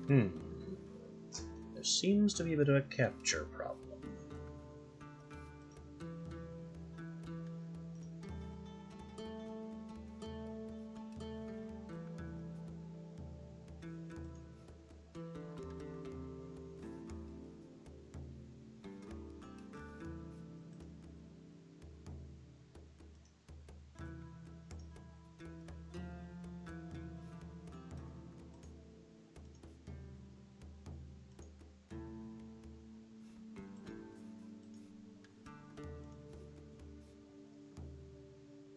There seems to be a bit of a capture problem.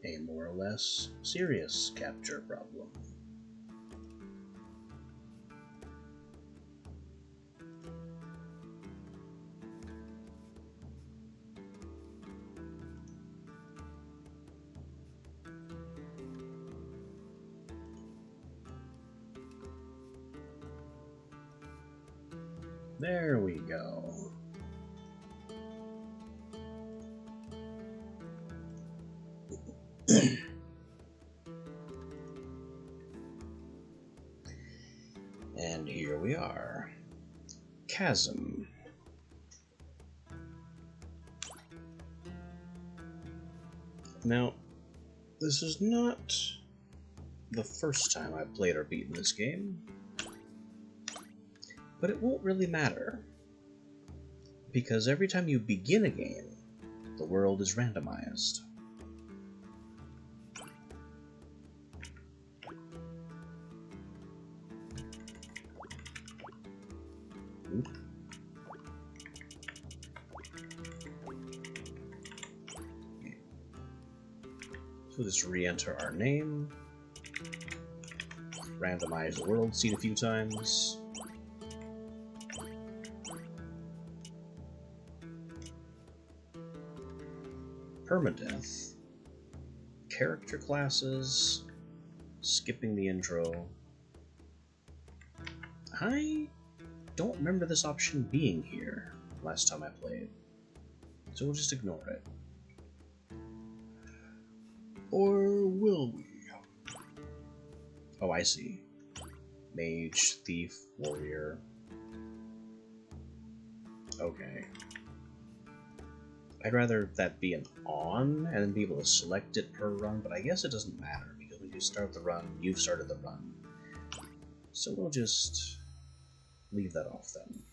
A more or less serious capture problem. There we go. And here we are. Chasm. Now, this is not the first time I've played or beaten this game, but it won't really matter, because every time you begin a game, the world is randomized. So just re-enter our name, randomize the world scene a few times. Permadeath, character classes, skipping the intro. I don't remember this option being here last time I played, so we'll just ignore it. Or will we? Oh, I see. Mage, thief, warrior. Okay. I'd rather that be an on and then be able to select it per run, but I guess it doesn't matter because when you start the run, you've started the run. So we'll just leave that off then.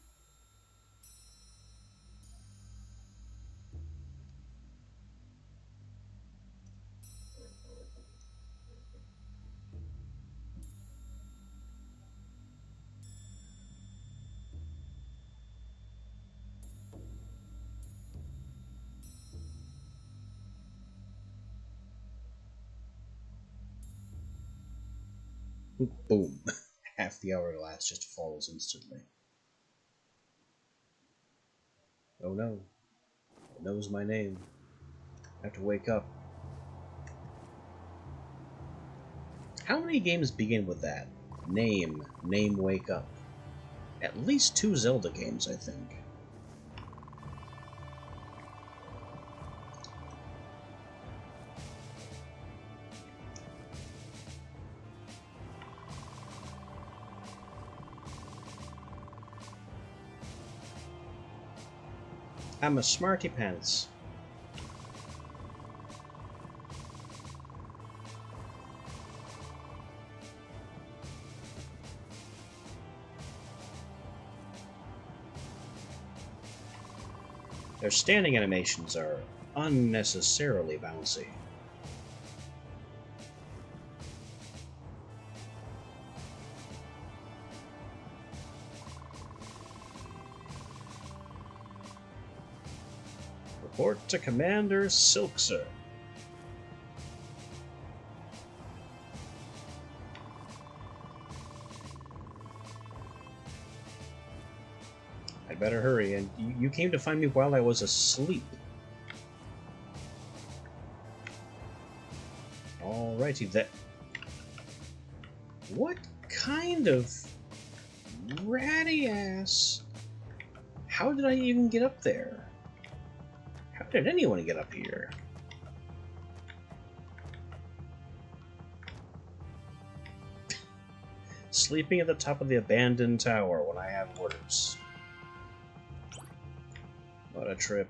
Boom. Half the hourglass just falls instantly. Oh no. It knows my name. I have to wake up. How many games begin with that? Name, wake up. At least 2 Zelda games, I think. I'm a smarty pants. Their standing animations are unnecessarily bouncy. Report to Commander Silkser. I'd better hurry, and you came to find me while I was asleep. Alrighty, that... What kind of ratty ass... How did I even get up there? How did anyone get up here? Sleeping at the top of the abandoned tower when I have orders. What a trip.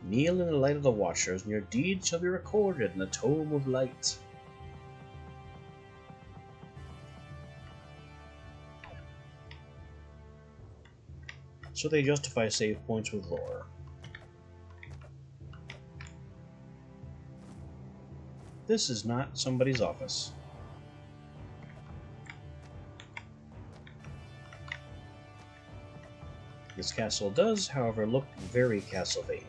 Kneel in the light of the Watchers, and your deeds shall be recorded in the Tome of Light. So they justify save points with lore. This is not somebody's office. This castle does, however, look very Castlevania.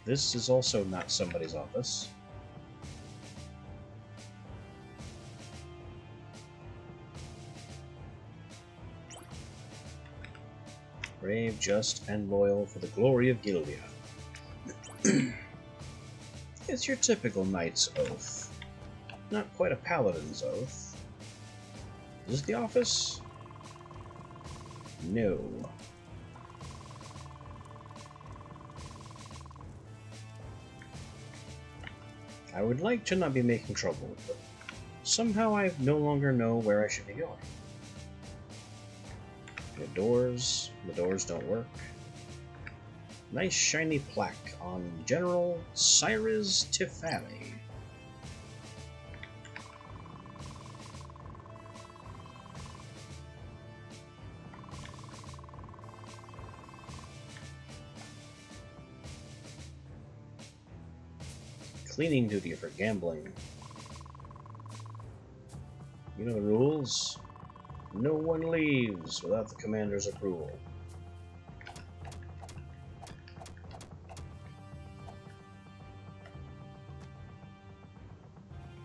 This is also not somebody's office. Brave, just, and loyal for the glory of Gildia. It's your typical knight's oath. Not quite a paladin's oath. Is this the office? No. I would like to not be making trouble, but somehow I no longer know where I should be going. The doors don't work. Nice shiny plaque on General Cyrus Tifali. Cleaning duty for gambling. You know the rules? No one leaves without the commander's approval.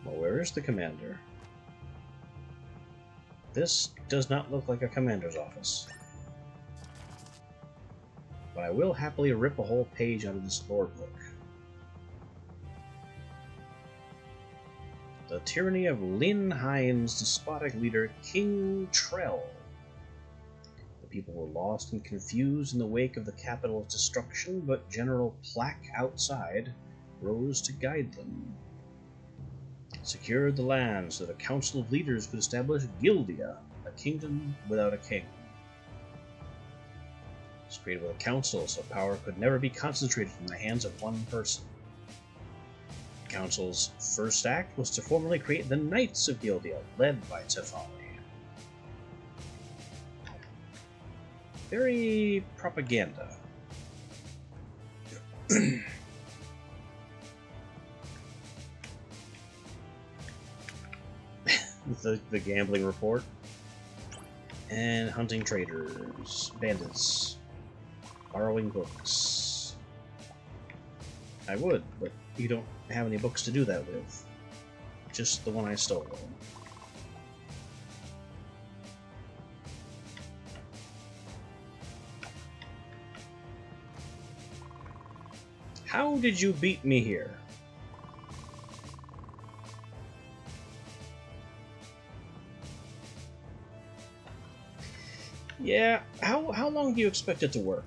Well, where is the commander? This does not look like a commander's office. But I will happily rip a whole page out of this lore book. The tyranny of Linheim's despotic leader, King Trell. The people were lost and confused in the wake of the capital's destruction, but General Plaque outside rose to guide them. Secured the land so that a council of leaders could establish Gildia, a kingdom without a king. It was created with a council so power could never be concentrated in the hands of one person. The council's first act was to formally create the Knights of Gildia, led by Tifali. Very propaganda. the gambling report. And hunting traders, bandits, borrowing books. I would, but you don't have any books to do that with. Just the one I stole. How did you beat me here? Yeah, how long do you expect it to work?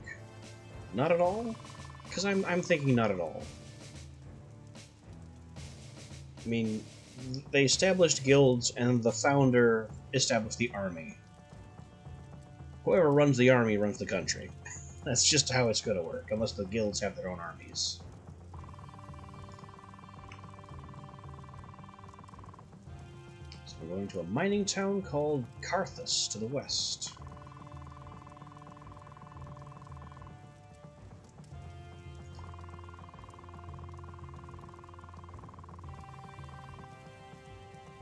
Not at all? Because I'm thinking not at all. I mean, they established guilds, and the founder established the army. Whoever runs the army runs the country. That's just how it's going to work, unless the guilds have their own armies. So we're going to a mining town called Carthus to the west.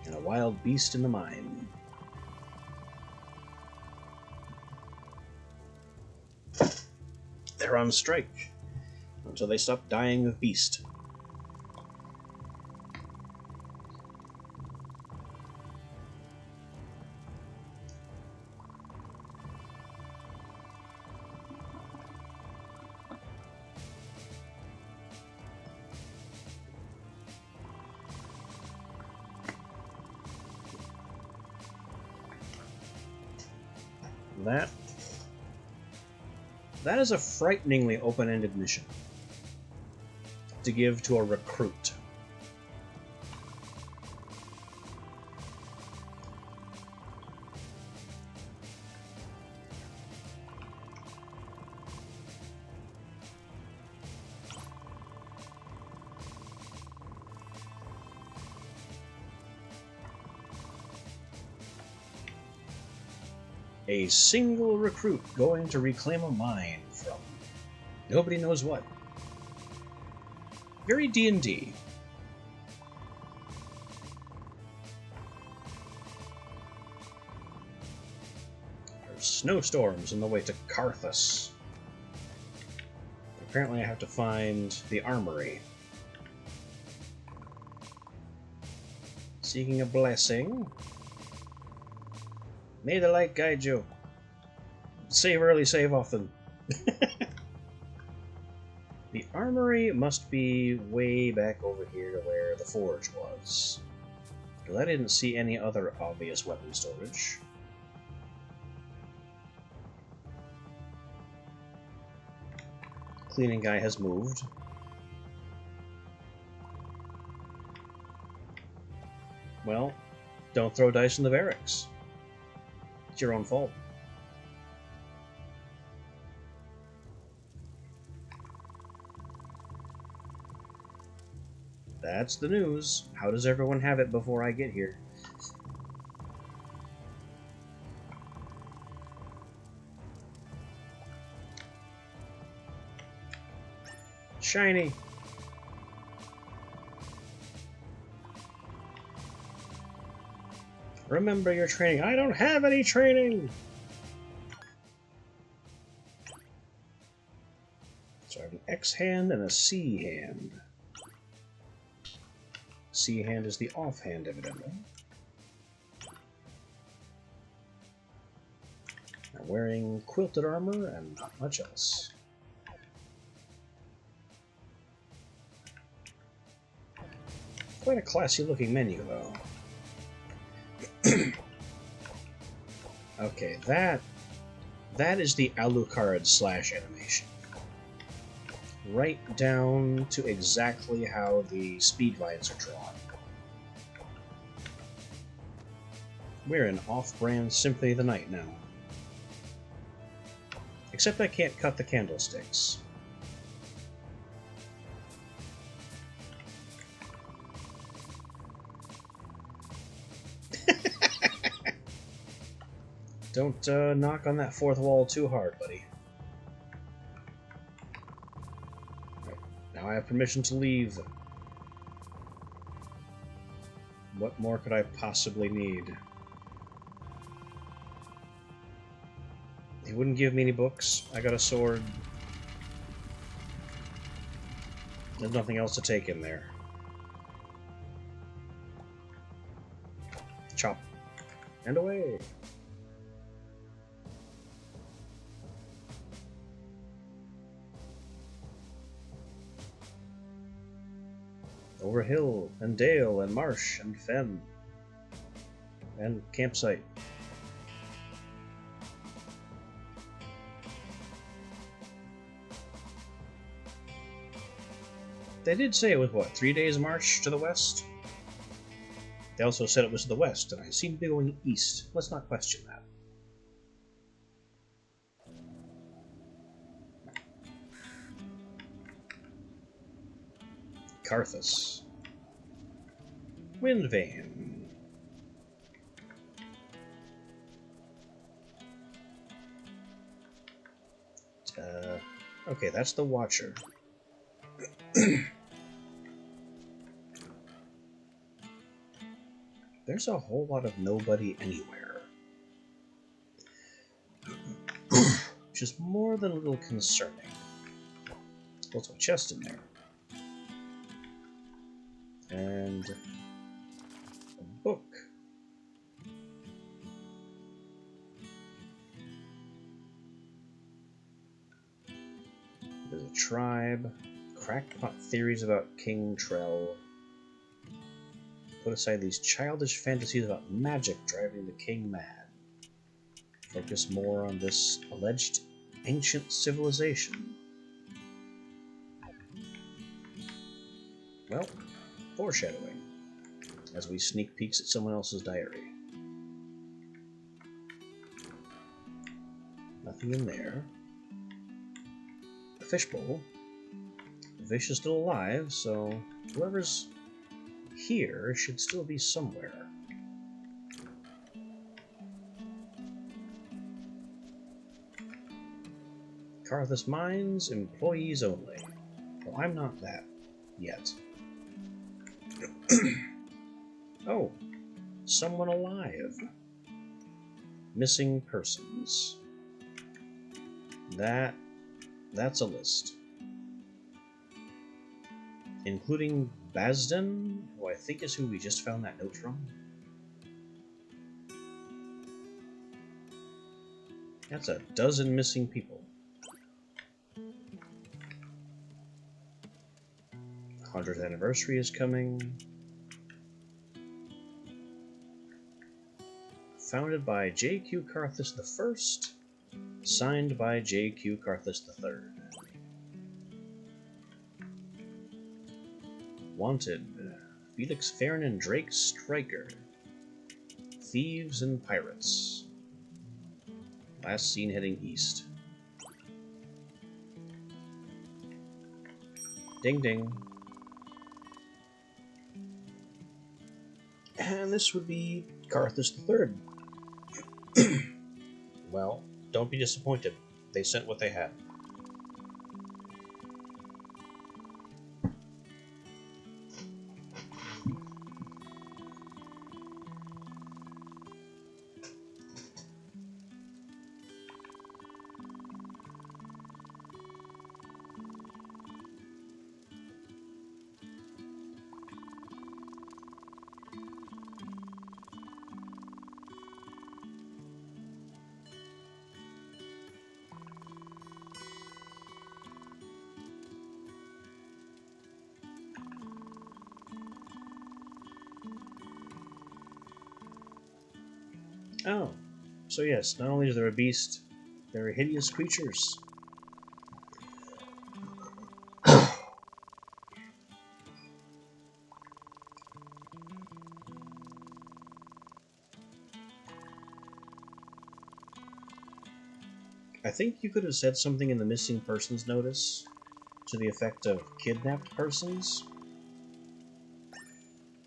And a wild beast in the mine. They're on strike until they stop dying of beast. That is a frighteningly open-ended mission. to give to a recruit. A single recruit going to reclaim a mine from nobody knows what. Very D&D. There's snowstorms on the way to Carthus. Apparently I have to find the armory. Seeking a blessing. May the light guide you. Save early, save often. The armory must be way back over here where the forge was. Because I didn't see any other obvious weapon storage. Cleaning guy has moved. Well, don't throw dice in the barracks. It's your own fault. That's the news. How does everyone have it before I get here? Shiny! Remember your training. I don't have any training! So I have an X hand and a C hand. C hand is the offhand, evidently. I'm wearing quilted armor and not much else. Quite a classy looking menu, though. Okay, that is the Alucard slash animation. Right down to exactly how the speed vines are drawn. We're in off-brand Symphony of the Night now. Except I can't cut the candlesticks. Don't knock on that fourth wall too hard, buddy. Right, now I have permission to leave. What more could I possibly need? He wouldn't give me any books. I got a sword. There's nothing else to take in there. Chop. And away. Over hill and dale and marsh and fen and campsite. They did say it was, what, 3 days march to the west? They also said it was to the west, and I seem to be going east. Let's not question that. Carthus. Windvane. Okay, that's the Watcher. There's a whole lot of nobody anywhere. Which is more than a little concerning. Also a chest in there. And a book. There's a tribe. Crackpot theories about King Trell. Put aside these childish fantasies about magic driving the king mad. Focus more on this alleged ancient civilization. Well, foreshadowing, as we sneak peeks at someone else's diary. Nothing in there. A fishbowl. The fish is still alive, so whoever's here should still be somewhere. Karthus Mines, employees only. Well, I'm not that yet. Oh, someone alive. Missing persons. That's a list. Including Bazden, who I think is who we just found that note from. That's a dozen missing people. 100th anniversary is coming. Founded by J.Q. Karthus I, signed by J.Q. Karthus III. Wanted, Felix Farron and Drake Stryker. Thieves and pirates. Last seen heading east. Ding ding. And this would be Karthus III. Well, don't be disappointed. They sent what they had. Oh, so yes, not only is there a beast, there are hideous creatures. I think you could have said something in the missing persons notice to the effect of kidnapped persons.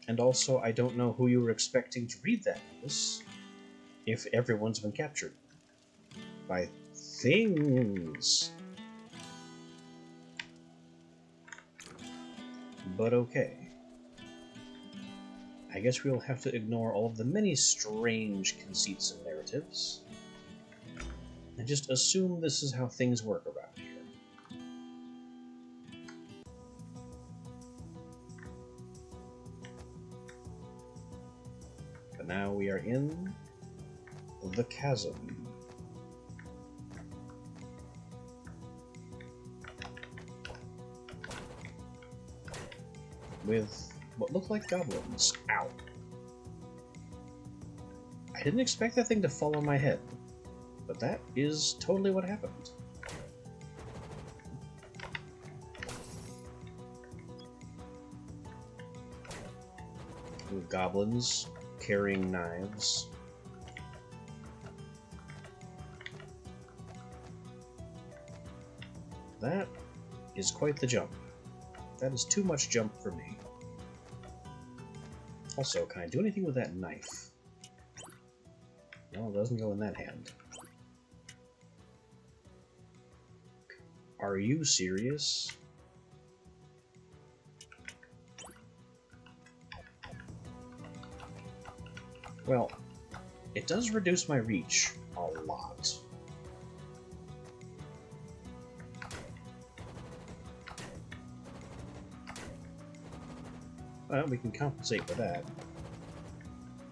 And also, I don't know who you were expecting to read that notice if everyone's been captured by things. But okay. I guess we'll have to ignore all of the many strange conceits and narratives and just assume this is how things work around here. But now we are in the Chasm. With what look like goblins. Ow. I didn't expect that thing to fall on my head, but that is totally what happened. With goblins carrying knives. That is quite the jump. That is too much jump for me. Also, can I do anything with that knife? No, it doesn't go in that hand. Are you serious? Well, it does reduce my reach a lot. Well, we can compensate for that.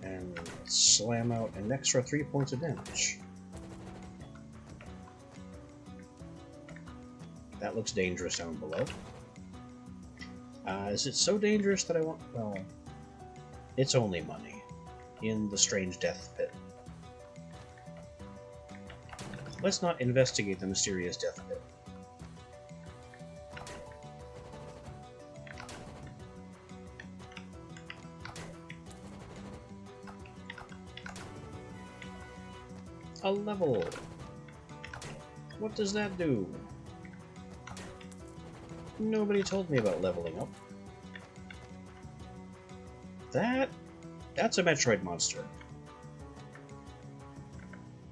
And slam out an extra 3 points of damage. That looks dangerous down below. Is it so dangerous that I want... Well, it's only money in the strange death pit. Let's not investigate the mysterious death pit. A level. What does that do? Nobody told me about leveling up. That's a Metroid monster.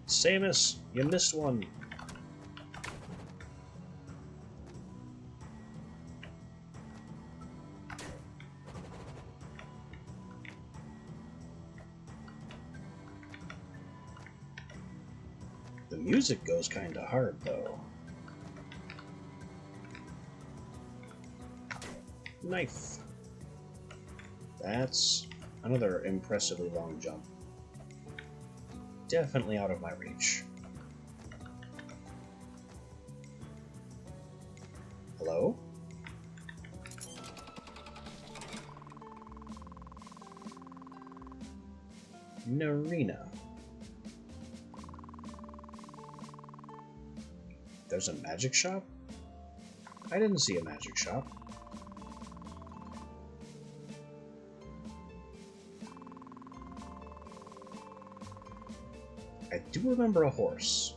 Samus, you missed one. The music goes kinda hard, though. Knife. That's another impressively long jump. Definitely out of my reach. Hello? Narina. There's a magic shop? I didn't see a magic shop. I do remember a horse.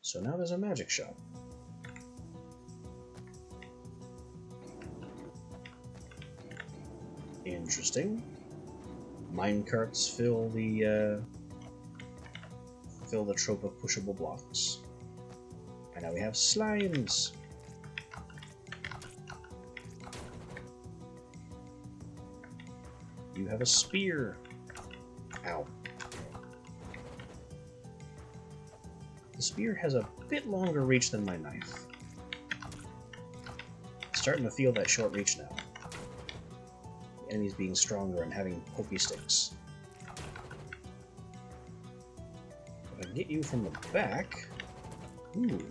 So now there's a magic shop. Interesting. Minecarts fill the trope of pushable blocks. And now we have slimes. You have a spear. Ow. The spear has a bit longer reach than my knife. Starting to feel that short reach now. The enemies being stronger and having pokey sticks. If I get you from the back... Ooh.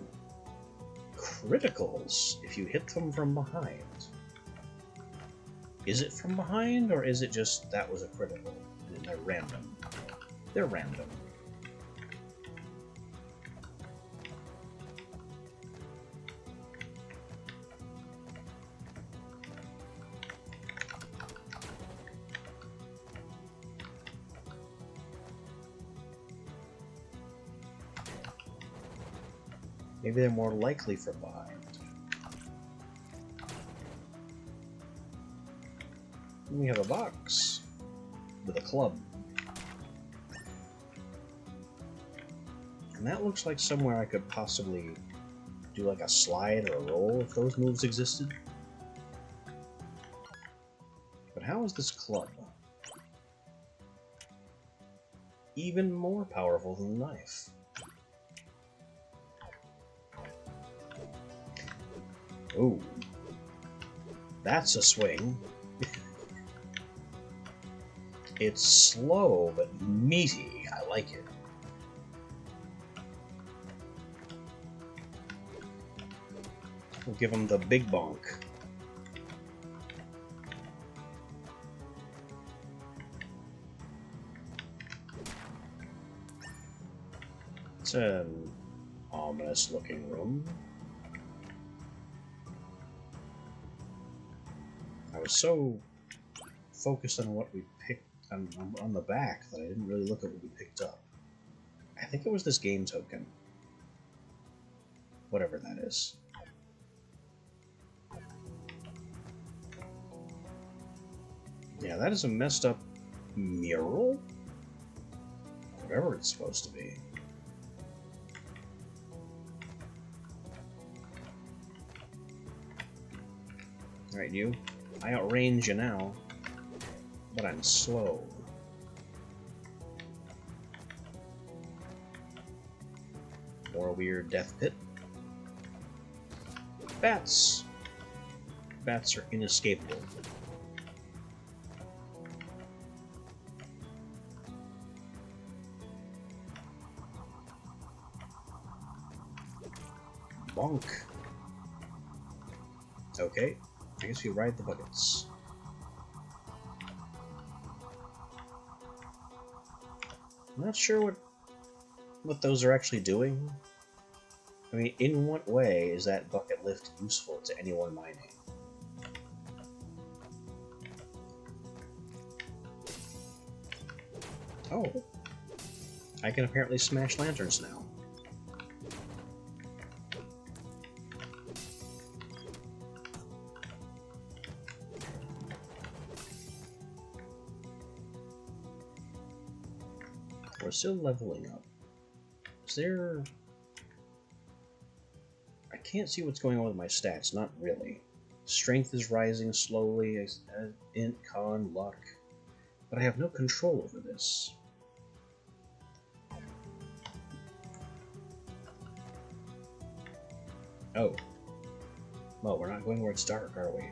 Criticals if you hit them from behind. Is it from behind, or is it just that was a critical and they're random? They're random. Maybe they're more likely from behind. And we have a box with a club. And that looks like somewhere I could possibly do like a slide or a roll if those moves existed. But how is this club even more powerful than the knife? Ooh, that's a swing. It's slow, but meaty. I like it. We'll give him the big bonk. It's an ominous-looking room. I was so focused on what we picked on the back that I didn't really look at what we picked up. I think it was this game token. Whatever that is. Yeah, that is a messed up mural? Whatever it's supposed to be. Alright, you. I outrange you now, but I'm slow. More weird death pit. Bats! Bats are inescapable. Bonk. Okay. I guess we ride the buckets. I'm not sure what those are actually doing. I mean, in what way is that bucket lift useful to anyone mining? Oh. I can apparently smash lanterns now. We're still leveling up. Is there... I can't see what's going on with my stats, not really. Strength is rising slowly, int, con, luck. But I have no control over this. Oh. Well, we're not going where it's dark, are we?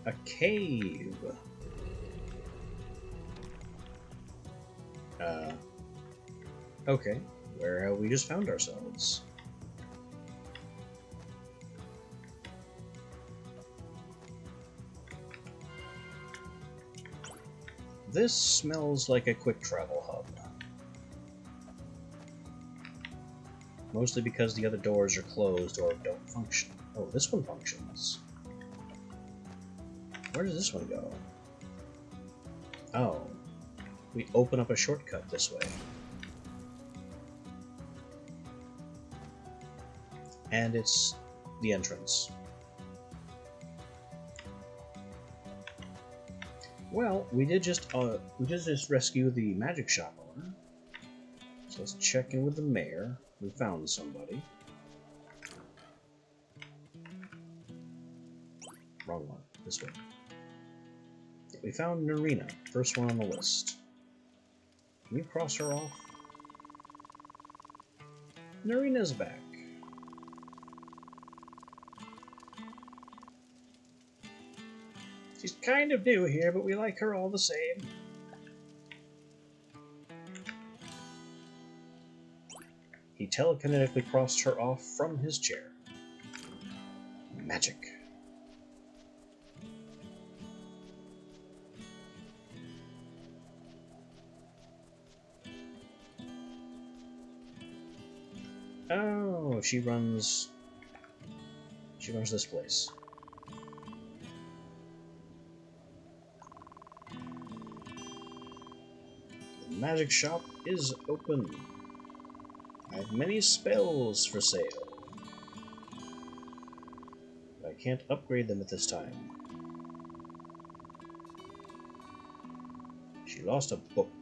A cave! Okay. Where have we just found ourselves? This smells like a quick travel hub. Mostly because the other doors are closed or don't function. Oh, this one functions. Where does this one go? Oh. We open up a shortcut this way. And it's the entrance. Well, we did just rescue the magic shop owner. So let's check in with the mayor. We found somebody. Wrong one. This way. We found Narina, first one on the list. Can you cross her off? Narina's back. She's kind of new here, but we like her all the same. He telekinetically crossed her off from his chair. Magic. Oh, she runs this place. The magic shop is open. I have many spells for sale. But I can't upgrade them at this time. She lost a book.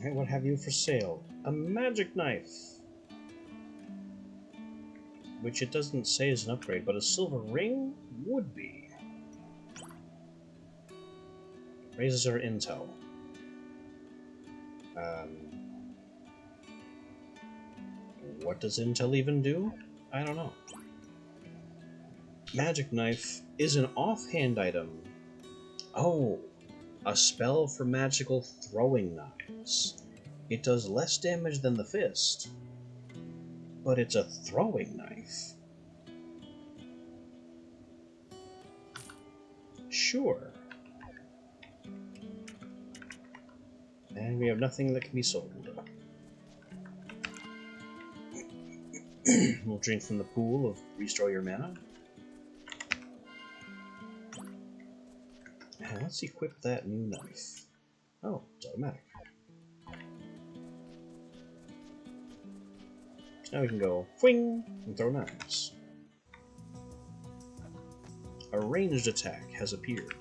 Hey, what have you for sale? A magic knife! Which it doesn't say is an upgrade, but a silver ring would be. Raises our intel. What does intel even do? I don't know. Magic knife is an offhand item. Oh! A spell for magical throwing knives. It does less damage than the fist, but it's a throwing knife. Sure. And we have nothing that can be sold. We'll drink from the pool of Restore Your Mana. And let's equip that new knife. Oh, it's automatic. Now we can go fwing and throw knives. A ranged attack has appeared.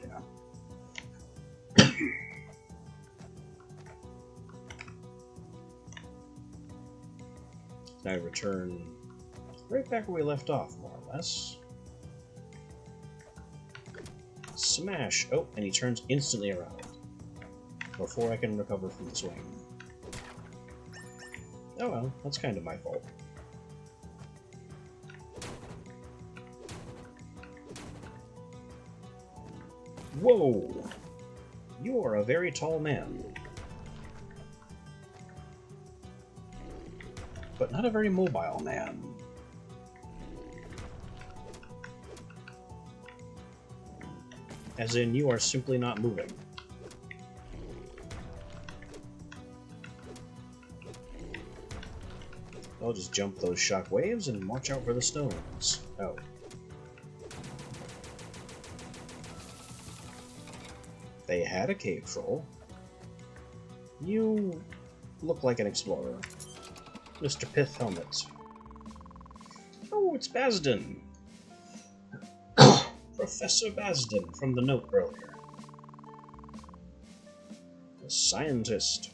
Now we return right back where we left off, more or less. Smash! Oh, and he turns instantly around. Before I can recover from the swing. Oh well, that's kind of my fault. Whoa! You are a very tall man. But not a very mobile man. As in, you are simply not moving. I'll just jump those shock waves and march out for the stones. Oh. They had a cave troll. You look like an explorer. Mr. Pith Helmet. Oh, it's Basden! Professor Basden from the note earlier. A scientist.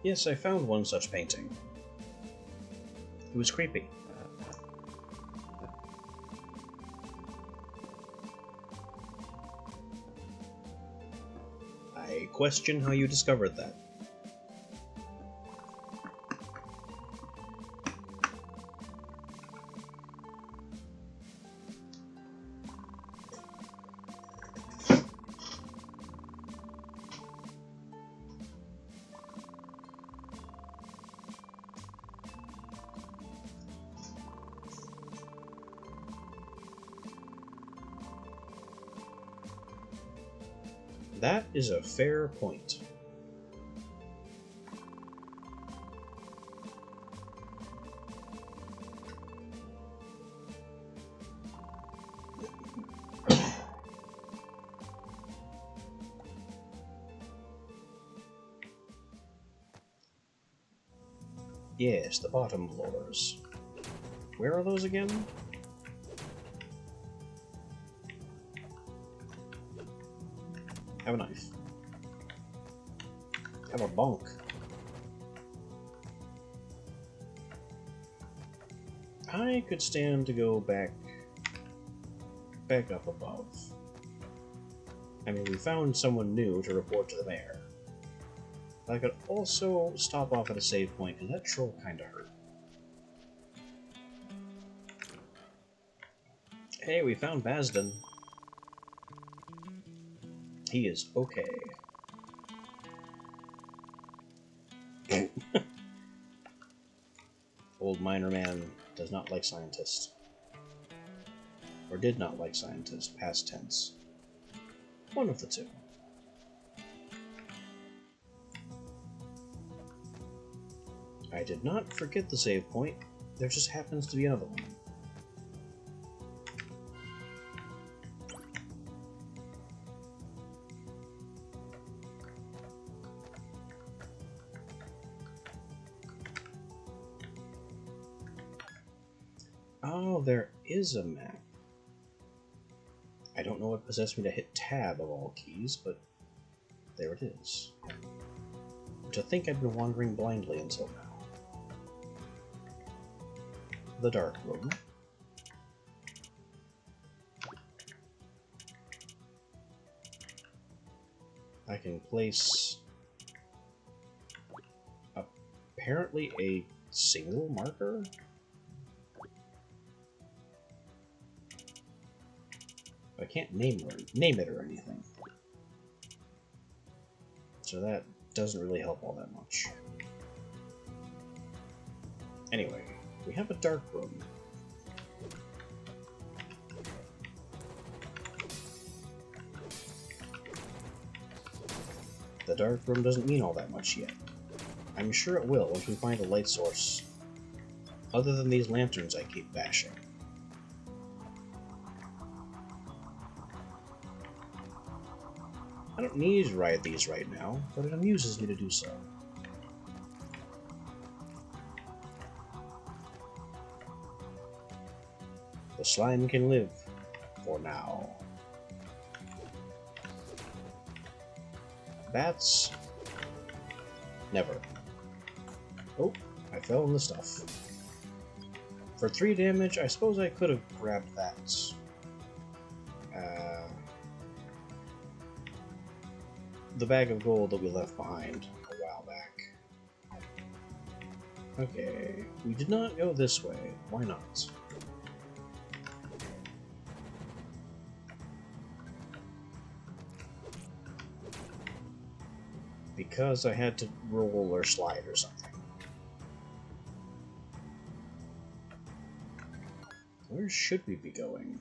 Yes, I found one such painting. It was creepy. I question how you discovered that. That is a fair point. Yes, the bottom floors. Where are those again? Have a knife. Have a bonk. I could stand to go back up above. I mean, we found someone new to report to the mayor. I could also stop off at a save point, because that troll kinda hurt. Hey, we found Basden. He is okay. Old miner man does not like scientists. Or did not like scientists, past tense. One of the two. I did not forget the save point. There just happens to be another one. Oh, there is a map. I don't know what possessed me to hit tab of all keys, but there it is. To think I'd been wandering blindly until now. The dark room. I can place apparently a single marker. I can't name it or anything. So that doesn't really help all that much. Anyway, we have a dark room. The dark room doesn't mean all that much yet. I'm sure it will once we find a light source, other than these lanterns I keep bashing. I don't need to ride these right now, but it amuses me to do so. The slime can live, for now. Bats? Never. Oh, I fell in the stuff. For 3 damage, I suppose I could have grabbed that. the bag of gold that we left behind a while back. Okay, we did not go this way. Why not? Because I had to roll or slide or something. Where should we be going?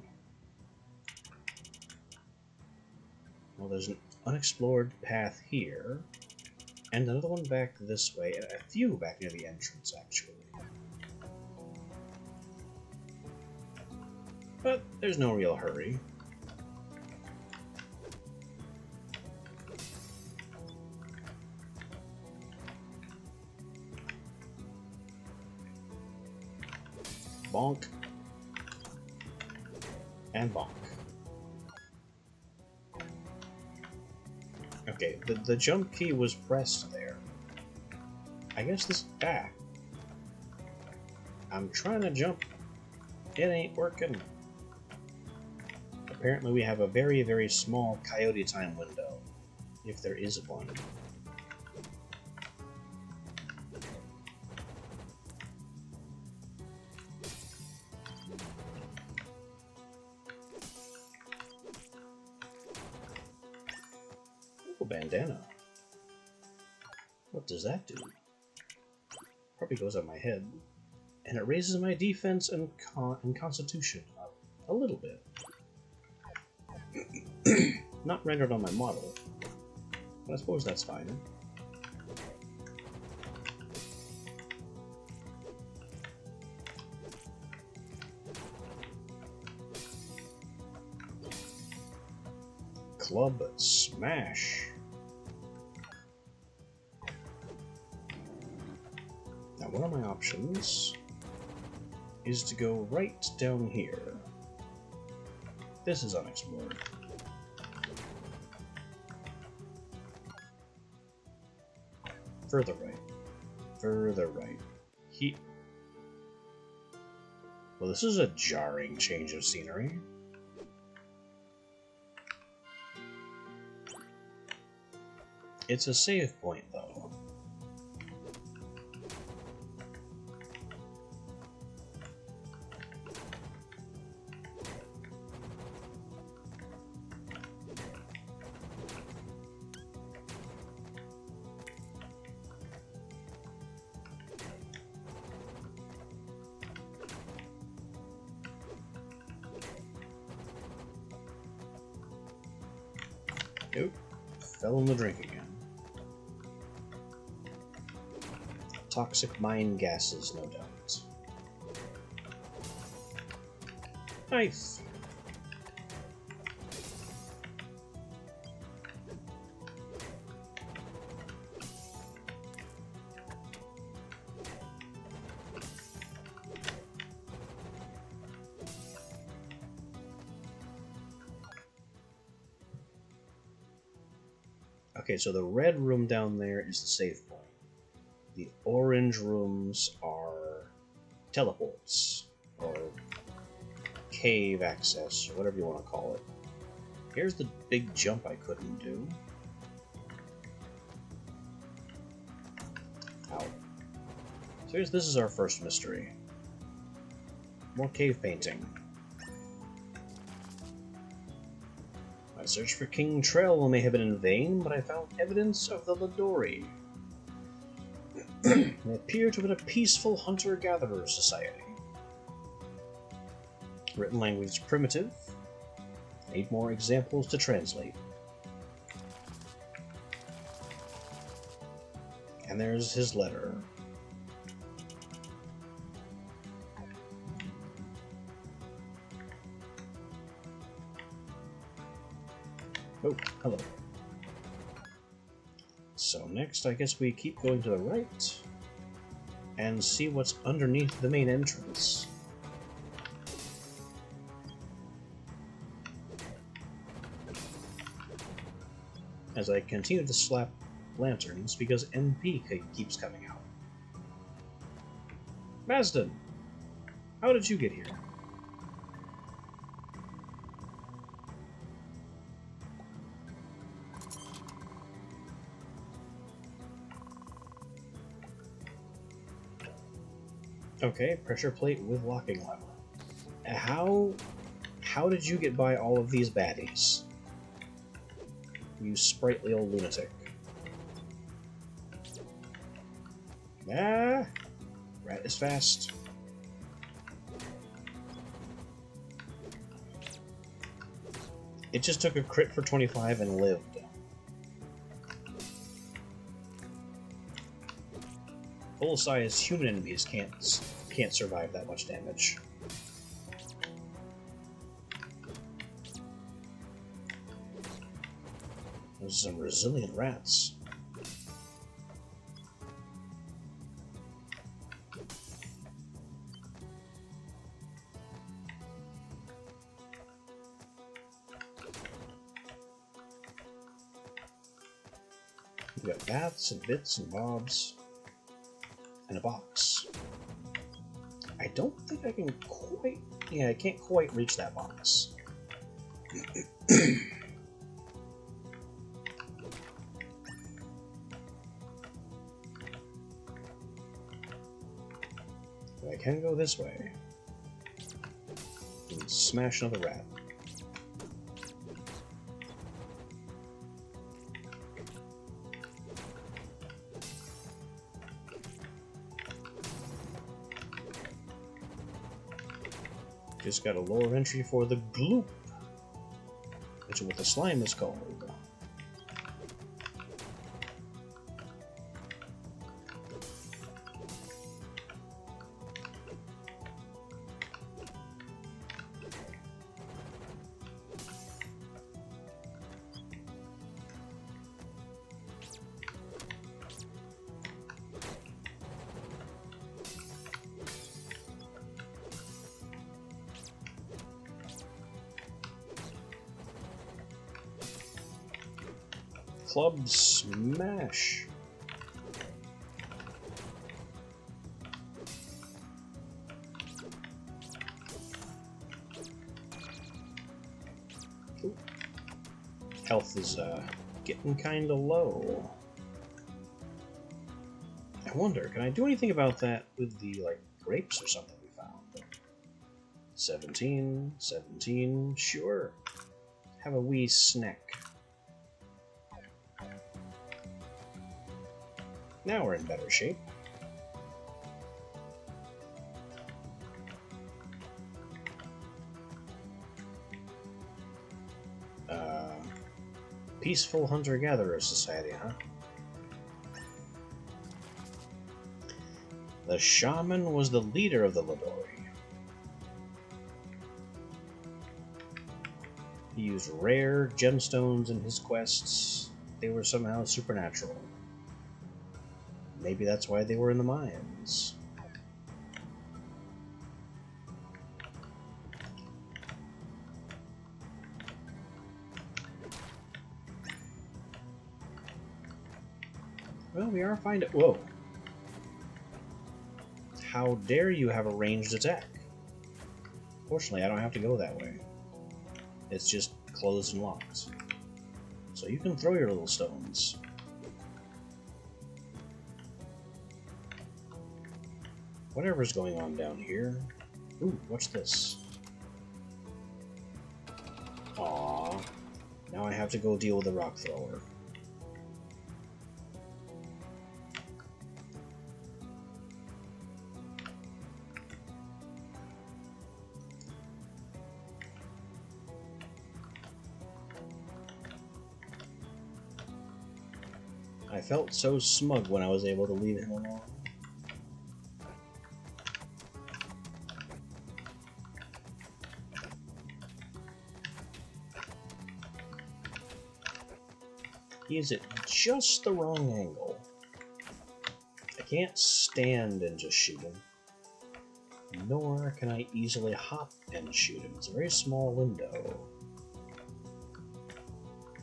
Well, there's an unexplored path here, and another one back this way, and a few back near the entrance, actually. But there's no real hurry. Bonk. And bonk. Okay, the jump key was pressed there. I guess this... Ah. I'm trying to jump. It ain't working. Apparently we have a very, very small coyote time window. If there is one. Bandana. What does that do? Probably goes on my head. And it raises my defense and constitution up a little bit. Not rendered on my model, but I suppose that's fine. Club smash. Now, one of my options is to go right down here. This is unexplored. Further right. Further right. Well, this is a jarring change of scenery. It's a save point, though. Nope. Fell in the drink again. Toxic mine gases, no doubt. Knife! Okay, so the red room down there is the save point. The orange rooms are teleports, or cave access, or whatever you want to call it. Here's the big jump I couldn't do. Ow. So this is our first mystery. More cave painting. My search for King Trell may have been in vain, but I found evidence of the Ladori. They appear to have been a peaceful hunter-gatherer society. Written language primitive. Need more examples to translate. And there's his letter. Oh, hello. So next, I guess we keep going to the right and see what's underneath the main entrance. As I continue to slap lanterns because NP keeps coming out. Mazden, how did you get here? Okay, pressure plate with locking lever. How did you get by all of these baddies? You sprightly old lunatic. Ah! Rat is fast. It just took a crit for 25 and lived. Full-size human enemies can't survive that much damage. Those are some resilient rats. We got bats and bits and bobs. And a box. I don't think I can quite... Yeah, I can't quite reach that box. But I can go this way. And smash another rat. Just got a lower entry for the gloop, which is what the slime is called. Club smash. Ooh. Health is getting kind of low. I wonder, can I do anything about that with the grapes or something we found? 17, sure. Have a wee snack. Now we're in better shape. Peaceful hunter-gatherer society, huh? The shaman was the leader of the Ladori. He used rare gemstones in his quests. They were somehow supernatural. Maybe that's why they were in the mines. Well, we are finding... Whoa. How dare you have a ranged attack? Fortunately, I don't have to go that way. It's just closed and locked. So you can throw your little stones. Whatever's going on down here. Ooh, what's this? Aww. Now I have to go deal with the rock thrower. I felt so smug when I was able to leave him alone. He is at just the wrong angle. I can't stand and just shoot him. Nor can I easily hop and shoot him. It's a very small window.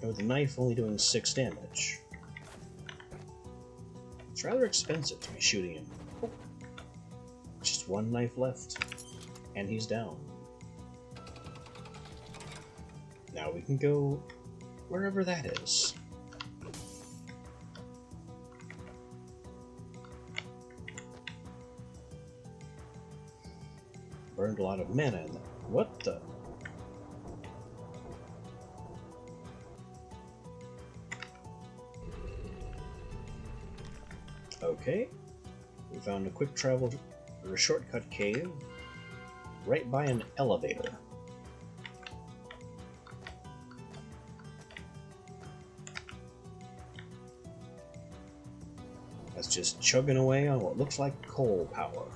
And with the knife only doing 6 damage. It's rather expensive to be shooting him. Oh. Just 1 knife left. And he's down. Now we can go wherever that is. burned a lot of mana in that. What the? Okay. We found a quick travel or a shortcut cave right by an elevator. That's just chugging away on what looks like coal power.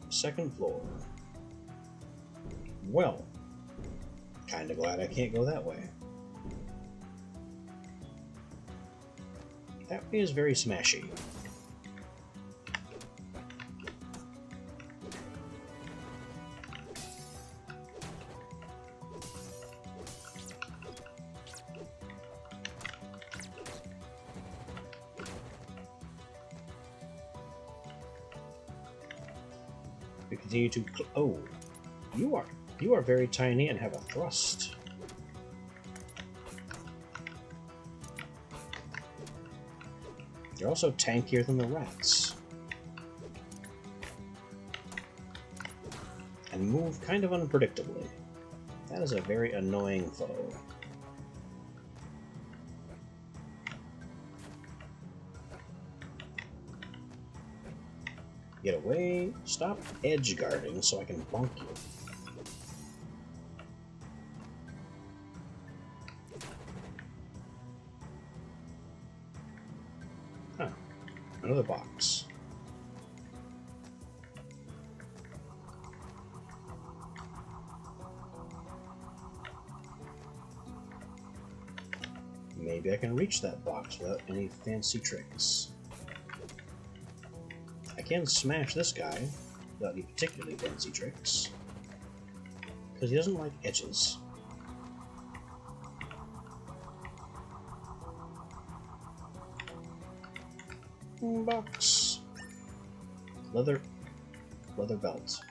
Second floor. Well, kinda glad I can't go that way. That is very smashy. We continue to. Oh, you are very tiny and have a thrust. They're also tankier than the rats. And move kind of unpredictably. That is a very annoying foe. Get away. Stop edge guarding so I can bonk you. Huh. Another box. Maybe I can reach that box without any fancy tricks. I can smash this guy without any particularly fancy tricks, because he doesn't like edges. Box. Leather belt.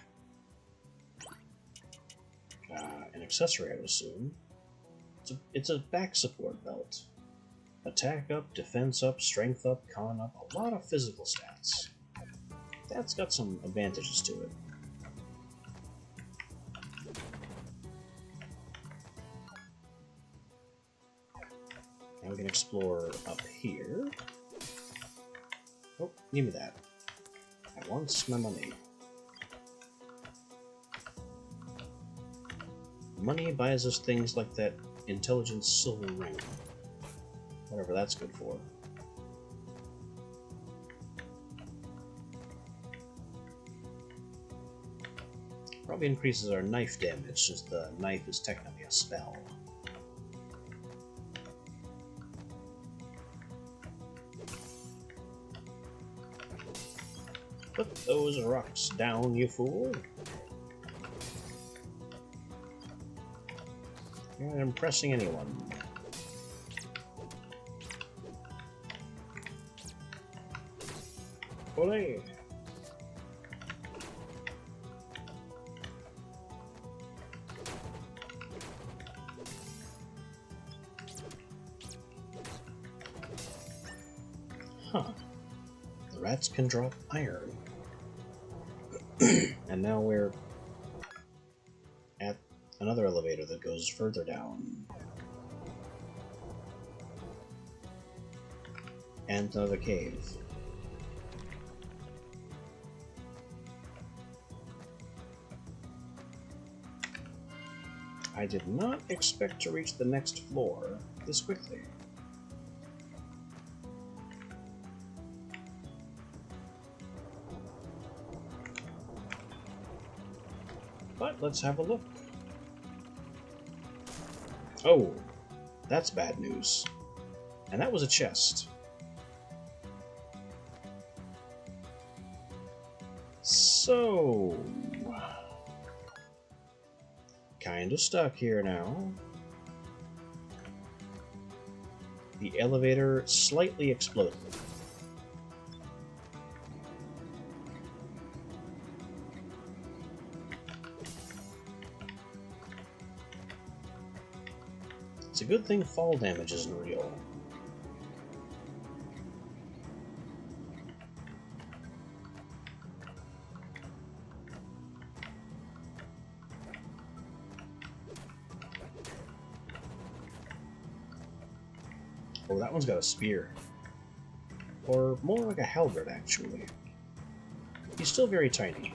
An accessory, I would assume. It's a back support belt. Attack up, defense up, strength up, con up, a lot of physical stats. That's got some advantages to it. Now we can explore up here. Oh, give me that. I want my money. Money buys us things like that intelligence silver ring. Whatever that's good for. Probably increases our knife damage, since the knife is technically a spell. Put those rocks down, you fool! You're not impressing anyone. Olé! Huh. The rats can drop iron. And now we're at another elevator that goes further down. And another cave. I did not expect to reach the next floor this quickly. But let's have a look. Oh, that's bad news. And that was a chest. So, kind of stuck here now. The elevator slightly exploded. It's a good thing fall damage isn't real. Oh, that one's got a spear. Or more like a halberd, actually. He's still very tiny.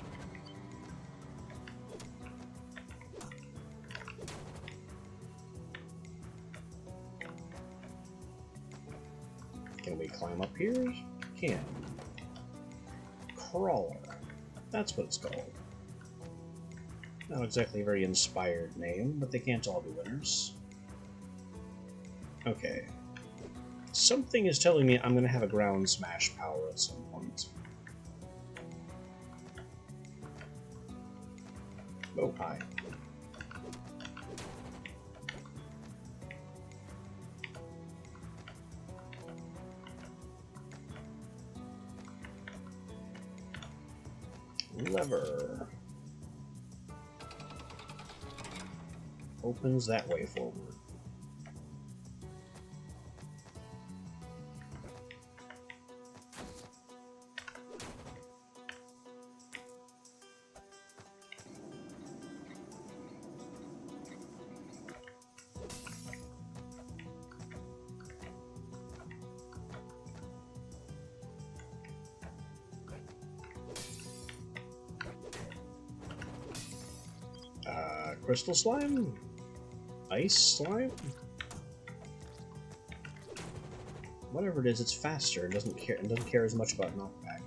Can we climb up here? Can. Crawler. That's what it's called. Not exactly a very inspired name, but they can't all be winners. Okay. Something is telling me I'm going to have a ground smash power at some point. Oh, hi. Lever. Opens that way forward. Crystal slime? Ice slime? Whatever it is, it's faster and doesn't care as much about knockback.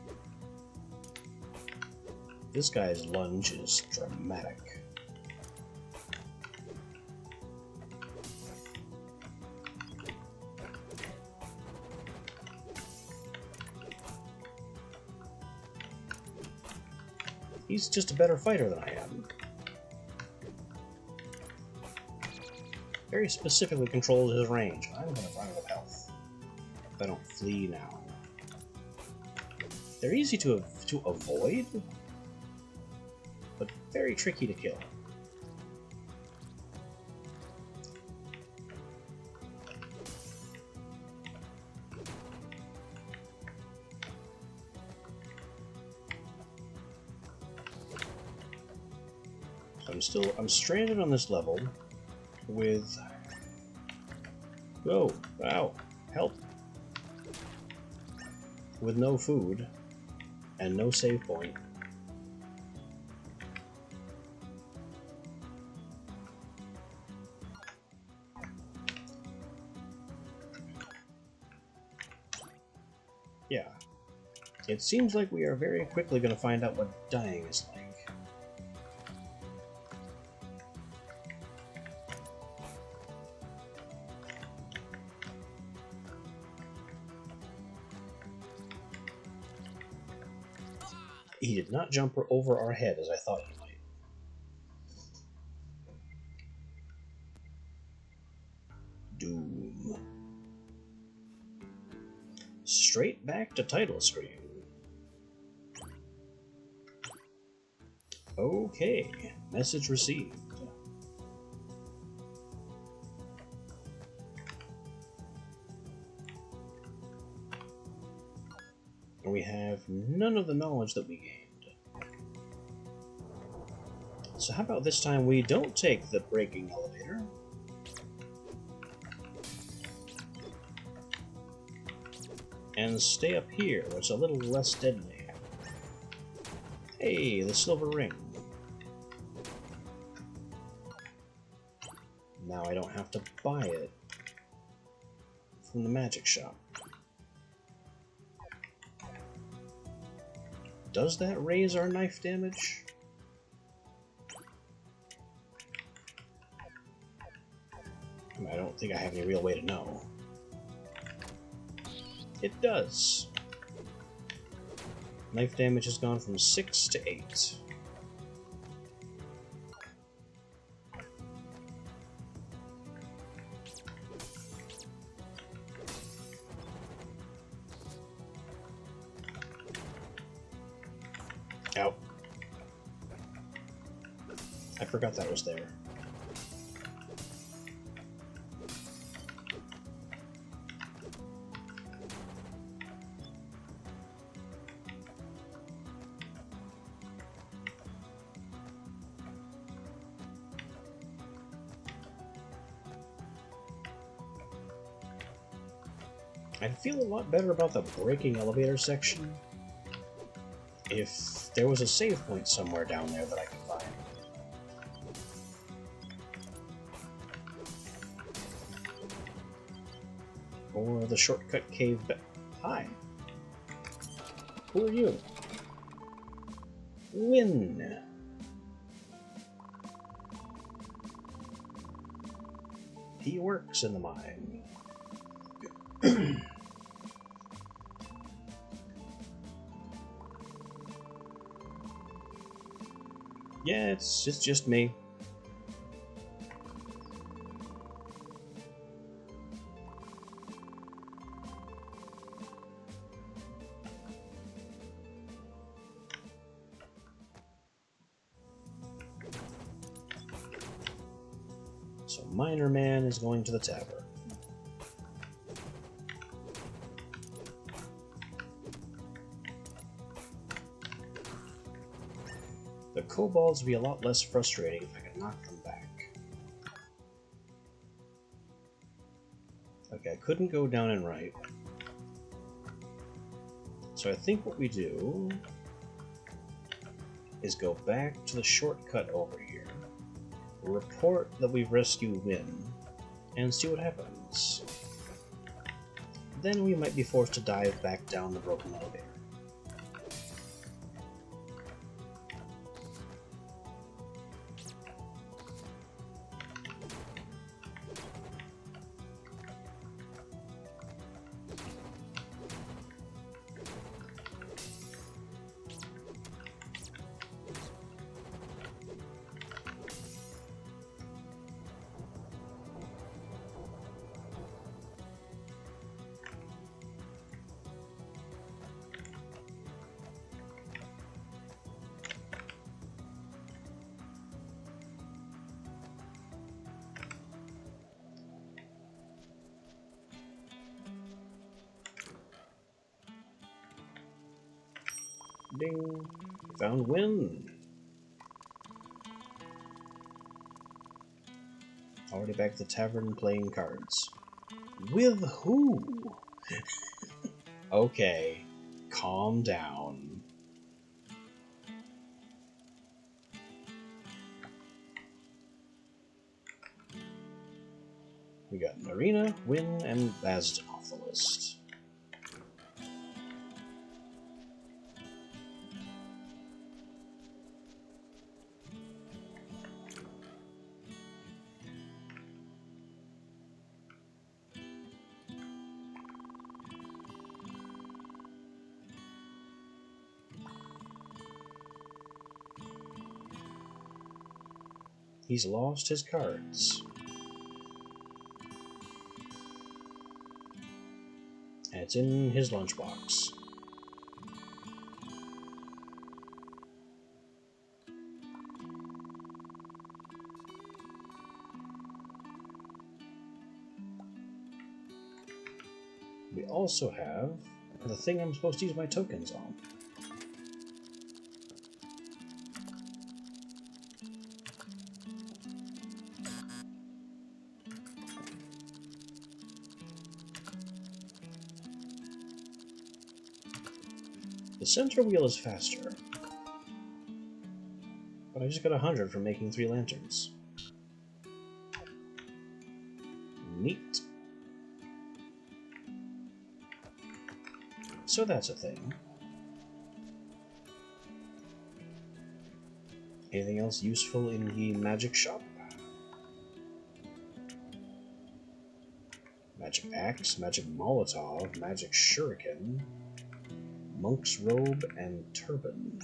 This guy's lunge is dramatic. He's just a better fighter than I am. Very specifically controls his range. I'm gonna run out of health if I don't flee now. They're easy to avoid, but very tricky to kill. So I'm stranded on this level with... Oh, wow, help. With no food and no save point. Yeah. It seems like we are very quickly going to find out what dying is like. He did not jump over our head as I thought he might. Doom. Straight back to title screen. Okay, message received. We have none of the knowledge that we gained. So how about this time we don't take the braking elevator, and stay up here where it's a little less deadly. Hey, the silver ring. Now I don't have to buy it from the magic shop. Does that raise our knife damage? I don't think I have any real way to know. It does. Knife damage has gone from 6 to 8. Ow. I forgot that was there. I'd feel a lot better about the breaking elevator section if there was a save point somewhere down there that I could find. Or the shortcut cave Hi. Who are you? Win. He works in the mine. Yeah, it's just me. So Miner Man is going to the tavern. The kobolds would be a lot less frustrating if I could knock them back. Okay, I couldn't go down and right. So I think what we do is go back to the shortcut over here, report that we've rescued Win, and see what happens. Then we might be forced to dive back down the broken elevator. Ding! Found Win! Already back at the tavern playing cards. With who? Okay, calm down. We got Marina, Win, and Basden off the list. He's lost his cards. And it's in his lunchbox. We also have the thing I'm supposed to use my tokens on. The center wheel is faster, but I just got 100 for making 3 lanterns. Neat. So that's a thing. Anything else useful in the magic shop? Magic axe, magic Molotov, magic shuriken, monk's robe, and turban.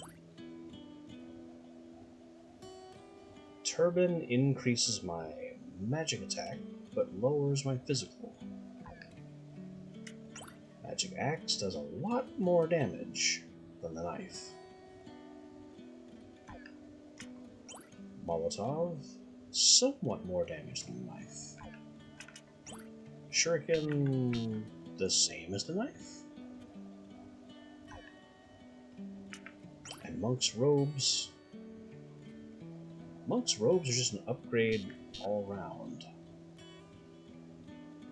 Turban increases my magic attack, but lowers my physical. Magic axe does a lot more damage than the knife. Molotov, somewhat more damage than the knife. Shuriken, the same as the knife. And monk's robes. Monk's robes are just an upgrade all around.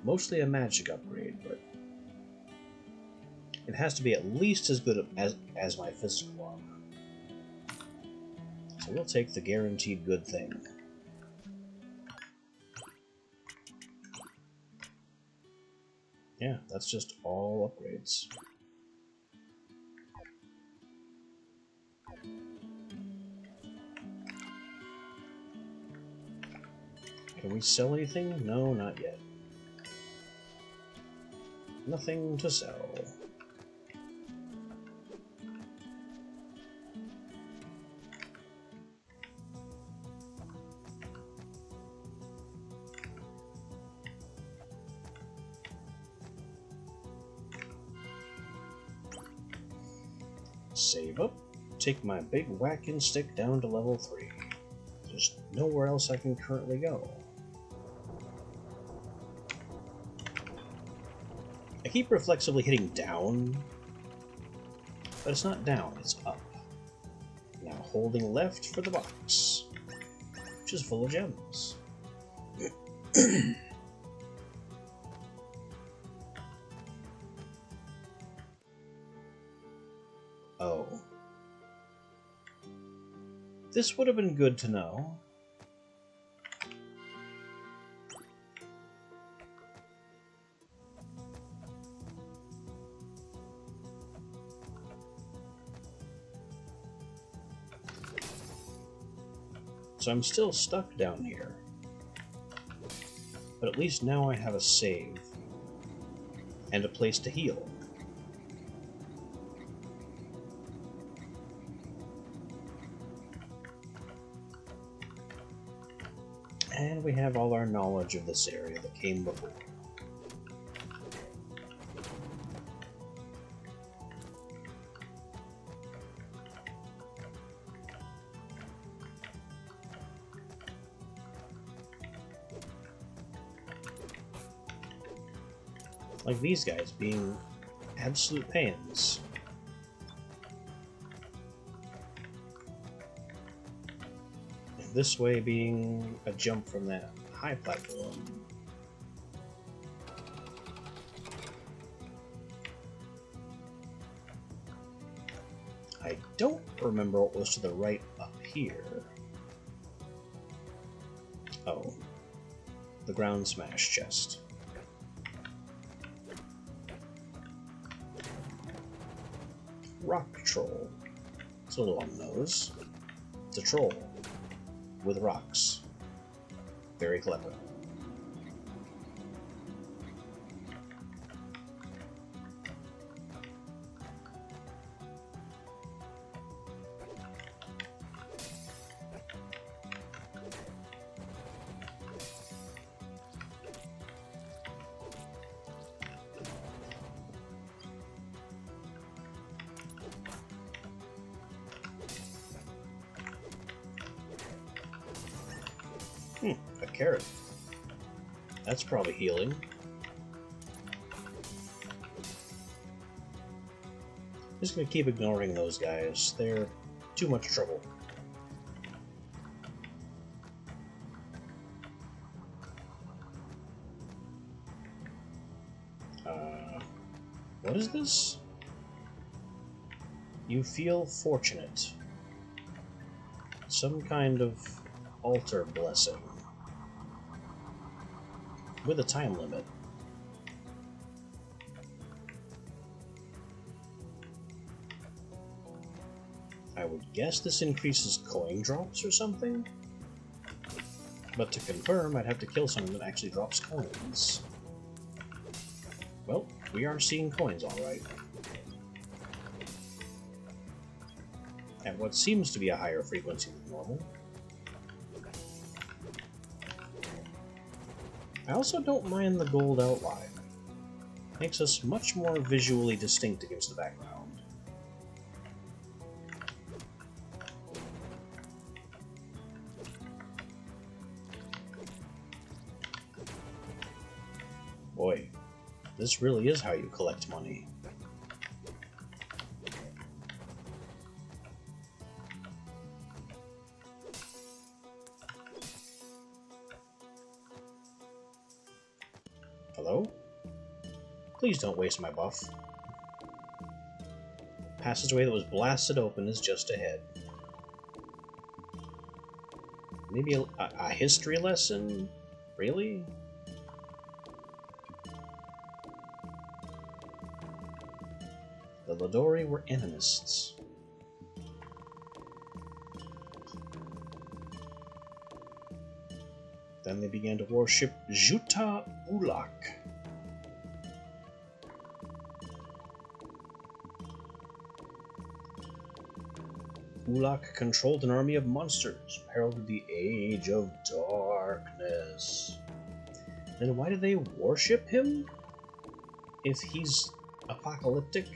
Mostly a magic upgrade, but It has to be at least as good as my physical armor. So we'll take the guaranteed good thing. Yeah, that's just all upgrades. Can we sell anything? No, not yet. Nothing to sell. Save up, take my big whacking stick down to level 3. There's nowhere else I can currently go. I keep reflexively hitting down, but it's not down, it's up. Now holding left for the box, which is full of gems. Oh. This would have been good to know. So I'm still stuck down here. But at least now I have a save. And a place to heal. And we have all our knowledge of this area that came before. Like these guys being absolute pains. This way being a jump from that high platform. I don't remember what was to the right up here. Oh, the ground smash chest. Rock troll. It's a little on the nose. It's a troll. With rocks. Very clever. A carrot. That's probably healing. Just gonna keep ignoring those guys. They're too much trouble. What is this? You feel fortunate. Some kind of altar blessing. With a time limit. I would guess this increases coin drops or something? But to confirm, I'd have to kill someone that actually drops coins. Well, we are seeing coins alright. At what seems to be a higher frequency than normal. I also don't mind the gold outline. Makes us much more visually distinct against the background. Boy, this really is how you collect money. Hello? Please don't waste my buff. passageway that was blasted open is just ahead. Maybe a history lesson? Really? The Ladori were enemists. Then they began to worship Juta Ulak. Ulak controlled an army of monsters, heralded the Age of Darkness. Then why do they worship him? If he's apocalyptic?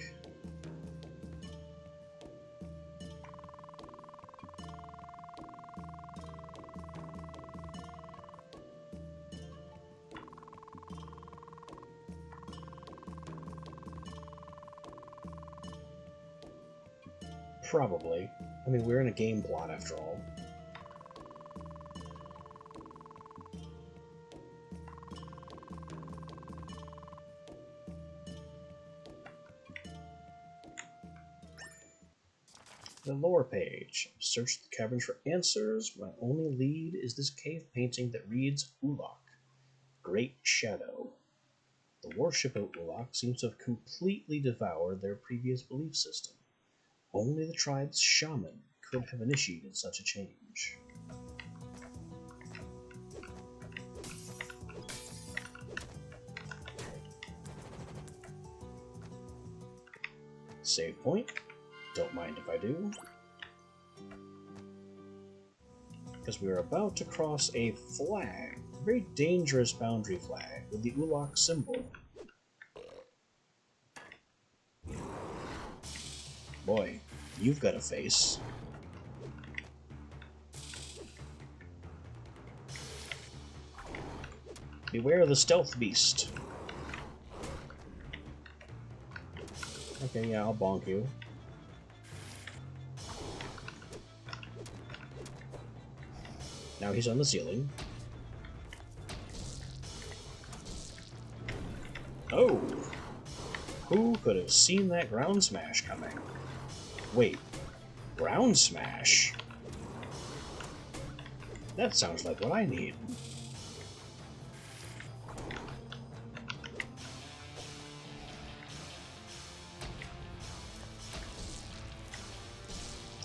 Probably. I mean, we're in a game plot after all. The lore page. Search the caverns for answers. My only lead is this cave painting that reads Ulak, Great Shadow. The worship of Ulak seems to have completely devoured their previous belief system. Only the tribe's shaman could have initiated such a change. Save point. Don't mind if I do. Because we are about to cross a flag, a very dangerous boundary flag, with the Ulak symbol. Boy, you've got a face. Beware the stealth beast. Okay, yeah, I'll bonk you. Now he's on the ceiling. Oh! Who could have seen that ground smash coming? Wait, ground smash? That sounds like what I need.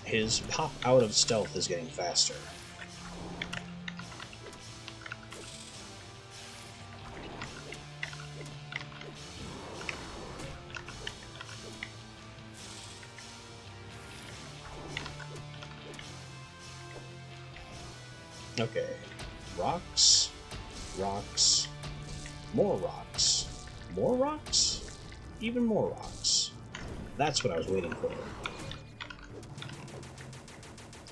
His pop out of stealth is getting faster. Okay, rocks, rocks, more rocks, more rocks, even more rocks. That's what I was waiting for.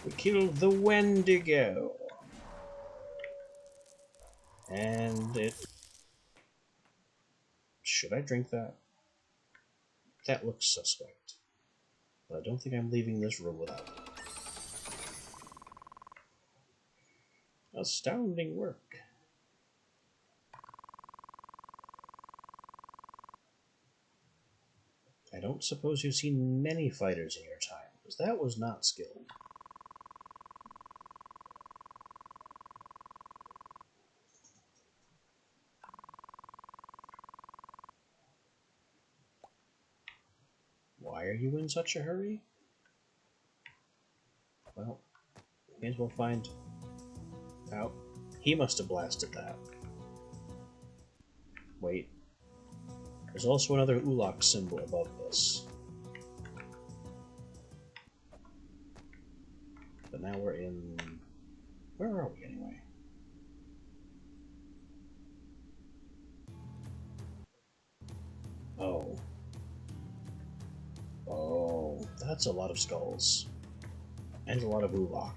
We killed the Wendigo. And it... Should I drink that? That looks suspect. But I don't think I'm leaving this room without it. Astounding work. I don't suppose you've seen many fighters in your time, because that was not skilled. Why are you in such a hurry? Well, may as well find out. He must have blasted that. Wait. There's also another Ulak symbol above this. But now we're in... Where are we anyway? Oh. Oh, that's a lot of skulls. And a lot of Ulak.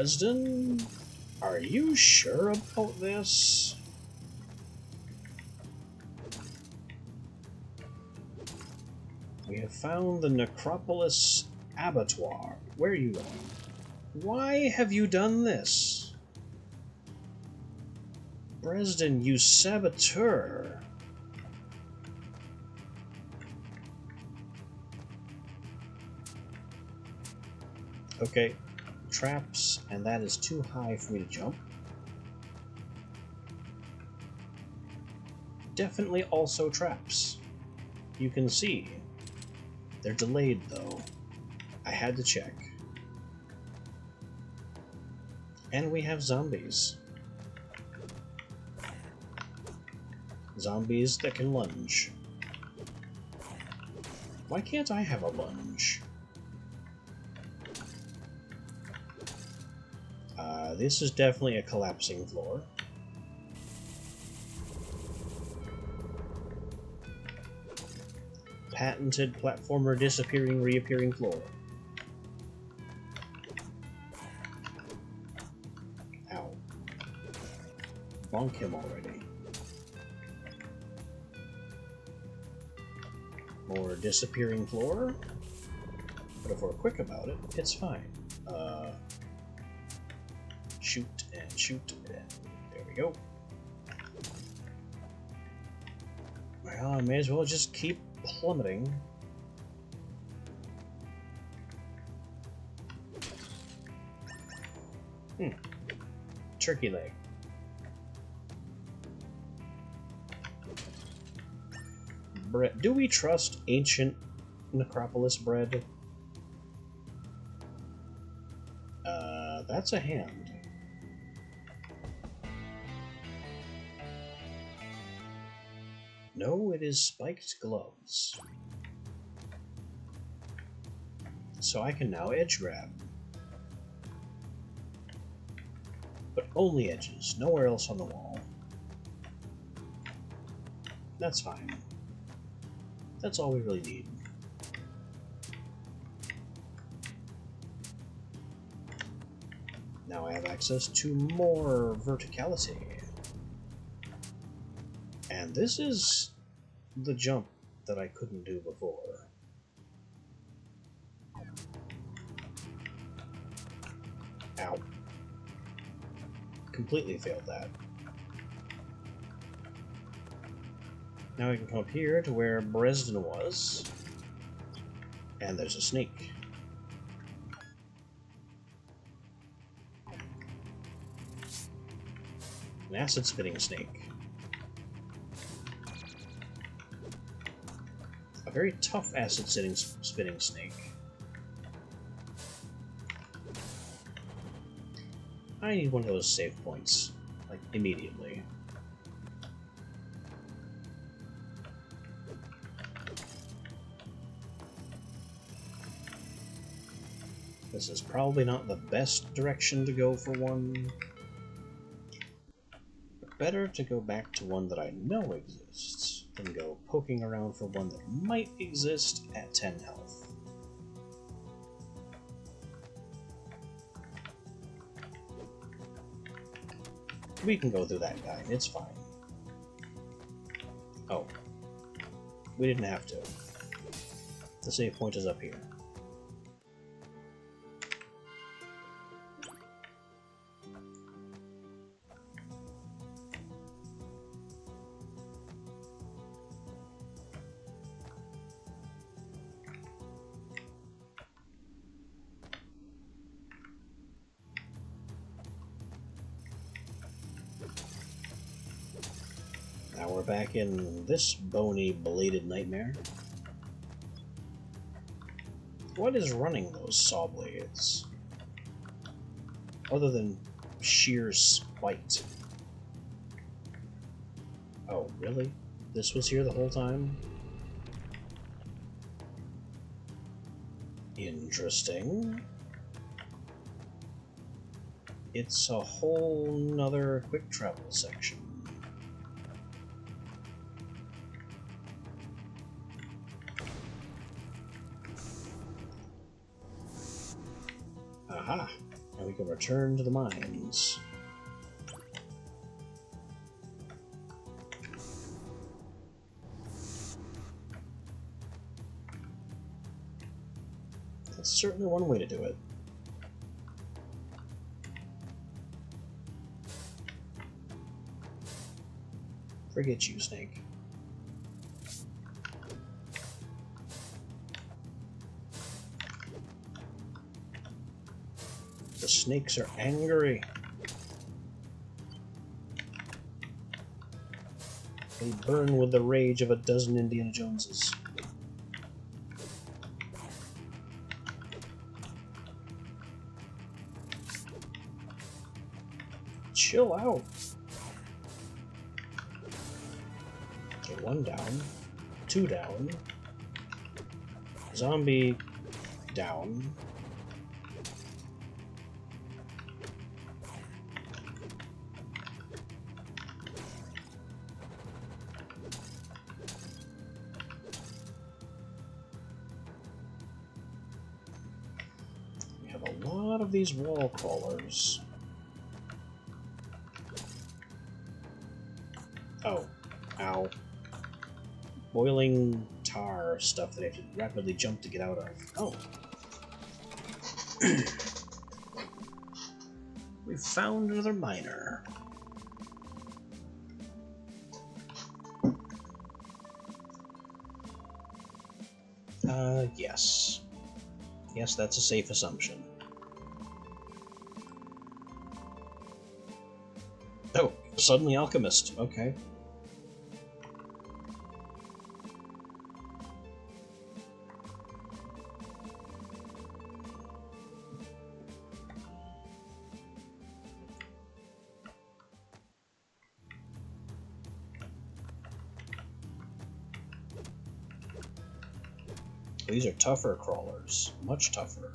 Dresden? Are you sure about this? We have found the Necropolis Abattoir. Where are you going? Why have you done this? Dresden, you saboteur! Okay, traps, and that is too high for me to jump. Definitely also traps. You can see. They're delayed, though. I had to check. And we have zombies. Zombies that can lunge. Why can't I have a lunge? This is definitely a collapsing floor. Patented platformer disappearing, reappearing floor. Ow. Bonk him already. More disappearing floor. But if we're quick about it, it's fine. Shoot and shoot, and there we go. Well, I may as well just keep plummeting. Turkey leg. Bread. Do we trust ancient Necropolis bread? That's a hand. No, it is spiked gloves. So I can now edge grab. But only edges, nowhere else on the wall. That's fine. That's all we really need. Now I have access to more verticality. And this is the jump that I couldn't do before. Ow. Completely failed that. Now we can come up here to where Dresden was. And there's a snake. An acid-spitting snake. A very tough acid-spitting snake. I need one of those save points, like, immediately. This is probably not the best direction to go for one. But better to go back to one that I know exists than go poking around for one that might exist at 10 health. We can go through that guy, it's fine. Oh. We didn't have to. The save point is up here. Now we're back in this bony, bladed nightmare. What is running those saw blades? Other than sheer spite. Oh, really? This was here the whole time? Interesting. It's a whole nother quick travel section. Aha! Now we can return to the mines. That's certainly one way to do it. Forget you, Snake. The snakes are angry. They burn with the rage of a dozen Indiana Joneses. Chill out. Okay, 1 down. 2 down. Zombie down. We have a lot of these wall crawlers. Oh, ow. Boiling tar stuff that I have to rapidly jump to get out of. Oh. We found another miner. Yes. Yes, that's a safe assumption. Oh, suddenly alchemist. Okay. These are tougher crawlers. Much tougher.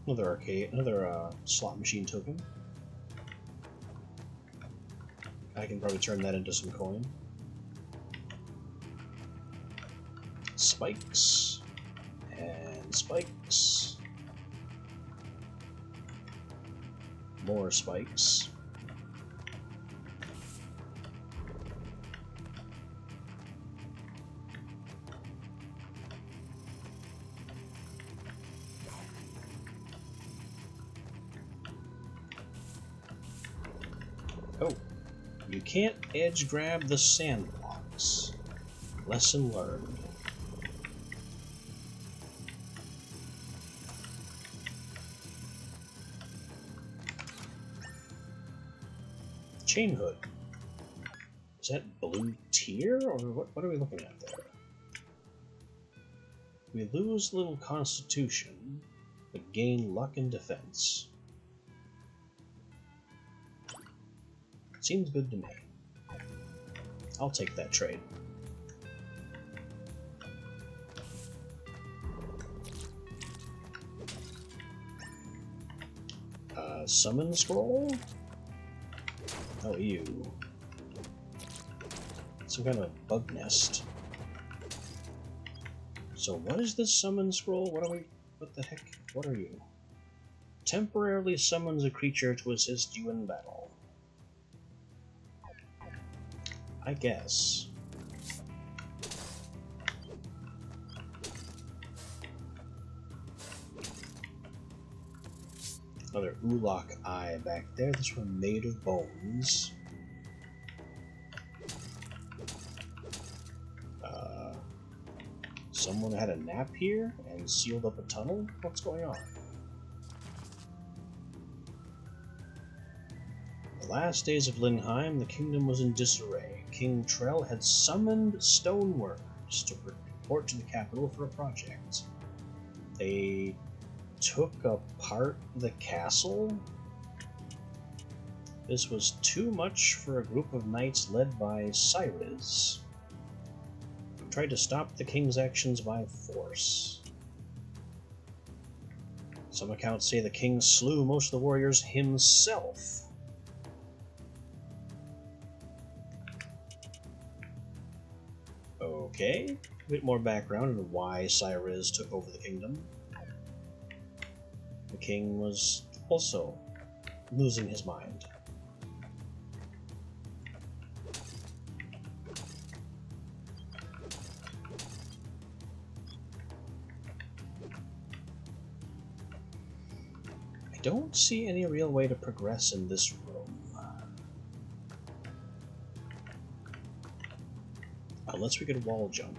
Okay, another slot machine token. I can probably turn that into some coin. Spikes. And spikes. More spikes. Oh, you can't edge grab the sand blocks. Lesson learned. Chain hood. Is that blue tier, or what are we looking at there? We lose little constitution, but gain luck and defense. Seems good to me. I'll take that trade. Summon scroll? Oh, ew. Some kind of bug nest. So what is this summon scroll? What the heck? What are you? Temporarily summons a creature to assist you in battle. I guess. Another Ulok eye back there. This one made of bones. Someone had a nap here and sealed up a tunnel? What's going on? The last days of Linheim, the kingdom was in disarray. King Trell had summoned stoneworkers to report to the capital for a project. They took apart the castle? This was too much for a group of knights led by Cyrus. Tried to stop the king's actions by force. Some accounts say the king slew most of the warriors himself. Okay, a bit more background on why Cyrus took over the kingdom. The king was also losing his mind. don't see any real way to progress in this room. Unless we could wall jump.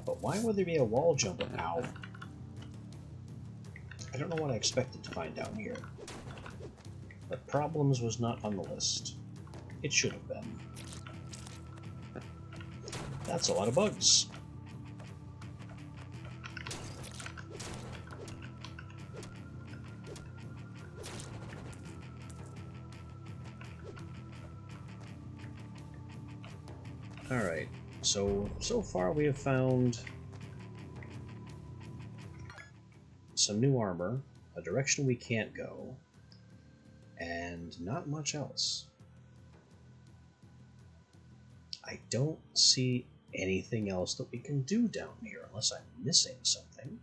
But why would there be a wall jump now? I don't know what I expected to find down here. But problems was not on the list. It should have been. That's a lot of bugs. Alright, so far we have found some new armor, a direction we can't go, and not much else. I don't see anything else that we can do down here, unless I'm missing something.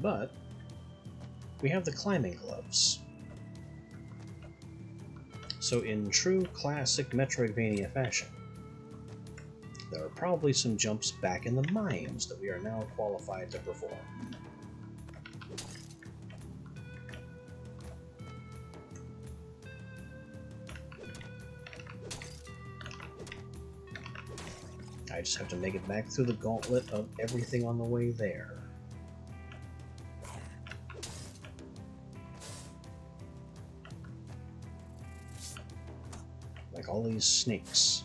But we have the climbing gloves. So in true classic Metroidvania fashion, there are probably some jumps back in the mines that we are now qualified to perform. I just have to make it back through the gauntlet of everything on the way there. Like all these snakes.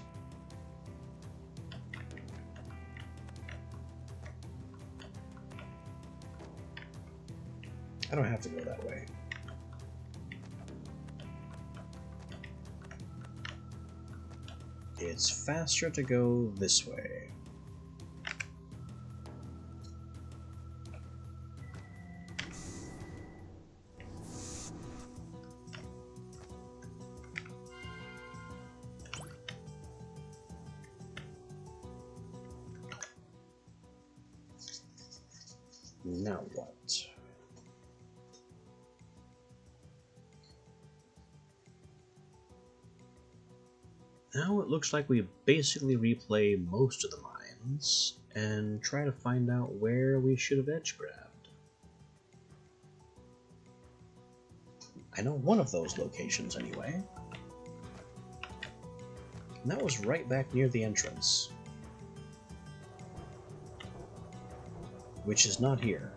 I don't have to go that way. It's faster to go this way. Now what? Now it looks like we basically replay most of the mines and try to find out where we should have edge grabbed. I know one of those locations anyway. And that was right back near the entrance. Which is not here.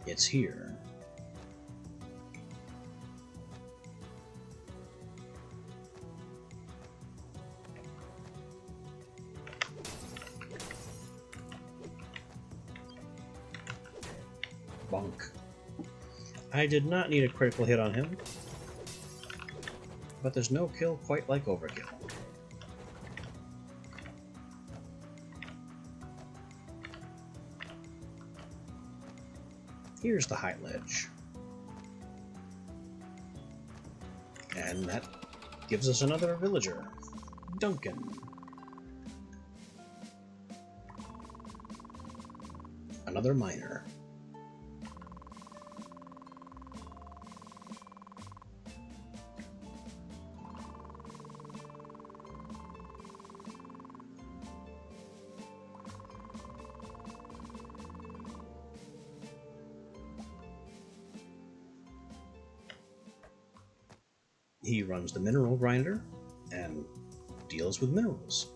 It's here. Bonk. I did not need a critical hit on him. But there's no kill quite like overkill. Here's the high ledge. And that gives us another villager, Duncan. Another miner. He runs the mineral grinder and deals with minerals.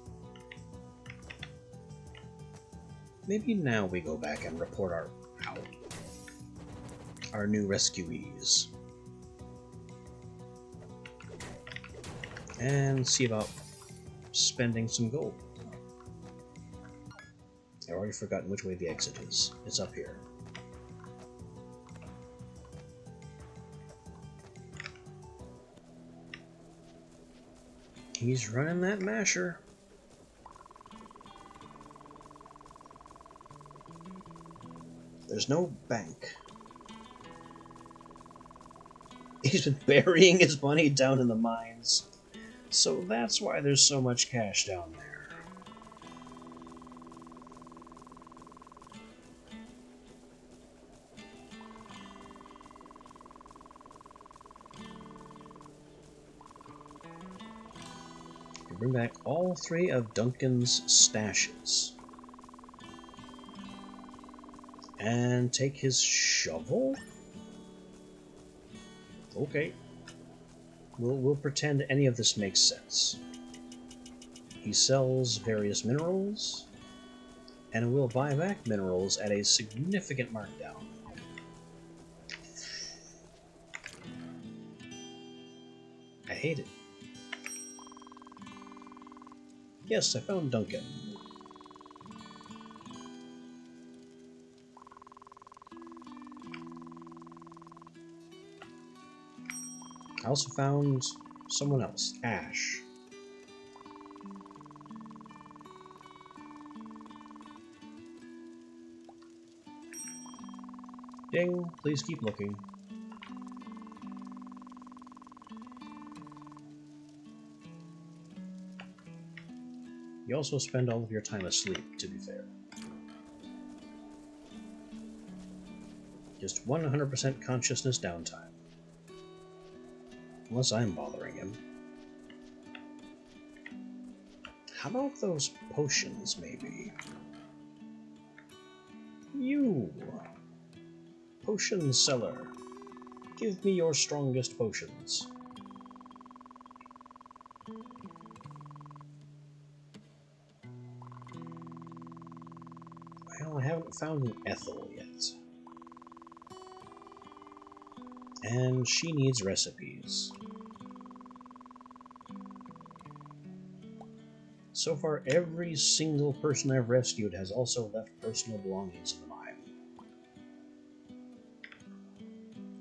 Maybe now we go back and report our new rescuees. And see about spending some gold. I've already forgotten which way the exit is. It's up here. He's running that masher. There's no bank. He's been burying his money down in the mines. So that's why there's so much cash down there. bring back all 3 of Duncan's stashes. And take his shovel? Okay. We'll pretend any of this makes sense. He sells various minerals, and will buy back minerals at a significant markdown. I hate it. Yes, I found Duncan. I also found someone else, Ash. Ding, please keep looking. You also spend all of your time asleep, to be fair. Just 100% consciousness downtime. Unless I'm bothering him. How about those potions, maybe? You! Potion seller. Give me your strongest potions. Well, I haven't found an Ethel yet. And she needs recipes. So far, every single person I've rescued has also left personal belongings in the mine.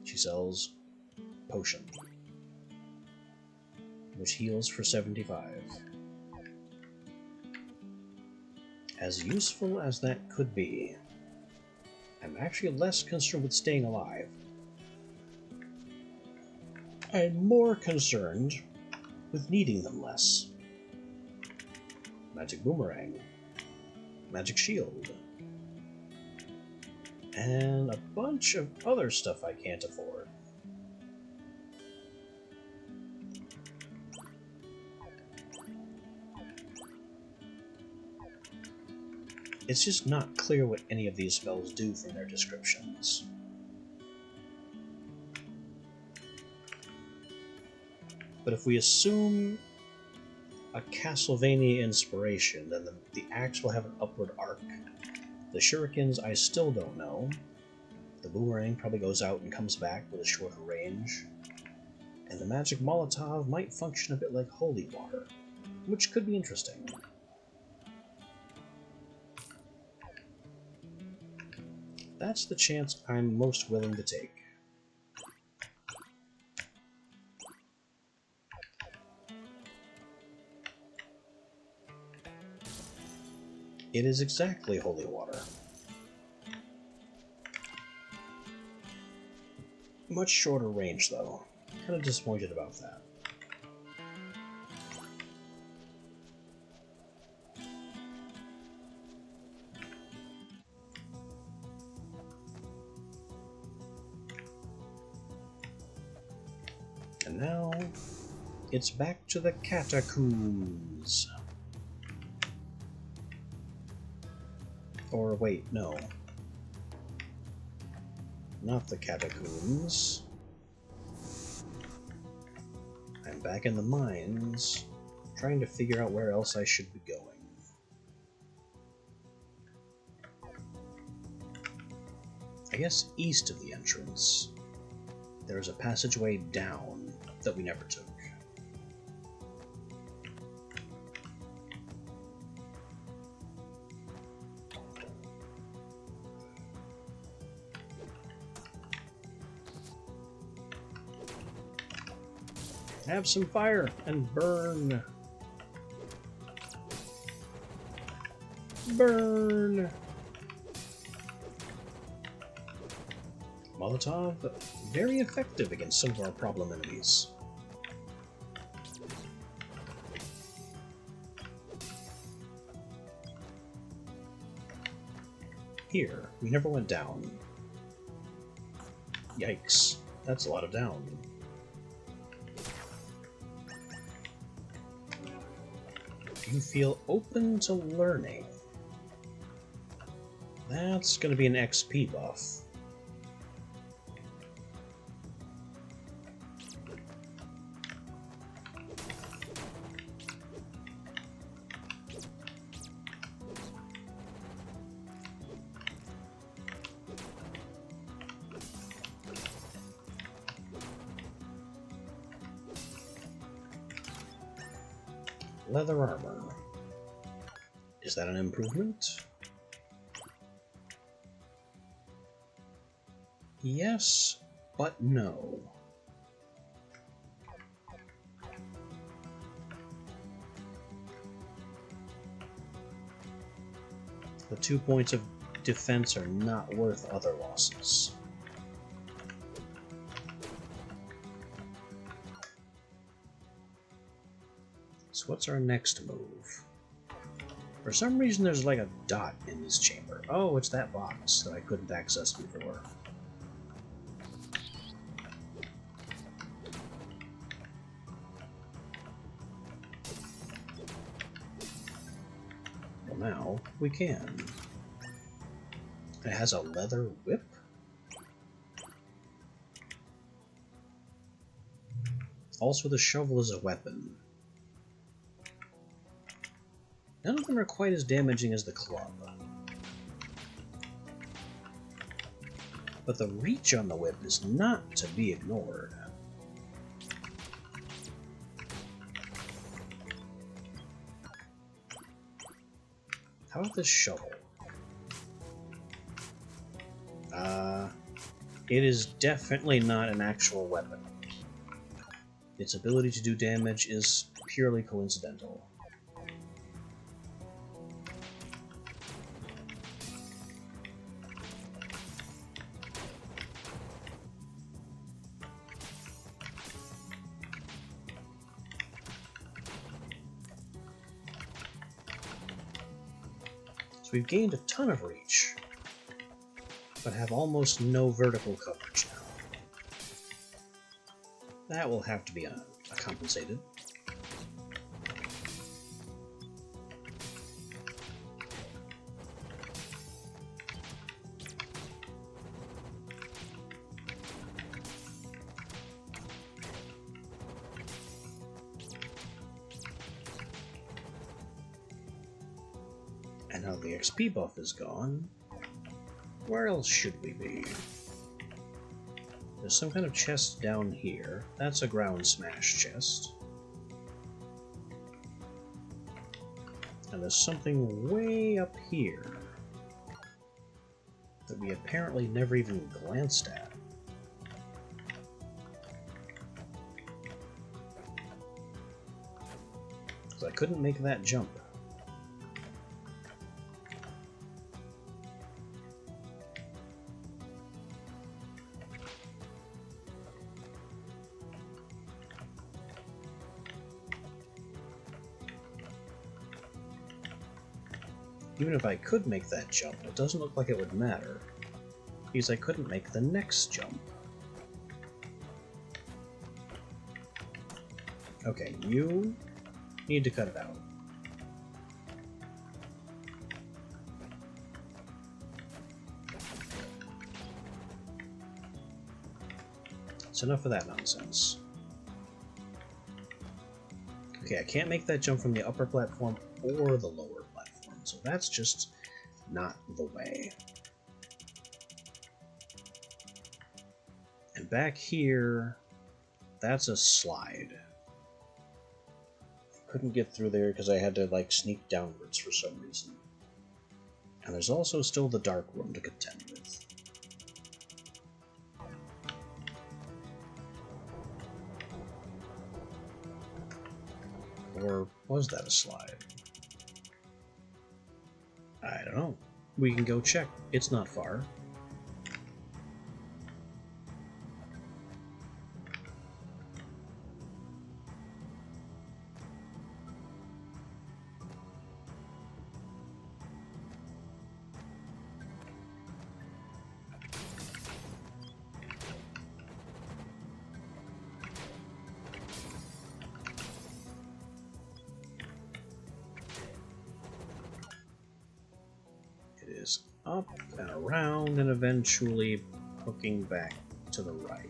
She sells potion, which heals for 75. As useful as that could be, I'm actually less concerned with staying alive. I'm more concerned with needing them less. Magic boomerang, magic shield, and a bunch of other stuff I can't afford. It's just not clear what any of these spells do from their descriptions. But if we assume a Castlevania inspiration, then the axe will have an upward arc. The shurikens I still don't know. The boomerang probably goes out and comes back with a shorter range. And the magic Molotov might function a bit like holy water, which could be interesting. That's the chance I'm most willing to take. It is exactly holy water. Much shorter range, though. Kind of disappointed about that. And now, it's back to the catacombs. Or wait, no. Not the catacombs. I'm back in the mines, trying to figure out where else I should be going. I guess east of the entrance, there's a passageway down that we never took. Have some fire and burn. Burn. Molotov, very effective against some of our problem enemies. Here, we never went down. Yikes, that's a lot of down. You feel open to learning. That's going to be an XP buff. Leather armor. Is that an improvement? Yes, but no. The 2 points of defense are not worth other losses. So what's our next move? For some reason there's like a dot in this chamber. Oh, it's that box that I couldn't access before. Well, now we can. It has a leather whip? Also, the shovel is a weapon. None of them are quite as damaging as the club. But the reach on the whip is not to be ignored. How about this shovel? It is definitely not an actual weapon. Its ability to do damage is purely coincidental. So we've gained a ton of reach, but have almost no vertical coverage now. That will have to be compensated. And now the XP buff is gone. Where else should we be? There's some kind of chest down here. That's a ground smash chest. And there's something way up here that we apparently never even glanced at. So I couldn't make that jump. Even if I could make that jump, it doesn't look like it would matter, because I couldn't make the next jump. Okay, you need to cut it out. It's enough of that nonsense. Okay, I can't make that jump from the upper platform or the lower. So that's just not the way. And back here, that's a slide. Couldn't get through there because I had to like sneak downwards for some reason. And there's also still the dark room to contend with. Or was that a slide? I don't know. We can go check. It's not far. is up and around and eventually hooking back to the right.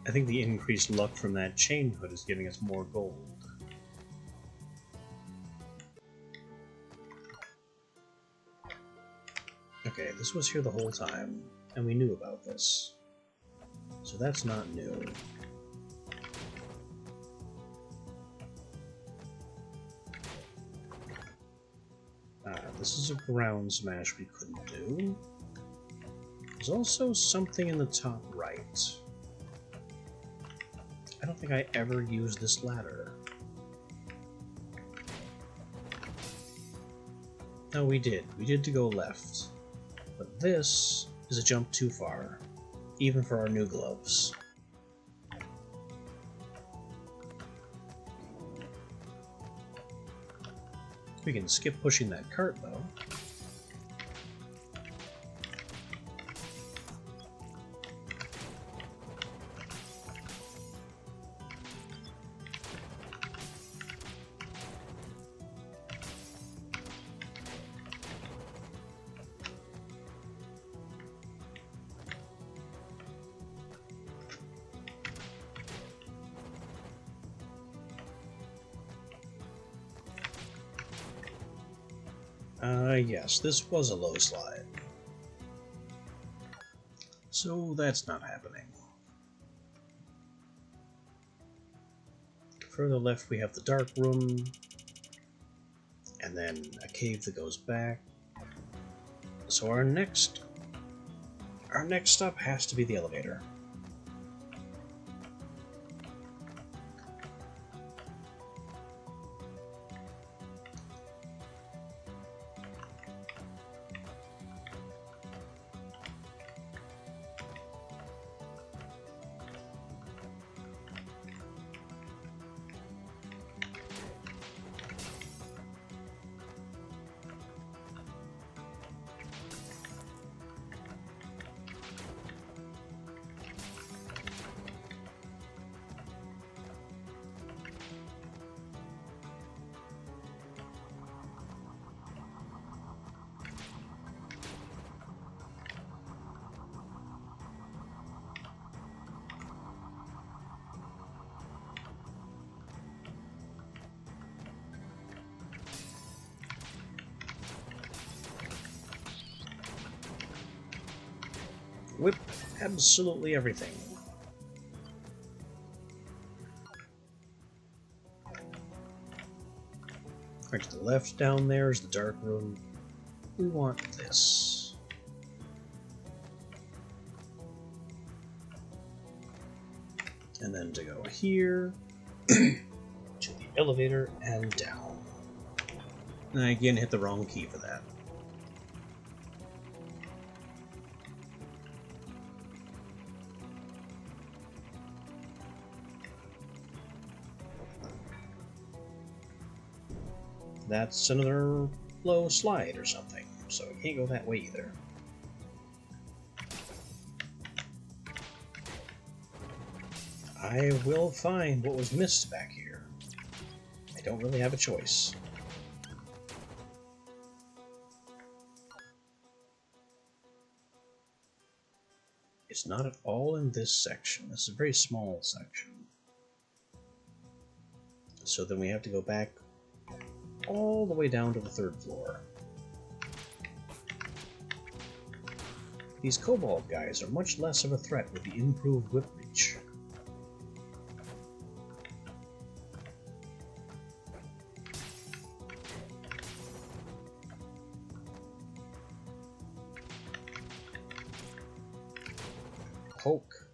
I think the increased luck from that chain hood is giving us more gold. Okay, this was here the whole time, and we knew about this. So that's not new. This is a ground smash we couldn't do. There's also something in the top right. I don't think I ever used this ladder. No, we did. We did to go left. But this is a jump too far, even for our new gloves. We can skip pushing that cart, though. Yes, this was a low slide. So that's not happening. Further left we have the dark room, and then a cave that goes back. So our next stop has to be the elevator. Whip absolutely everything. Right to the left down there is the dark room. We want this. And then to go here, to the elevator and down. And I again hit the wrong key for that. That's another low slide or something, so it can't go that way either. I will find what was missed back here. I don't really have a choice. It's not at all in this section. This is a very small section. So then we have to go back all the way down to the 3rd floor. These kobold guys are much less of a threat with the improved whip reach. Poke.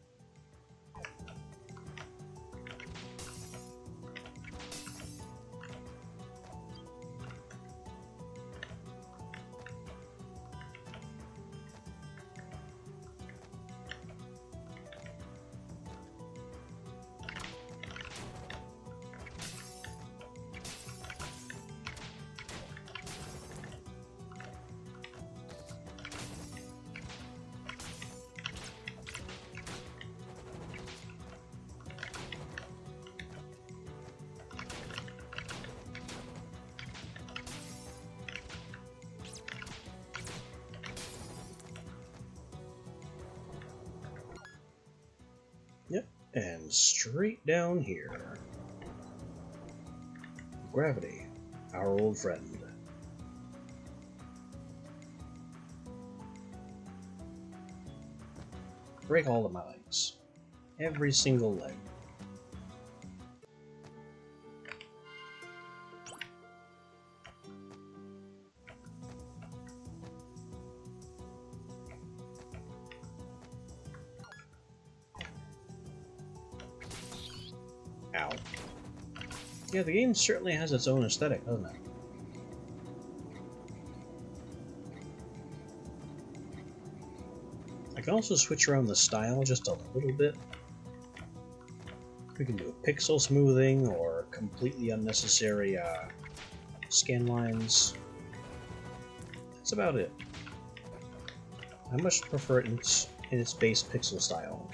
And straight down here. Gravity, our old friend. Break all of my legs. Every single leg. Ow. Yeah, the game certainly has its own aesthetic, doesn't it? I can also switch around the style just a little bit. We can do a pixel smoothing or completely unnecessary scan lines. That's about it. I much prefer it in its base pixel style.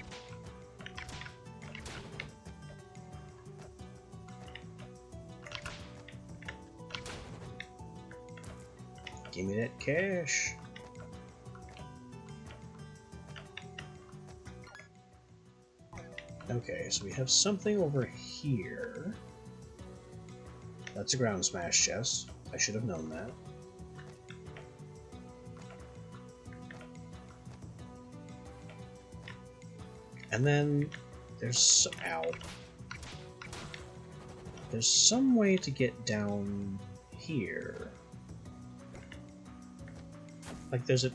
Give me that cash. Okay, so we have something over here. That's a ground smash chest. I should have known that. And then there's ow. There's some way to get down here. Like there's a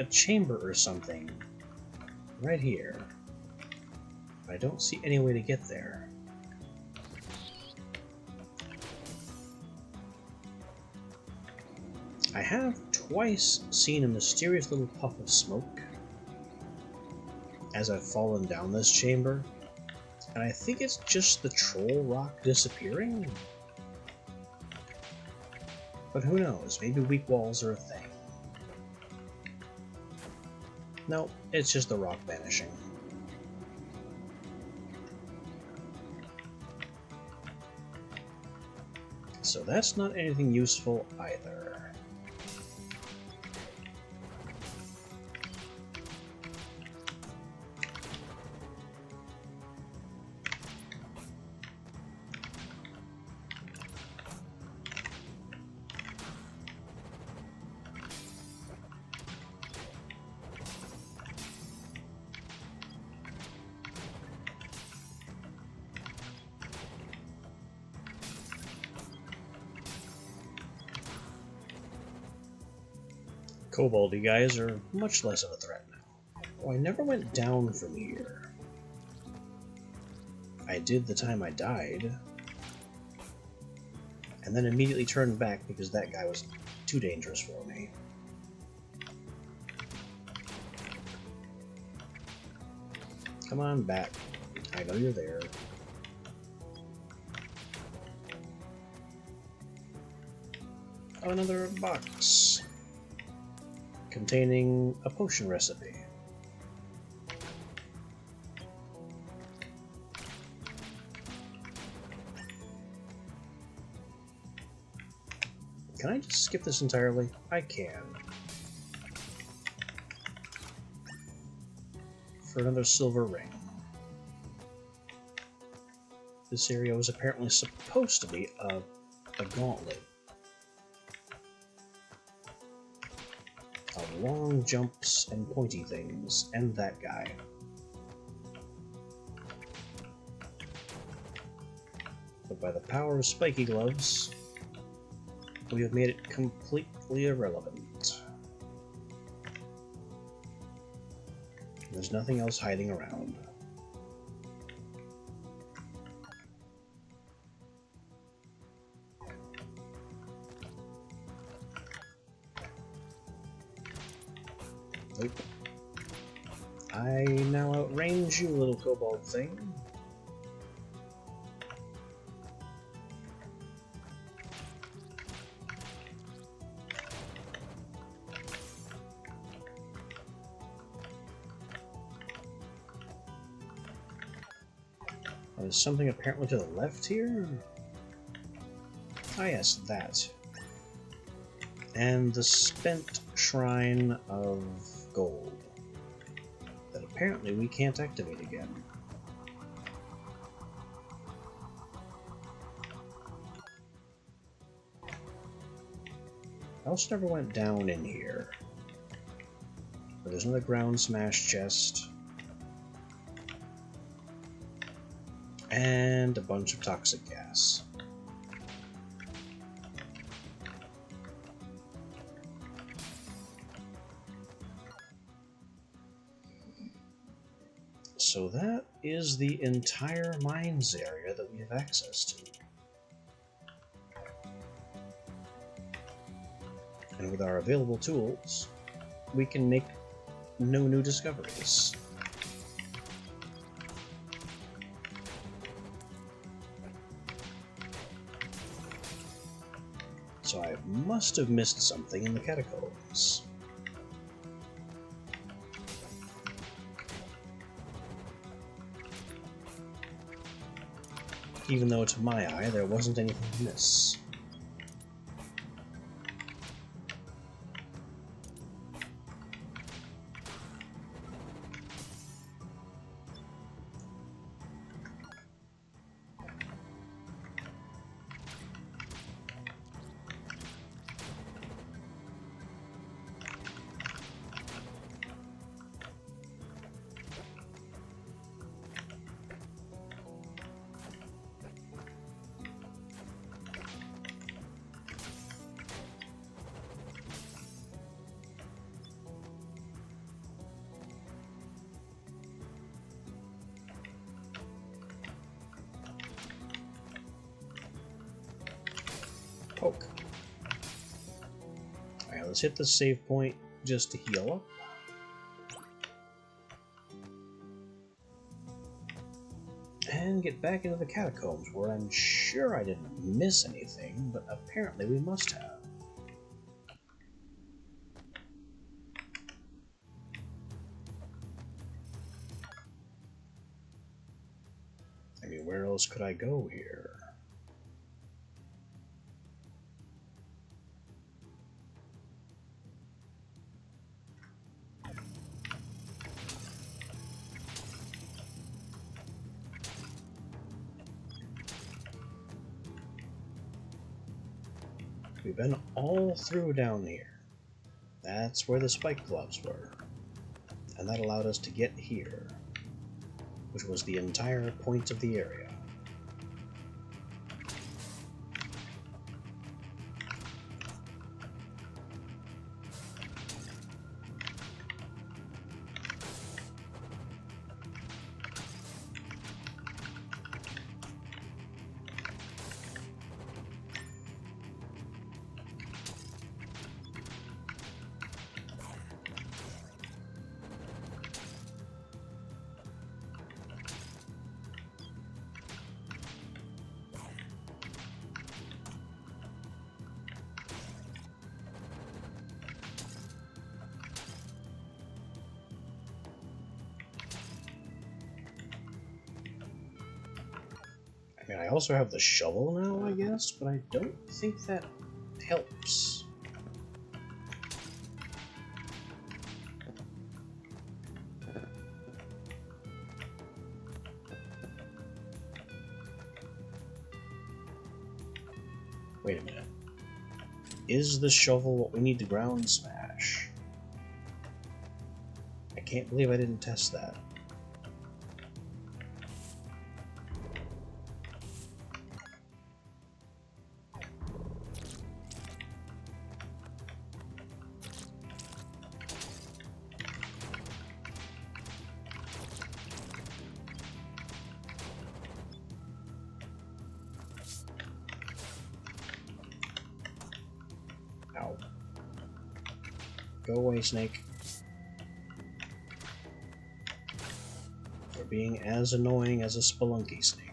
chamber or something right here. I don't see any way to get there. I have twice seen a mysterious little puff of smoke as I've fallen down this chamber, and I think it's just the troll rock disappearing? But who knows, maybe weak walls are a thing. No, it's just the rock vanishing. So that's not anything useful either. Koboldy guys are much less of a threat now. Oh, I never went down from here. I did the time I died. And then immediately turned back because that guy was too dangerous for me. Come on back. I know you're there. Oh, another box containing a potion recipe. Can I just skip this entirely? I can. For another silver ring. This area was apparently supposed to be a gauntlet. Of long jumps and pointy things, and that guy. But by the power of spiky gloves, we have made it completely irrelevant. There's nothing else hiding around. Nope. I now outrange you, little kobold thing. There's something apparently to the left here? Ah yes, that. And the spent shrine of gold that apparently we can't activate again. I also never went down in here. But there's another ground smash chest. And a bunch of toxic gas. So that is the entire mines area that we have access to. And with our available tools, we can make no new discoveries. So I must have missed something in the catacombs. Even though to my eye there wasn't anything to miss. Poke. Alright, let's hit the save point just to heal up. And get back into the catacombs, where I'm sure I didn't miss anything, but apparently we must have. I mean, where else could I go here? We've been all through down here. That's where the spike gloves were. And that allowed us to get here, which was the entire point of the area. I mean, I also have the shovel now, I guess, but I don't think that helps. Wait a minute. Is the shovel what we need to ground smash? I can't believe I didn't test that. Ow. Go away, snake. For being as annoying as a spelunky snake.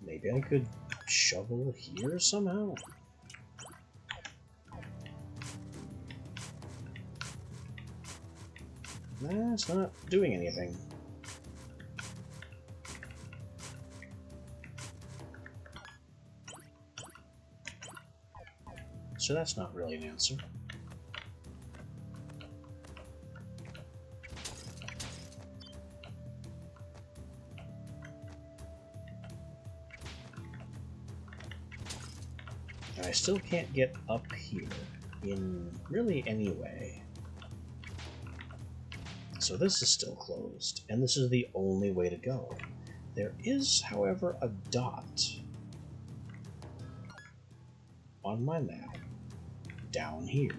Maybe I could shovel here somehow? Nah, it's not doing anything. so that's not really an answer. And I still can't get up here in really any way. So this is still closed, and this is the only way to go. There is, however, a dot on my map down here.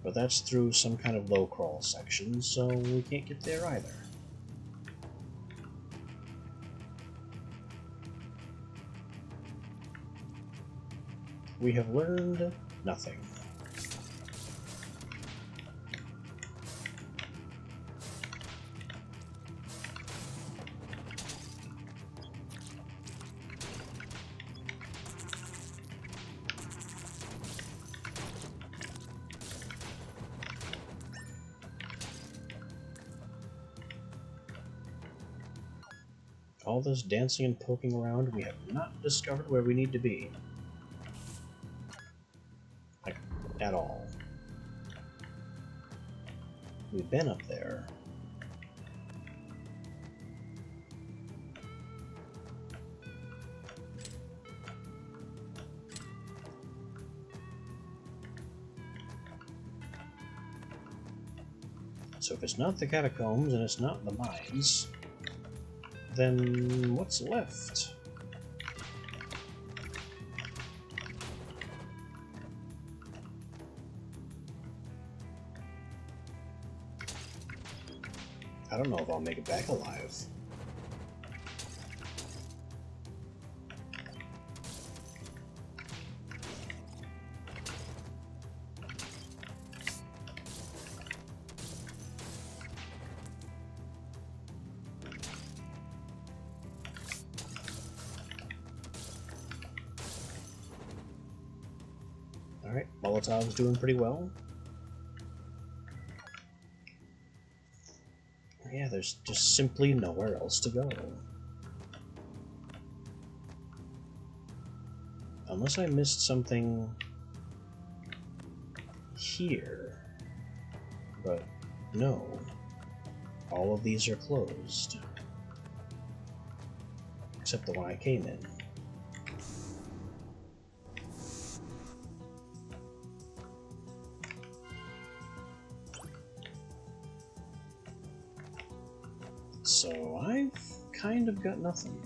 But that's through some kind of low crawl section, so we can't get there either. We have learned nothing. All this dancing and poking around, we have not discovered where we need to be. Like, at all. We've been up there. So if it's not the catacombs and it's not the mines, then what's left? I don't know if I'll make it back alive. Alright, Molotov's doing pretty well. Yeah, there's just simply nowhere else to go. Unless I missed something here. But no. All of these are closed. Except the one I came in. So I've kind of got nothing.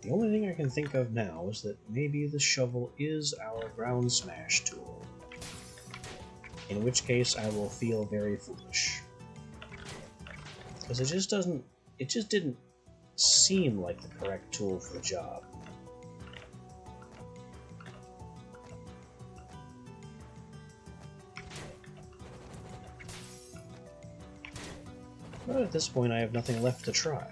The only thing I can think of now is that maybe the shovel is our ground smash tool. In which case I will feel very foolish. Because it just didn't seem like the correct tool for the job. But at this point I have nothing left to try.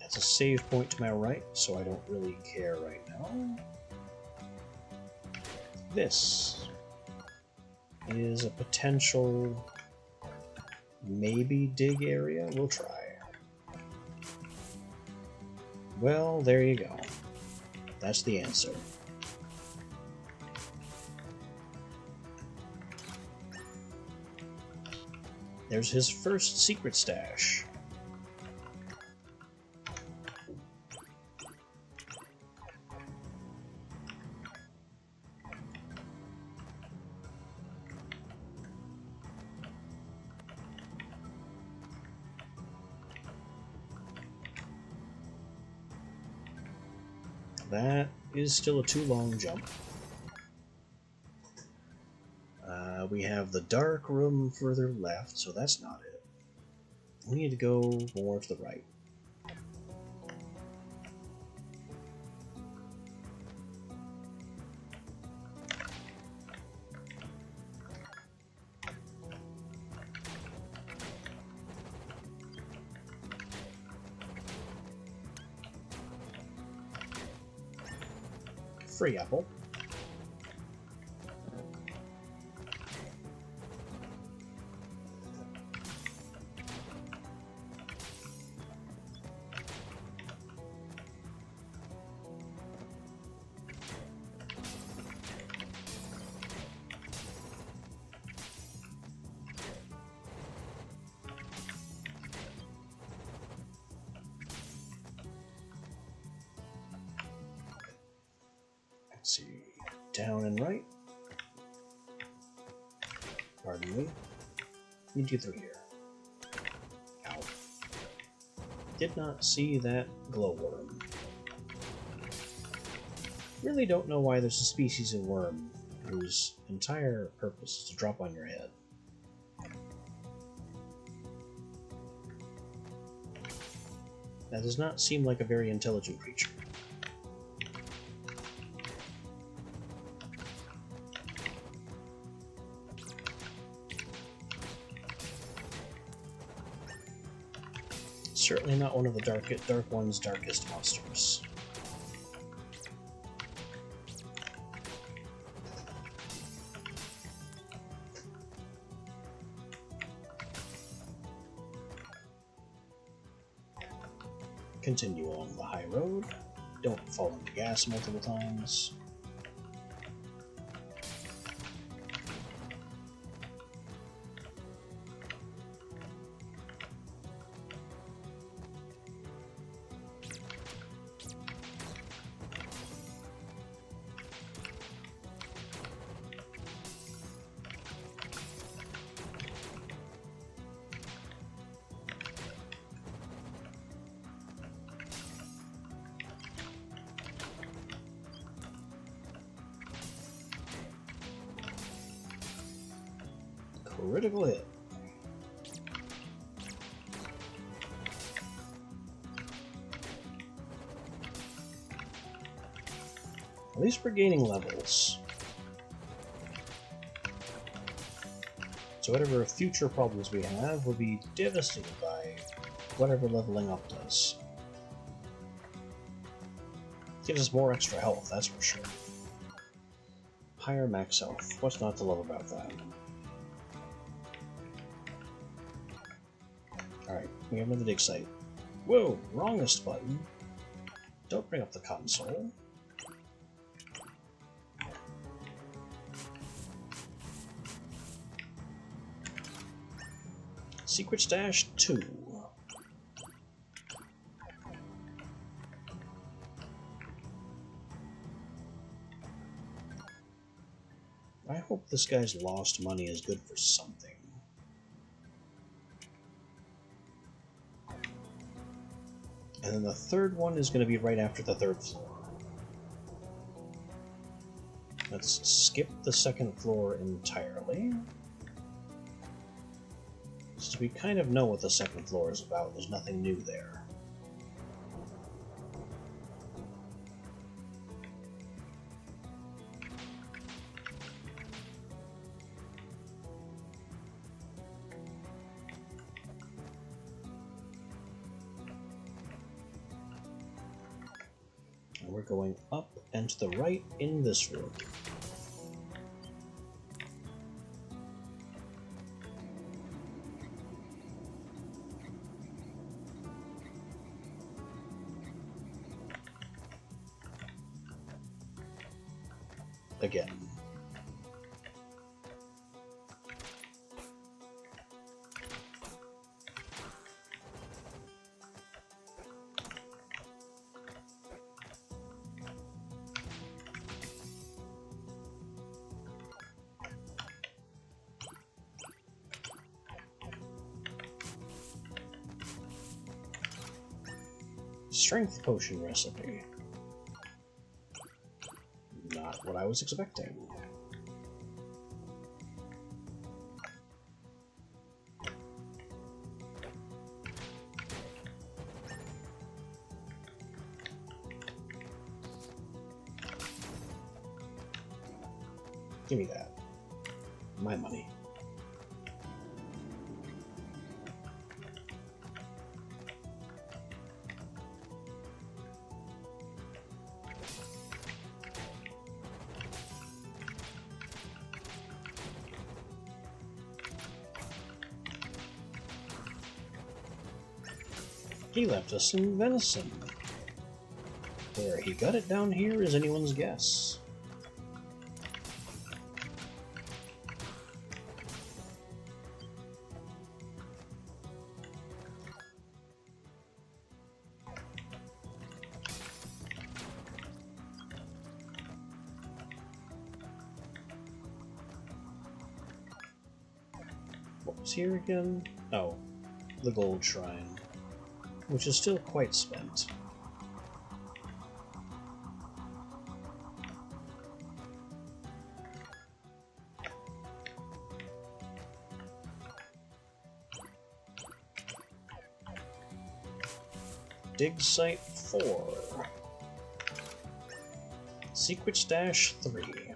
It's a save point to my right, so I don't really care right now. This is a potential maybe dig area. We'll try. Well, there you go. That's the answer. There's his first secret stash. That is still a too long jump. We have the dark room further left, so that's not it. We need to go more to the right. Free apple. Let's see, down and right. Pardon me. Need to get through here. Ow. Did not see that glowworm. Really don't know why there's a species of worm whose entire purpose is to drop on your head. That does not seem like a very intelligent creature. Certainly not one of the Dark One's darkest monsters. Continue along the high road. Don't fall into gas multiple times. Critical hit. At least we're gaining levels. So whatever future problems we have will be devastated by whatever leveling up does. Gives us more extra health, that's for sure. Higher max health. What's not to love about that? Alright, we have another dig site. Whoa, wrongest button. Don't bring up the console. Secret Stash 2. I hope this guy's lost money is good for something. And then the third one is going to be right after the third floor. Let's skip the second floor entirely. So we kind of know what the second floor is about. There's nothing new there. And we're going up and to the right in this room. Again. Strength potion recipe. what I was expecting. Give me that. My money. He left us some venison. Where he got it down here is anyone's guess. What was here again? Oh, the gold shrine, which is still quite spent. Dig Site 4. Secret Stash 3.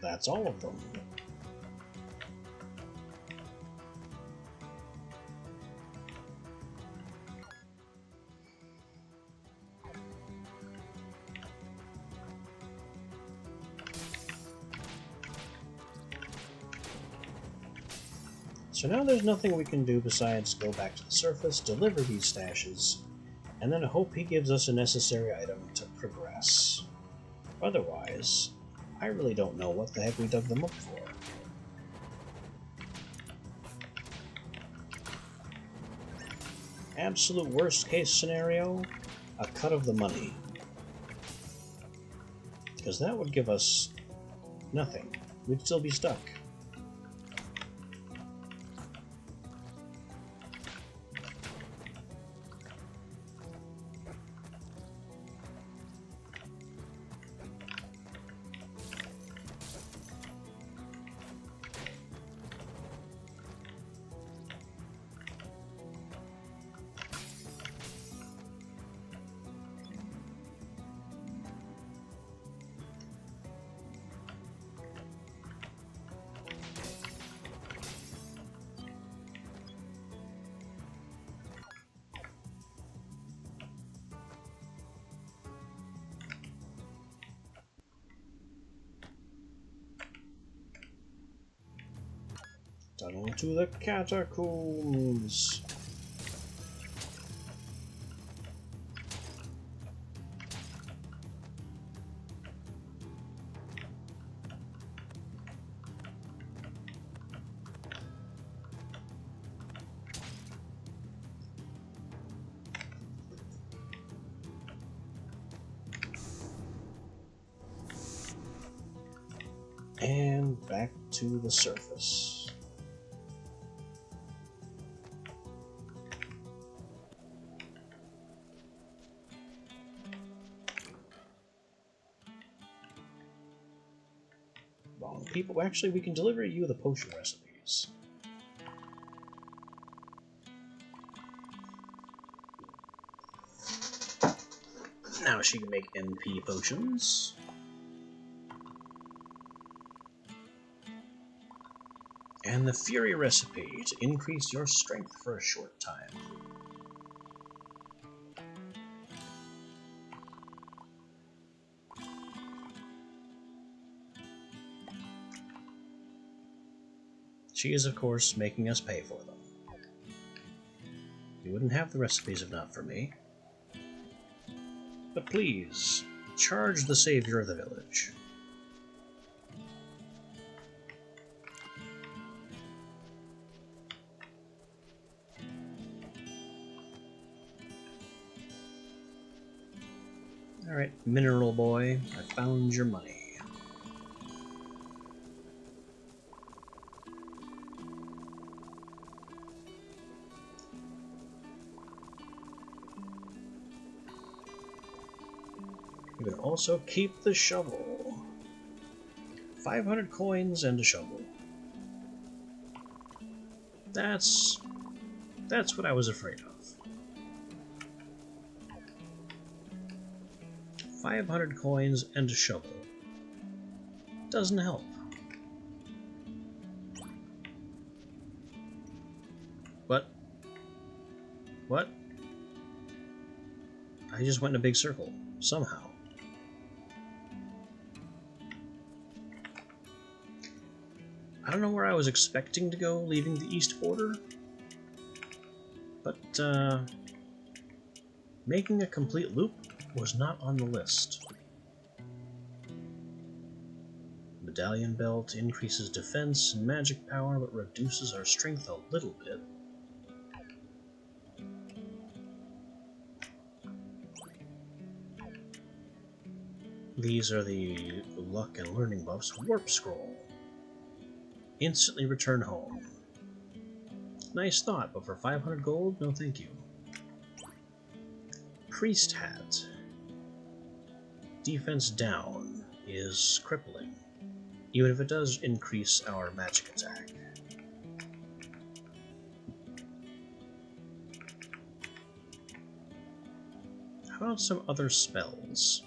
That's all of them. So now there's nothing we can do besides go back to the surface, deliver these stashes, and then hope he gives us a necessary item to progress. Otherwise, I really don't know what the heck we dug them up for. Absolute worst case scenario, a cut of the money. Because that would give us nothing. We'd still be stuck. Tunnel to the catacombs. And back to the surface. People, actually, we can deliver you the potion recipes. Now she can make MP potions. And the Fury recipe to increase your strength for a short time. She is, of course, making us pay for them. You wouldn't have the recipes if not for me. But please, charge the savior of the village. Alright, Mineral Boy, I found your money. You can also keep the shovel. 500 coins and a shovel. That's what I was afraid of. 500 coins and a shovel. Doesn't help. What? I just went in a big circle, somehow. I don't know where I was expecting to go leaving the east border, but making a complete loop was not on the list. Medallion belt increases defense and magic power, but reduces our strength a little bit. These are the luck and learning buffs. Warp scroll. Instantly return home. Nice thought, but for 500 gold, no thank you. Priest hat. Defense down is crippling, even if it does increase our magic attack. How about some other spells?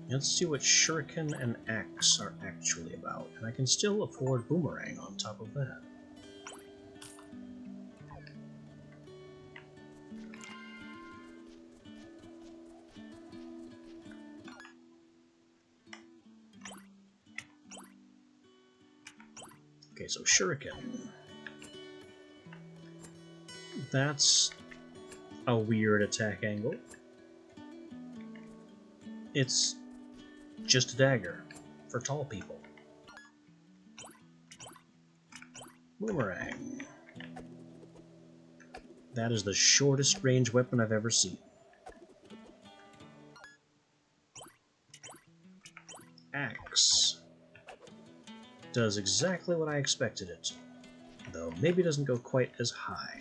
Let's see what Shuriken and Axe are actually about, and I can still afford Boomerang on top of that. Okay, so Shuriken. That's a weird attack angle. It's just a dagger for tall people. Boomerang. That is the shortest range weapon I've ever seen. Axe. Does exactly what I expected it to, though maybe doesn't go quite as high.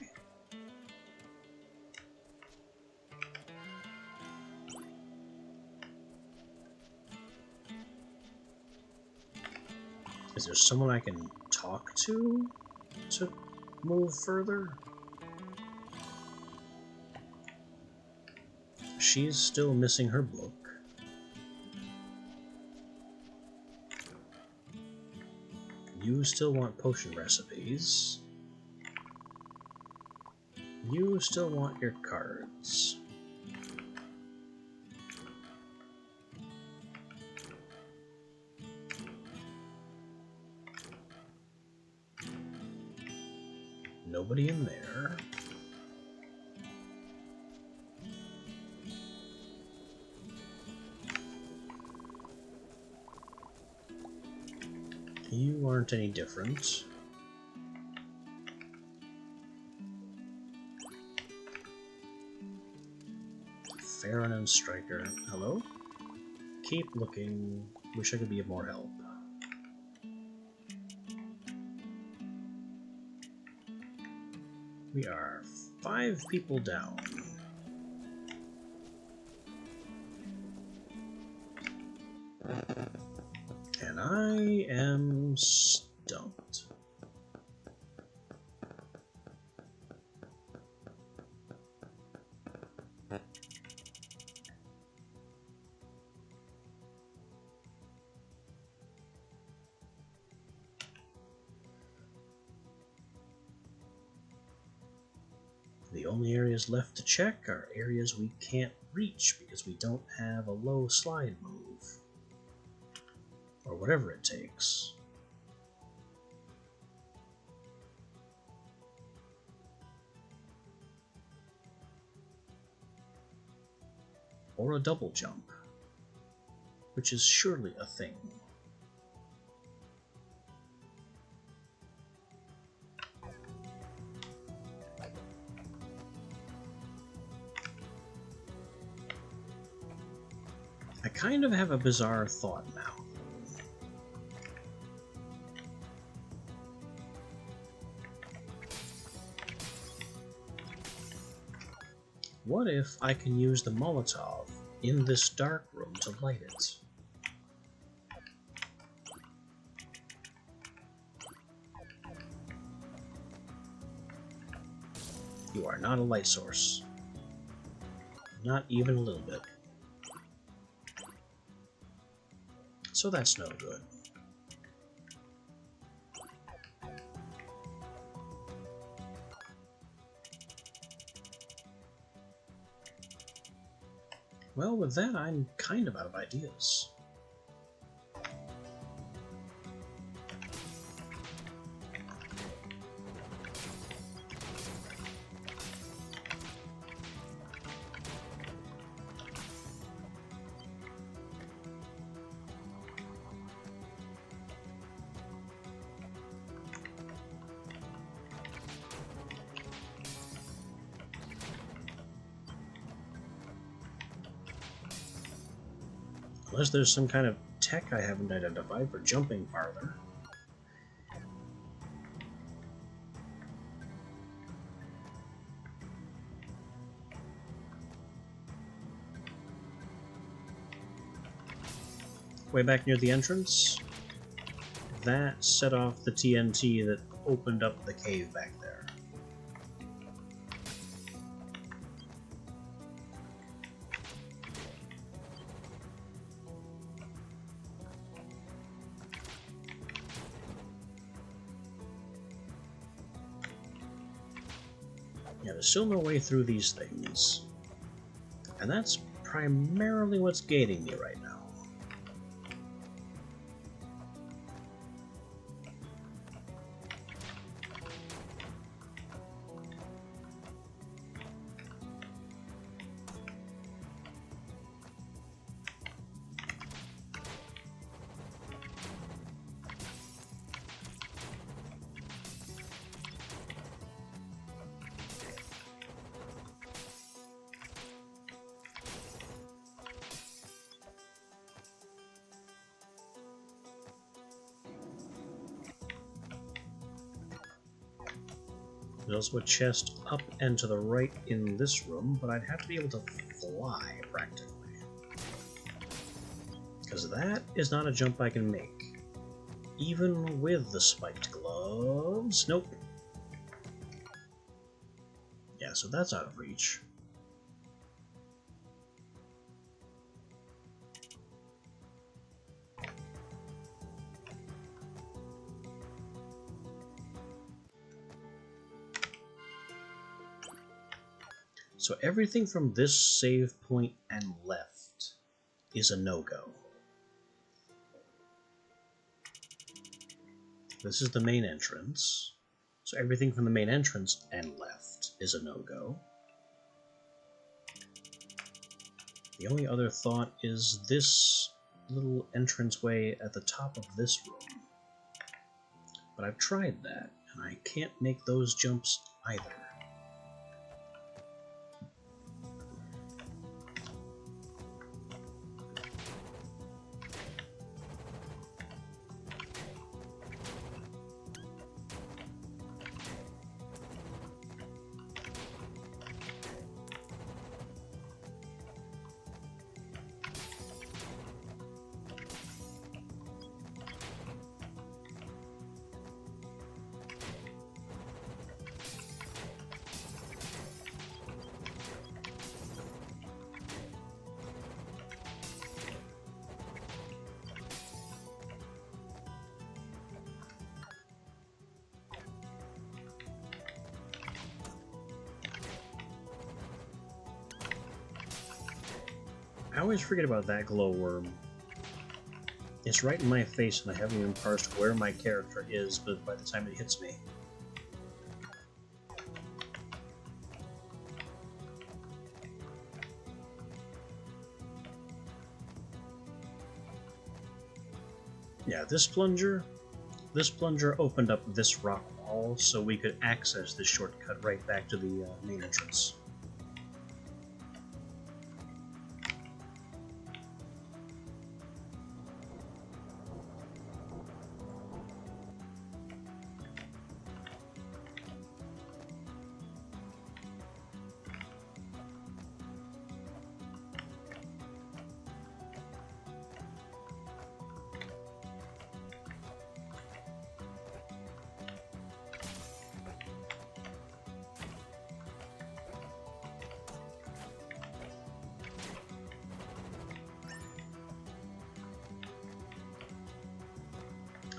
Is there someone I can talk to move further? She's still missing her book. You still want potion recipes. You still want your cards. Nobody in there. You aren't any different. Farron and Striker. Hello? Keep looking. Wish I could be of more help. We are 5 people down. And I am stumped. The only areas left to check are areas we can't reach because we don't have a low slide move. Or whatever it takes. Or a double jump, which is surely a thing. I kind of have a bizarre thought now. What if I can use the Molotov in this dark room to light it? You are not a light source. Not even a little bit. So that's no good. Well, with that, I'm kind of out of ideas. Unless there's some kind of tech I haven't identified for jumping farther. Way back near the entrance, that set off the TNT that opened up the cave back there. Yeah, there's still no way through these things. And that's primarily what's gating me right now. There's also a chest up and to the right in this room, but I'd have to be able to fly, practically. Because that is not a jump I can make. Even with the spiked gloves. Nope. Yeah, so that's out of reach. So everything from this save point and left is a no-go. This is the main entrance. So everything from the main entrance and left is a no-go. The only other thought is this little entranceway at the top of this room. But I've tried that, and I can't make those jumps either. I always forget about that glowworm. It's right in my face and I haven't even parsed where my character is, but by the time it hits me. Yeah, this plunger opened up this rock wall so we could access this shortcut right back to the main entrance.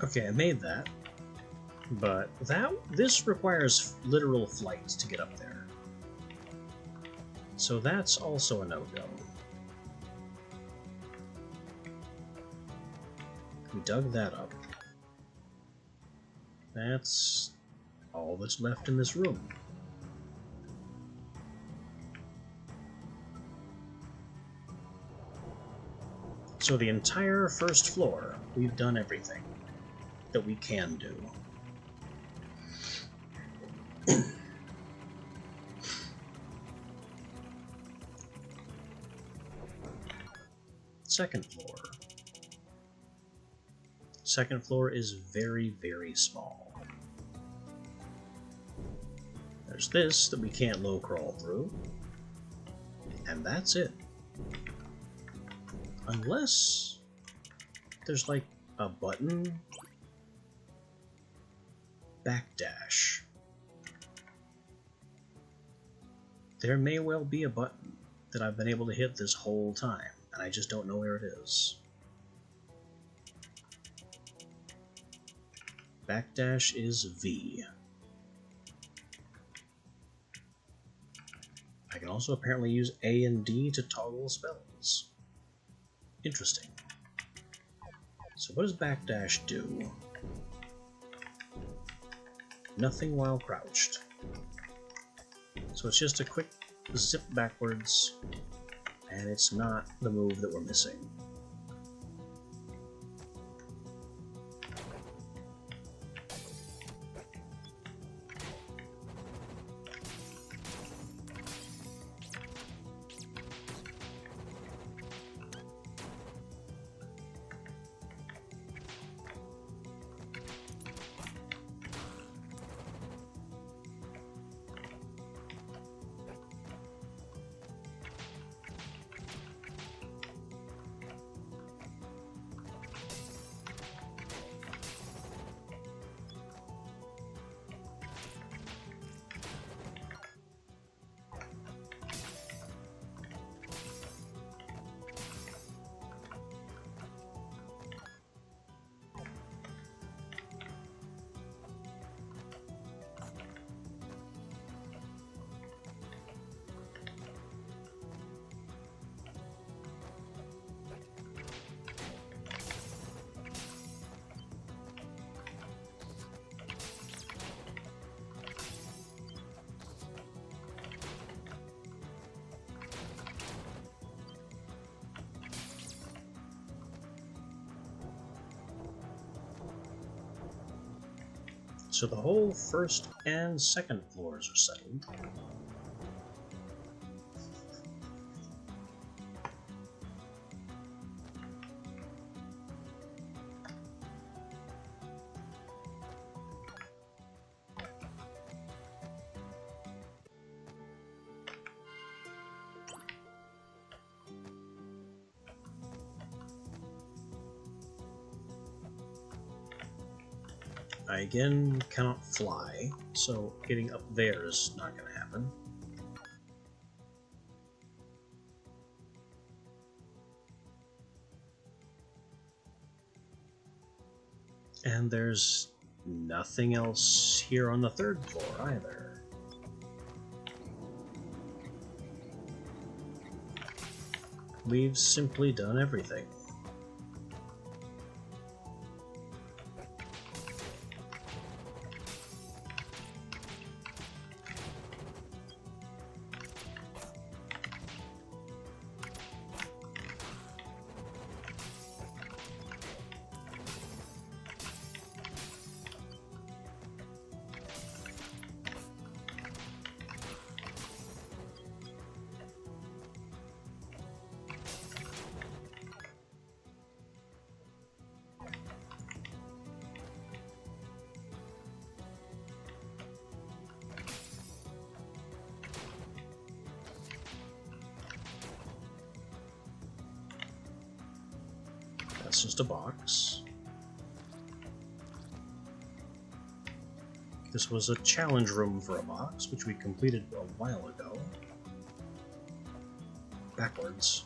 Okay, I made that, but this requires literal flight to get up there. So that's also a no-go. We dug that up. That's all that's left in this room. So the entire first floor, we've done everything that we can do. Second floor. Second floor is very, very small. There's this that we can't low crawl through. And that's it. Unless there's like a button. Backdash. There may well be a button that I've been able to hit this whole time, and I just don't know where it is. Backdash is V. I can also apparently use A and D to toggle spells. Interesting. So what does backdash do? Nothing while crouched. So it's just a quick zip backwards, and it's not the move that we're missing. So the whole first and second floors are settled. I again cannot fly, so getting up there is not going to happen. And there's nothing else here on the third floor either. We've simply done everything. That's just a box. This was a challenge room for a box, which we completed a while ago. Backwards.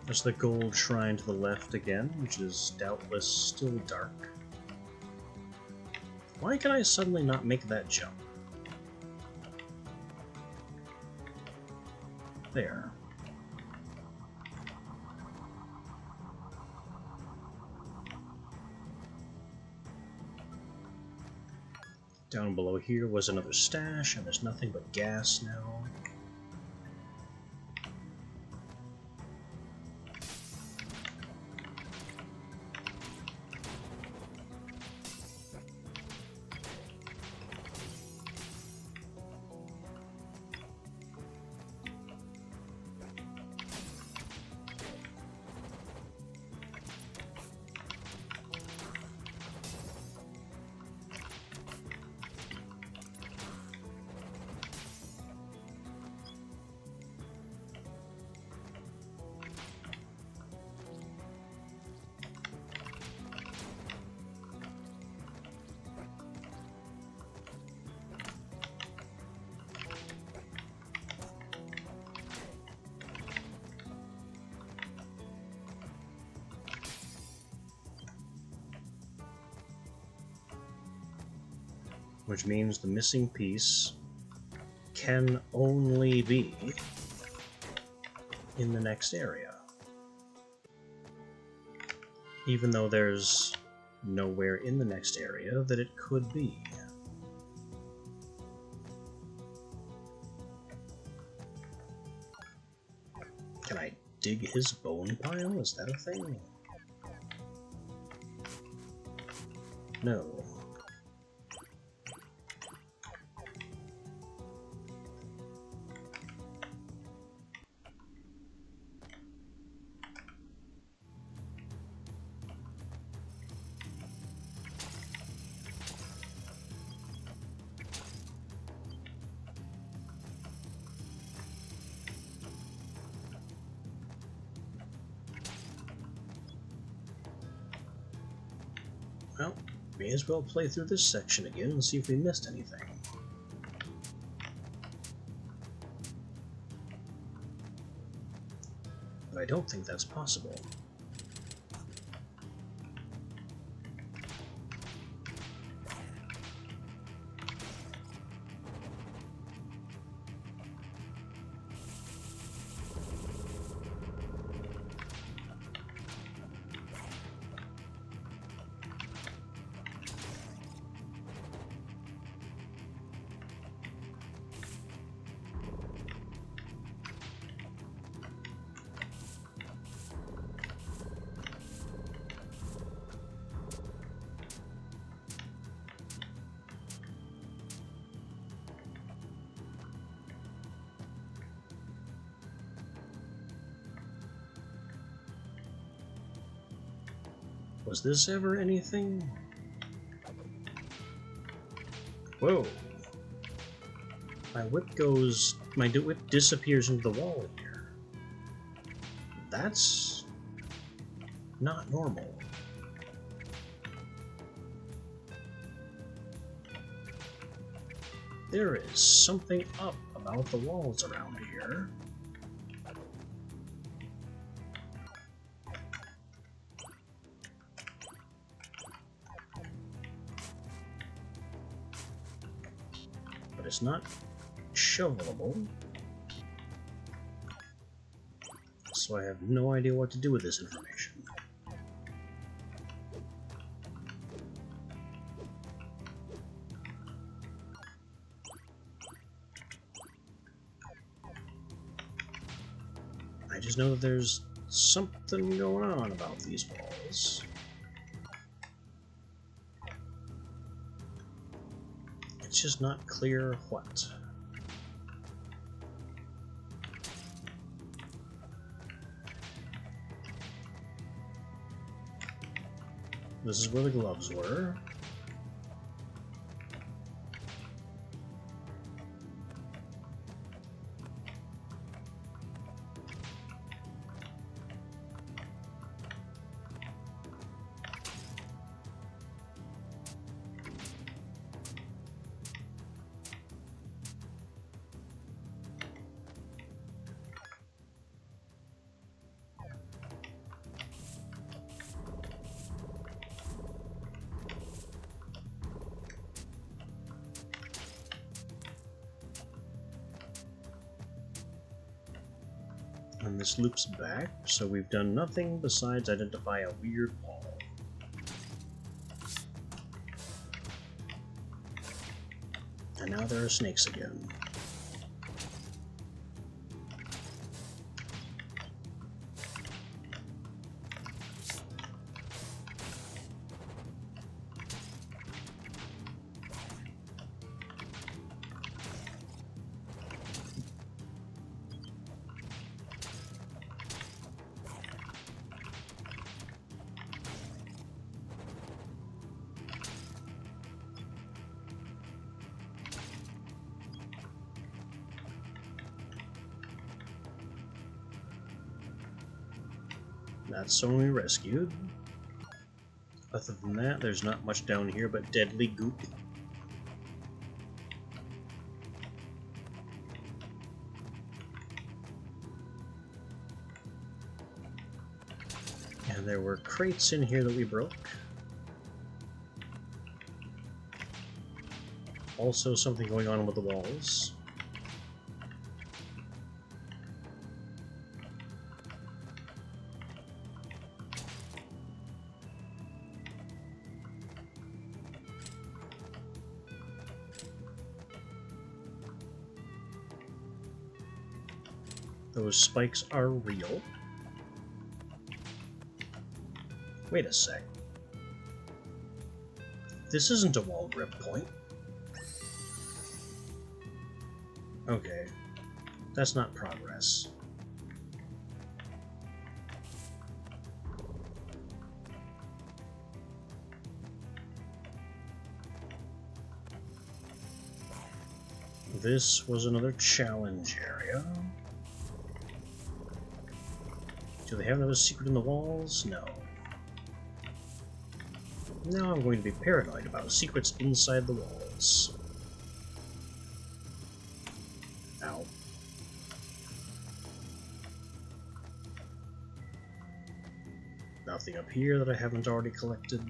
There's the gold shrine to the left again, which is doubtless still dark. Why can I suddenly not make that jump? There. Down below here was another stash, and there's nothing but gas now. Which means the missing piece can only be in the next area. Even though there's nowhere in the next area that it could be. Can I dig his bone pile? Is that a thing? No. Well, may as well play through this section again and see if we missed anything. But I don't think that's possible. Was this ever anything? Whoa. My whip disappears into the wall here. That's not normal. There is something up about the walls around here. But it's not shovelable. So I have no idea what to do with this information. I just know that there's something going on about these walls. It's just not clear what. This is where the gloves were. And this loops back, so we've done nothing besides identify a weird wall. And now there are snakes again. That's someone we rescued. Other than that, there's not much down here but deadly goop. And there were crates in here that we broke. Also something going on with the walls. Those spikes are real. Wait a sec. This isn't a wall grip point. Okay. That's not progress. This was another challenge area. Do they have another secret in the walls? No. Now I'm going to be paranoid about secrets inside the walls. Ow. Nothing up here that I haven't already collected.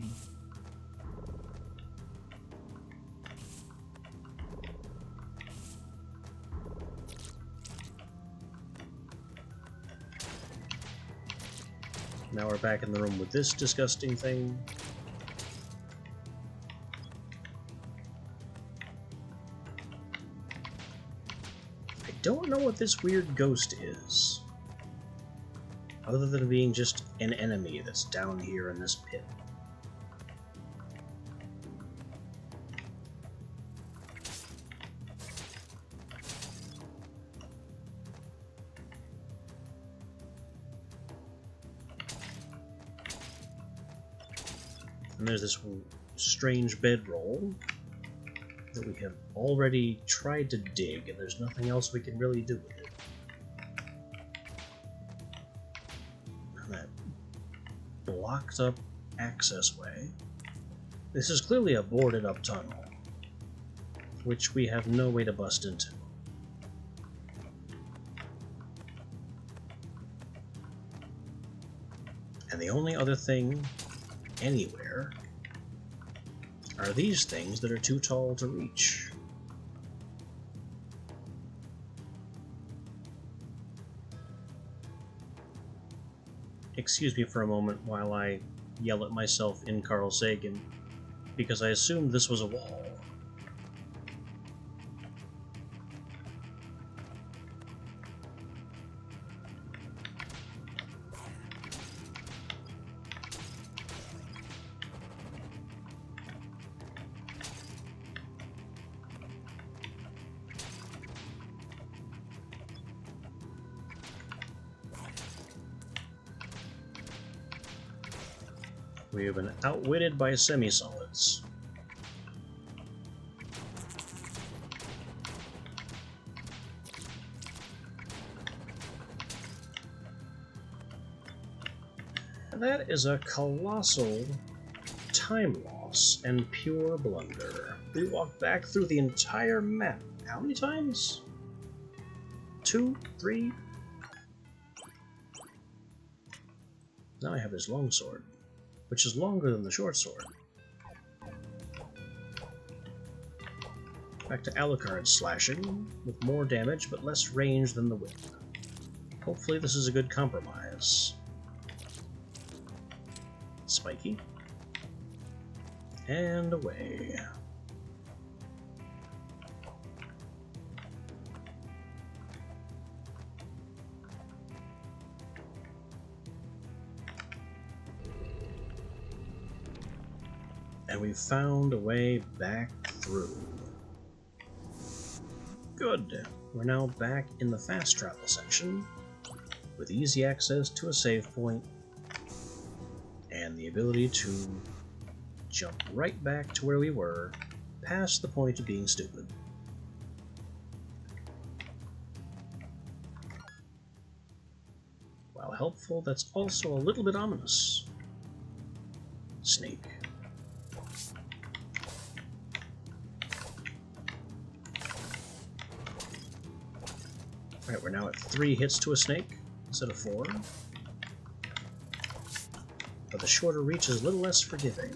Now we're back in the room with this disgusting thing. I don't know what this weird ghost is, other than being just an enemy that's down here in this pit. And there's this strange bedroll that we have already tried to dig, and there's nothing else we can really do with it. And that blocked up access way. This is clearly a boarded up tunnel, which we have no way to bust into. And the only other thing anywhere are these things that are too tall to reach. Excuse me for a moment while I yell at myself in Carl Sagan, because I assumed this was a wall. We have been outwitted by semi-solids. That is a colossal time loss and pure blunder. We walked back through the entire map. How many times? 2? 3? Now I have this longsword, which is longer than the short sword. Back to Alucard slashing, with more damage but less range than the whip. Hopefully this is a good compromise. Spiky. And away. And we've found a way back through. Good. We're now back in the fast travel section, with easy access to a save point, and the ability to jump right back to where we were, past the point of being stupid. While helpful, that's also a little bit ominous. Snake. Alright, we're now at 3 hits to a snake instead of 4. But the shorter reach is a little less forgiving.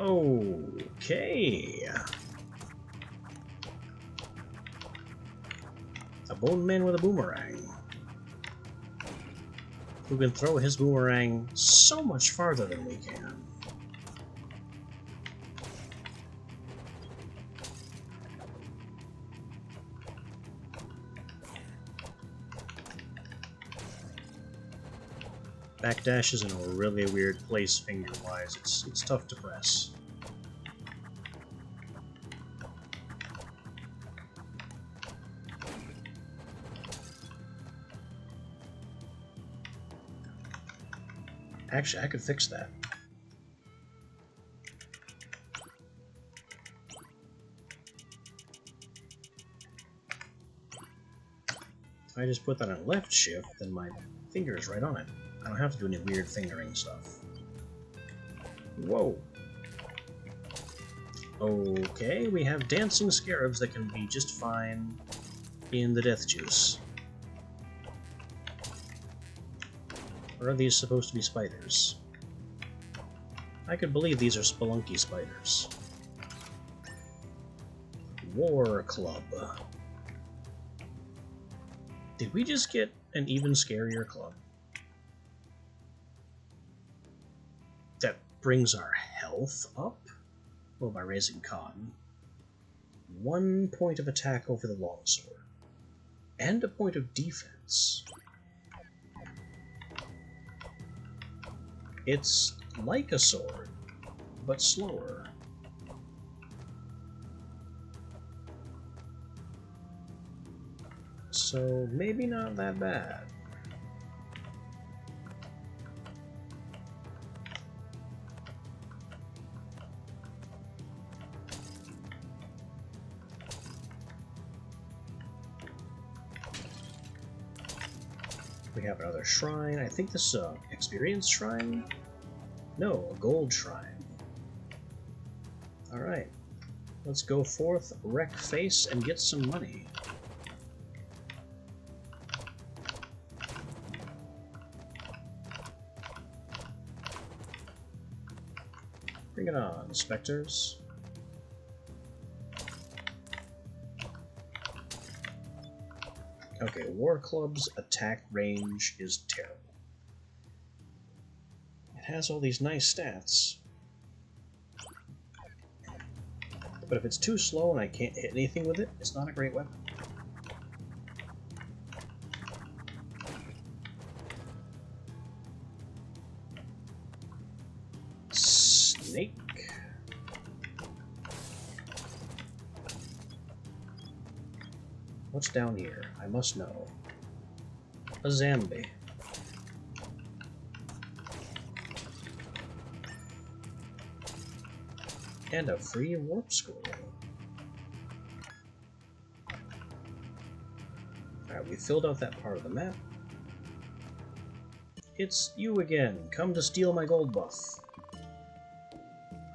Okay. A bone man with a boomerang, who can throw his boomerang so much farther than we can. Backdash is in a really weird place finger-wise. It's tough to press. Actually, I could fix that. If I just put that on left shift, then my finger is right on it. I don't have to do any weird fingering stuff. Whoa. Okay, we have dancing scarabs that can be just fine in the death juice. Or are these supposed to be spiders? I could believe these are spelunky spiders. War Club. Did we just get an even scarier club? That brings our health up? Well, by raising con. 1 point of attack over the longsword. And a point of defense. It's like a sword, but slower. So maybe not that bad. We have another shrine. I think this is an experience shrine? No, a gold shrine. Alright. Let's go forth, wreck face, and get some money. Bring it on, specters. Okay, War Club's attack range is terrible. It has all these nice stats. But if it's too slow and I can't hit anything with it, it's not a great weapon. Snake. What's down here? I must know. A Zambi. And a free warp scroll. Alright, we filled out that part of the map. It's you again. Come to steal my gold buff.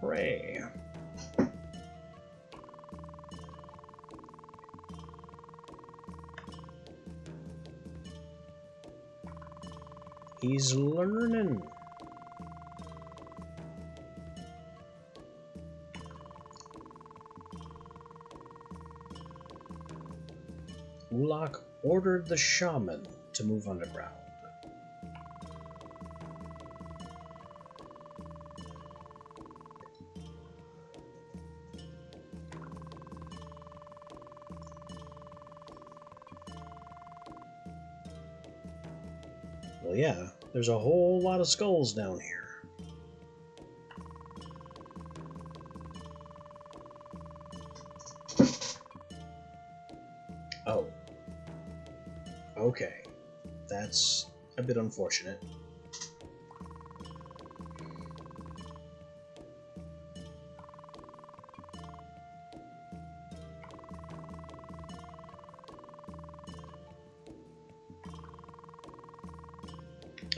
Hooray. He's learning. Ulak ordered the shaman to move underground. Well, yeah, there's a whole lot of skulls down here. Oh. Okay. That's a bit unfortunate.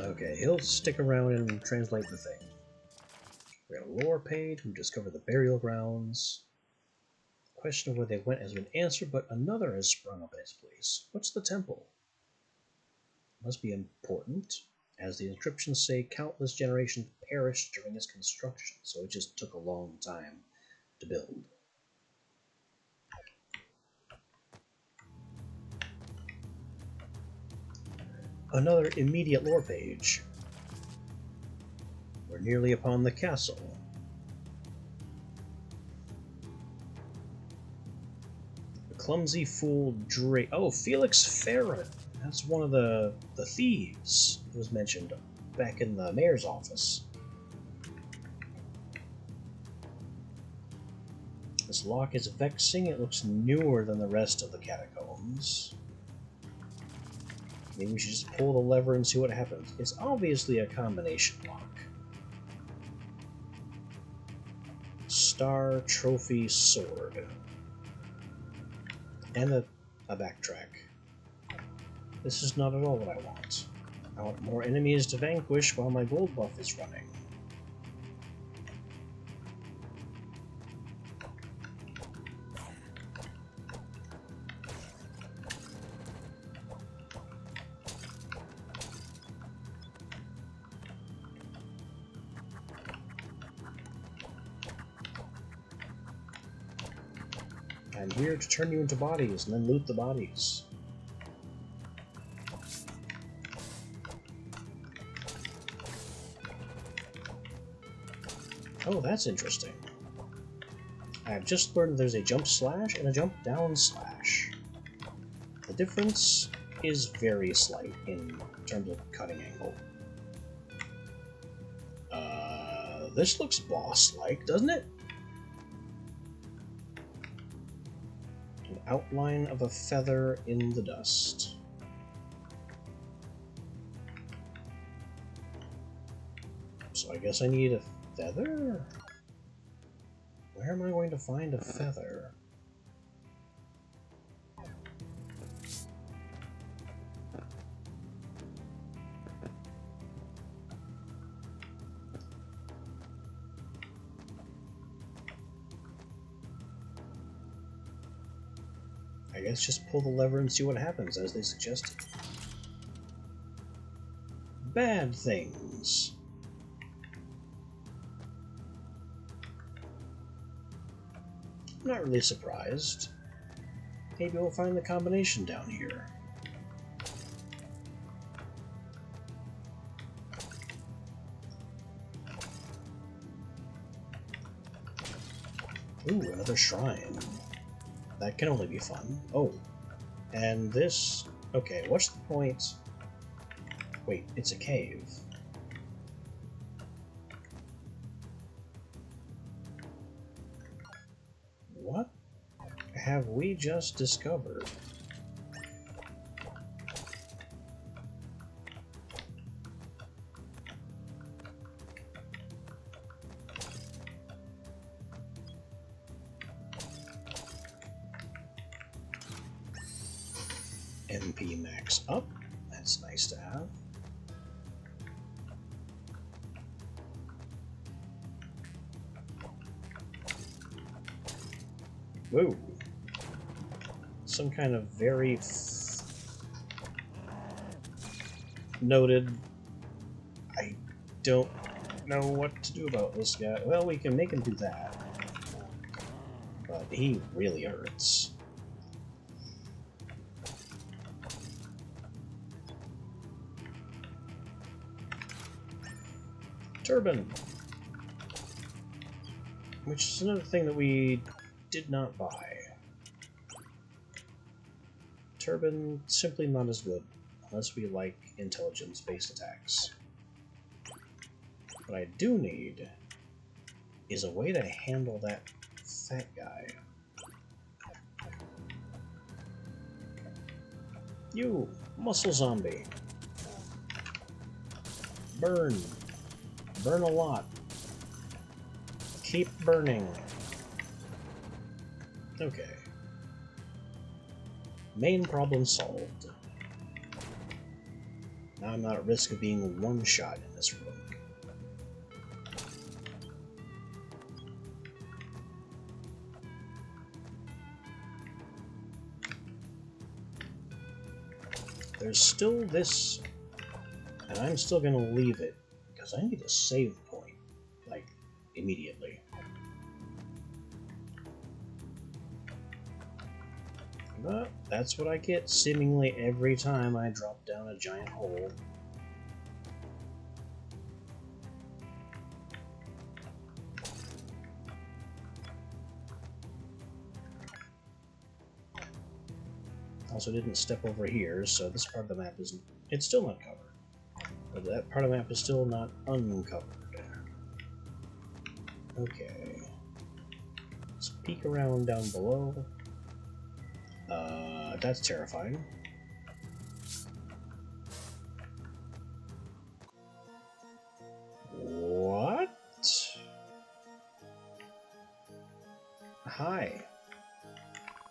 Okay, he'll stick around and translate the thing. We got a lore page, we discovered the burial grounds. The question of where they went has been answered, but another has sprung up in its place. What's the temple? It must be important. As the inscriptions say, countless generations perished during its construction, so it just took a long time to build. Another immediate lore page. We're nearly upon the castle. The clumsy fool Drake. Oh, Felix Farron. That's one of the thieves who was mentioned back in the mayor's office. This lock is vexing. It looks newer than the rest of the catacombs. Maybe we should just pull the lever and see what happens. It's obviously a combination lock. Star, trophy, sword. And a backtrack. This is not at all what I want. I want more enemies to vanquish while my gold buff is running. I'm here to turn you into bodies and then loot the bodies. Oh, that's interesting. I have just learned there's a jump slash and a jump down slash. The difference is very slight in terms of cutting angle. This looks boss-like, doesn't it? An outline of a feather in the dust. So I guess I need a feather? Where am I going to find a feather? I guess just pull the lever and see what happens, as they suggested. Bad things. I'm not really surprised. Maybe we'll find the combination down here. Ooh, another shrine. That can only be fun. Oh, and this... Okay, what's the point? Wait, it's a cave. What have we just discovered? MP max up. That's nice to have. Whoa. Some kind of very noted. I don't know what to do about this guy. Well, we can make him do that. But he really hurts. Turbine! Which is another thing that we did not buy. Turbine, simply not as good, unless we like intelligence-based attacks. What I do need is a way to handle that fat guy. You, muscle zombie. Burn. Burn a lot. Keep burning. Okay. Main problem solved. Now I'm not at risk of being one-shot in this room. There's still this, and I'm still gonna leave it, because I need a save point, like, immediately. But that's what I get seemingly every time I drop down a giant hole. Also didn't step over here, so this part of the map isn't... It's still not covered. But that part of the map is still not uncovered. Okay. Let's peek around down below. That's terrifying. What? Hi.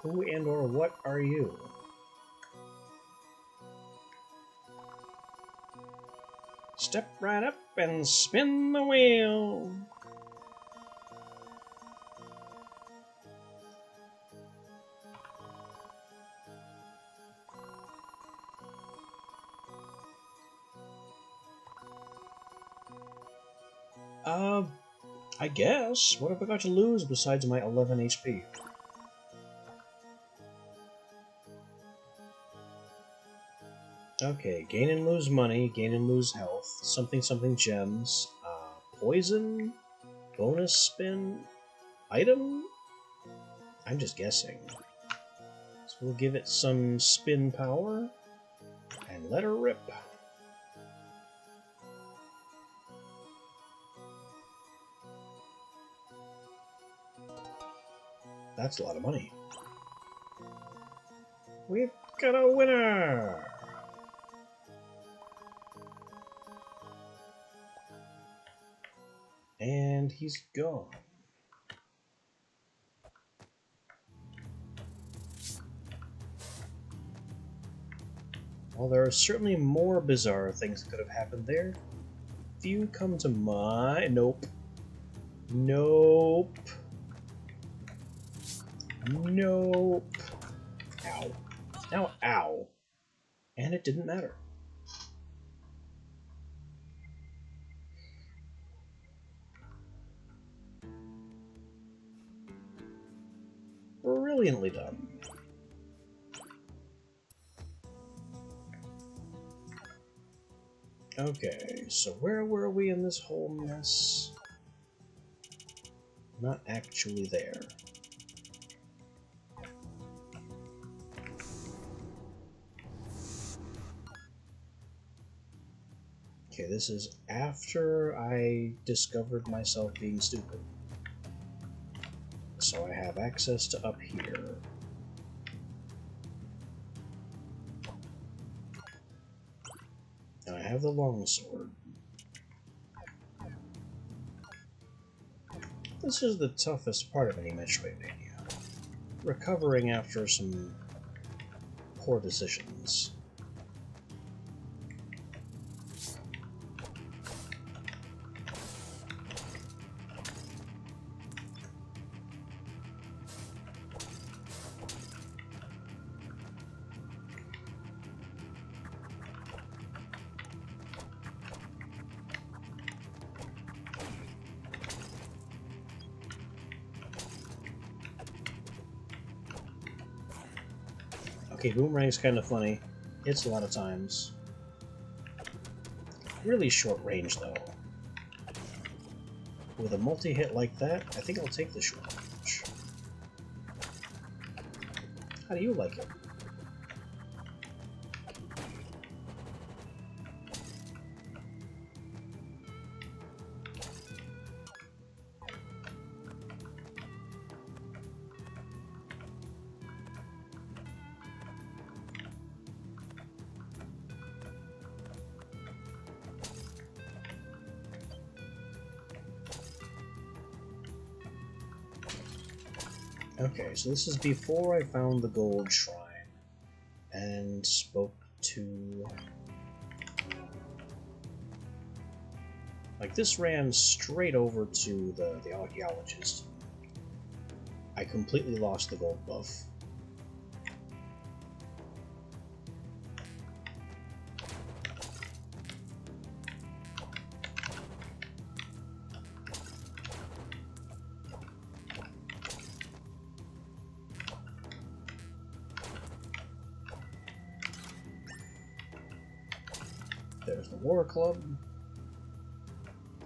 Who and or what are you? Step right up and spin the wheel. I guess. What have I got to lose besides my 11 HP? Okay, gain and lose money, gain and lose health, something something gems, poison, bonus spin, item? I'm just guessing. So we'll give it some spin power, and let her rip. That's a lot of money. We've got a winner! And he's gone. While there are certainly more bizarre things that could have happened there, few come to mind. Nope. Nope. Nope. Ow. Now, ow. And it didn't matter. Brilliantly done. Okay, so where were we in this whole mess? Not actually there. Okay, this is after I discovered myself being stupid. So I have access to up here. And I have the longsword. This is the toughest part of any Metroidvania. Recovering after some poor decisions. Okay, Boomerang's kind of funny. Hits a lot of times. Really short range, though. With a multi-hit like that, I think I'll take the short range. How do you like it? Okay, so this is before I found the gold shrine and spoke to... Like, this ran straight over to the archaeologist. I completely lost the gold buff. There's the War Club.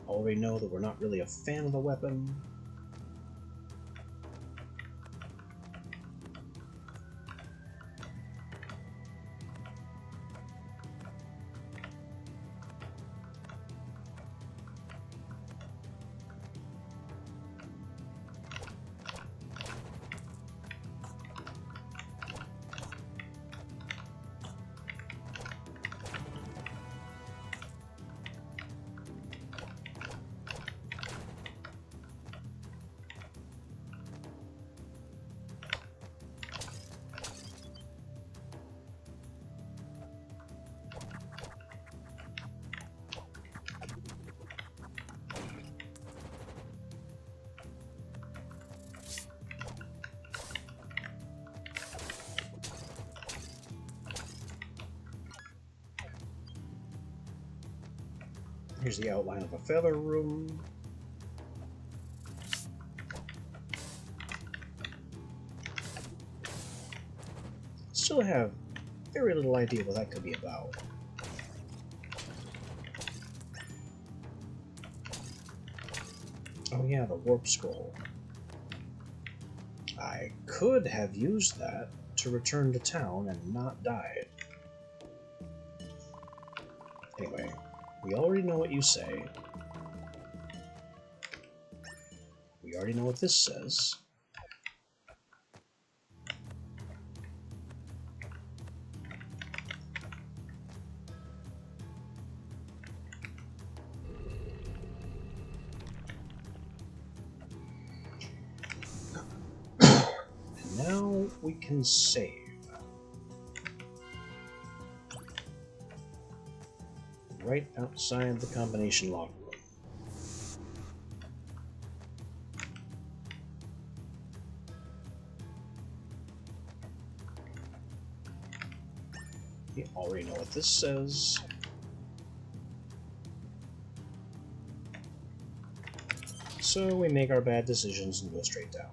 Already know that we're not really a fan of the weapon. Here's the outline of a feather room. Still have very little idea what that could be about. Oh yeah, the warp scroll. I could have used that to return to town and not die. Anyway, we already know what you say. We already know what this says. And now we can save. Right outside the combination log room. You already know what this says. So we make our bad decisions and go straight down.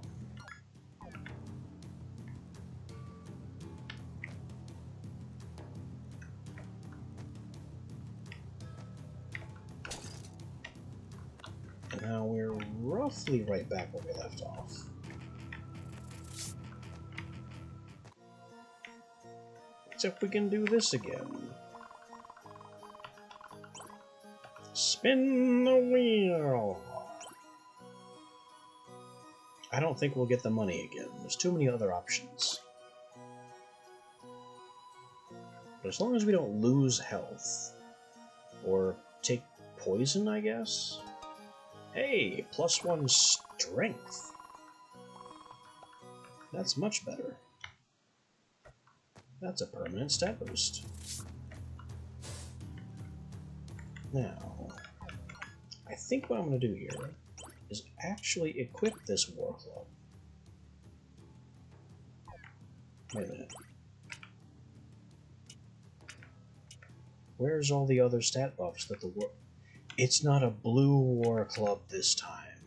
And now we're roughly right back where we left off. Except we can do this again. Spin the wheel! I don't think we'll get the money again. There's too many other options. But as long as we don't lose health, or take poison, I guess? Hey, +1 strength. That's much better. That's a permanent stat boost. Now, I think what I'm going to do here is actually equip this War Club. Wait a minute. Where's all the other stat buffs that the war... It's not a blue War Club this time.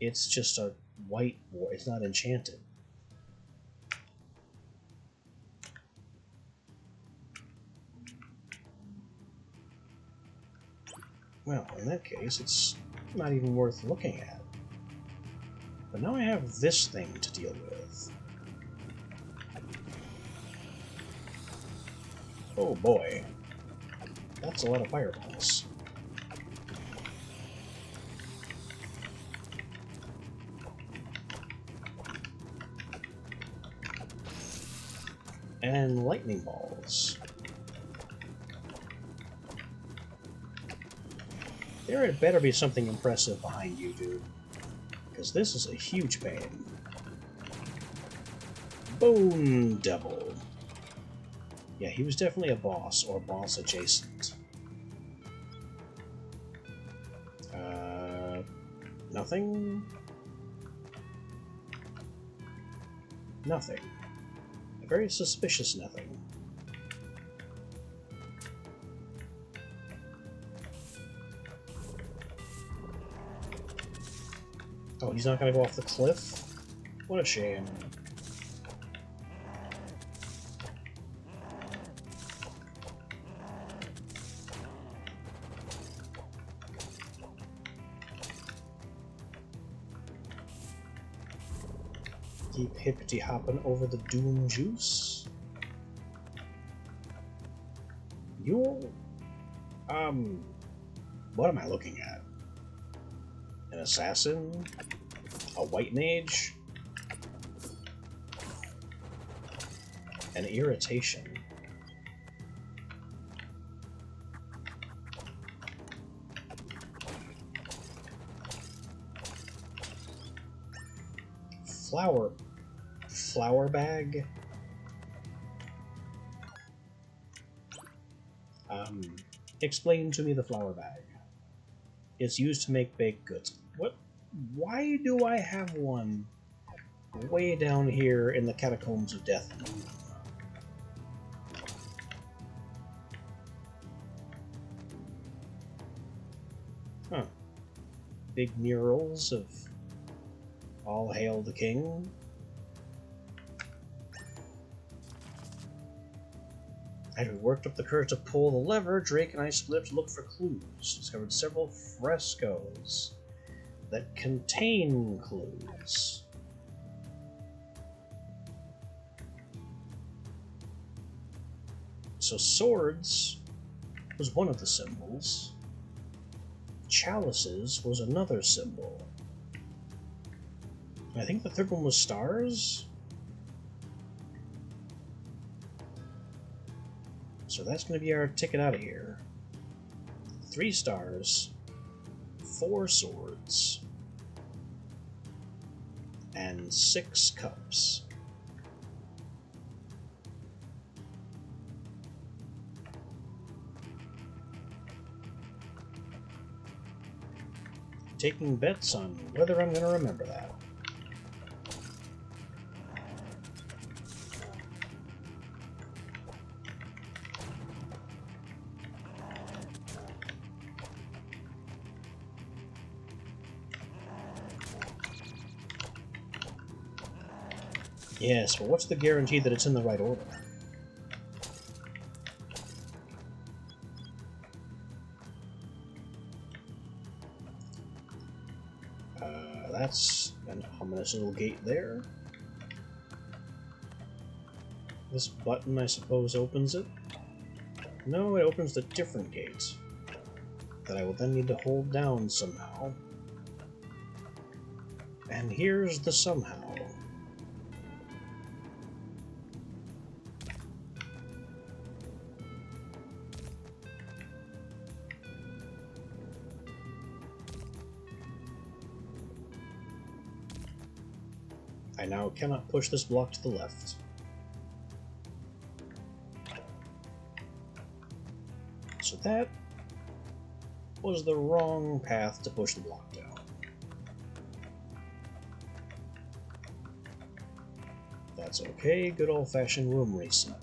It's just a white war. It's not enchanted. Well, in that case, it's not even worth looking at. But now I have this thing to deal with. Oh boy. That's a lot of fireballs. And lightning balls. There had better be something impressive behind you, dude. Because this is a huge pain. Bone Devil. Yeah, he was definitely a boss, or boss adjacent. Nothing? Nothing. A very suspicious nothing. Oh, he's not gonna go off the cliff? What a shame. Keep hippity-hopping over the Doom Juice. You... what am I looking at? An assassin? A white mage? An irritation? Flower bag? Explain to me the flour bag. It's used to make baked goods. What? Why do I have one way down here in the Catacombs of Death? Huh. Big murals of All Hail the King. As we worked up the courage to pull the lever, Drake and I split up to look for clues. Discovered several frescoes that contain clues. So swords was one of the symbols. Chalices was another symbol. I think the third one was stars? So that's going to be our ticket out of here. 3 stars, 4 swords, and 6 cups. Taking bets on whether I'm going to remember that. Yes, but what's the guarantee that it's in the right order? That's an ominous little gate there. This button, I suppose, opens it? No, it opens a different gate that I will then need to hold down somehow. And here's the somehow. I now cannot push this block to the left. So that was the wrong path to push the block down. That's okay, good old-fashioned room reset.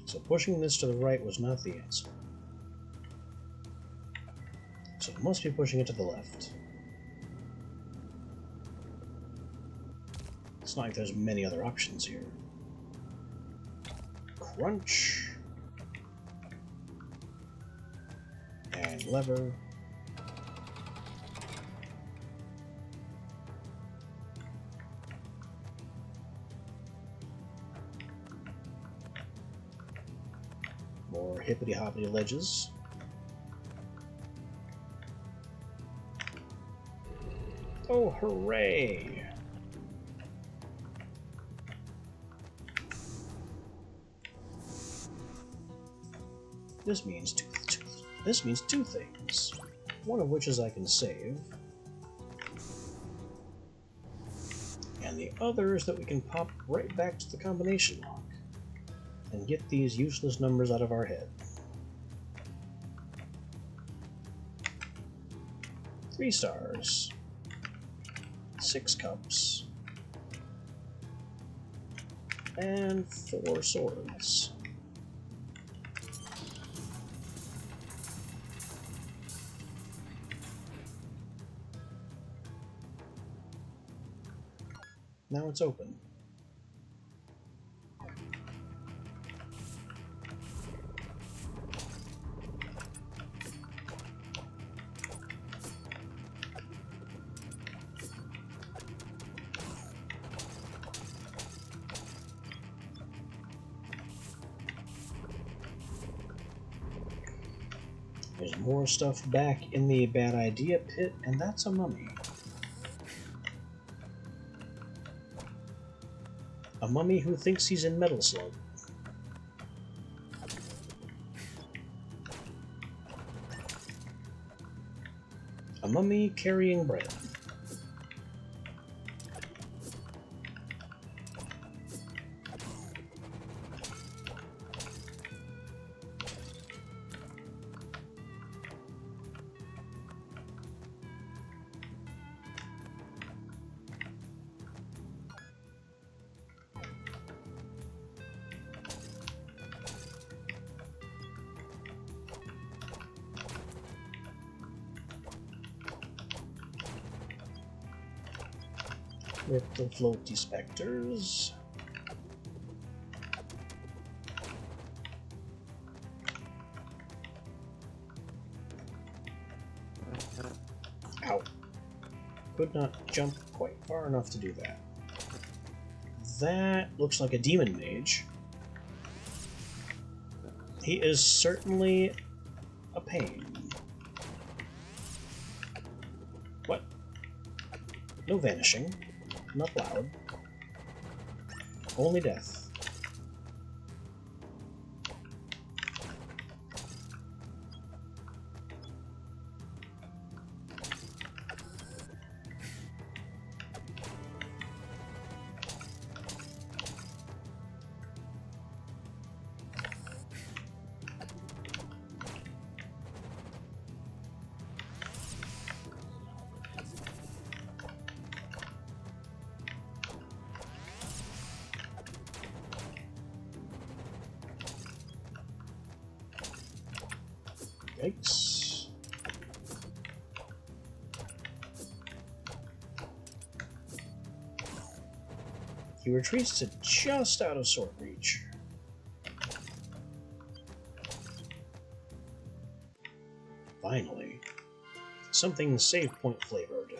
So pushing this to the right was not the answer. So it must be pushing it to the left. It's not like there's many other options here. crunch. And lever. More hippity-hoppity ledges. Oh, hooray! This means two things. One of which is I can save. And the other is that we can pop right back to the combination lock and get these useless numbers out of our head. 3 stars. 6 cups. And 4 swords. Now it's open. There's more stuff back in the bad idea pit, and that's a mummy. A mummy who thinks he's in Metal Slug. A mummy carrying bread. With the floaty specters. Ow. Could not jump quite far enough to do that. That looks like a demon mage. He is certainly a pain. What? No vanishing. Not loud. Only death. Yikes. He retreats to just out of sword reach. Finally, something save point flavored.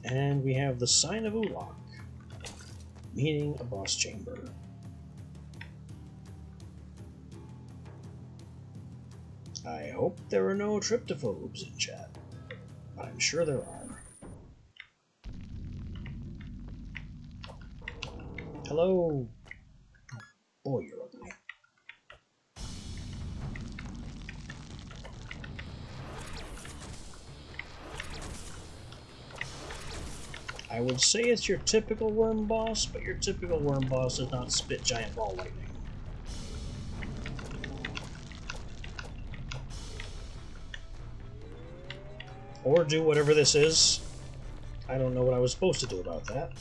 And we have the Sign of Ulok, meaning a boss chamber. I hope there are no tryptophobes in chat, but I'm sure there are. Hello. Boy, you're ugly. I would say it's your typical worm boss, but your typical worm boss does not spit giant ball lightning. Or do whatever this is. I don't know what I was supposed to do about that.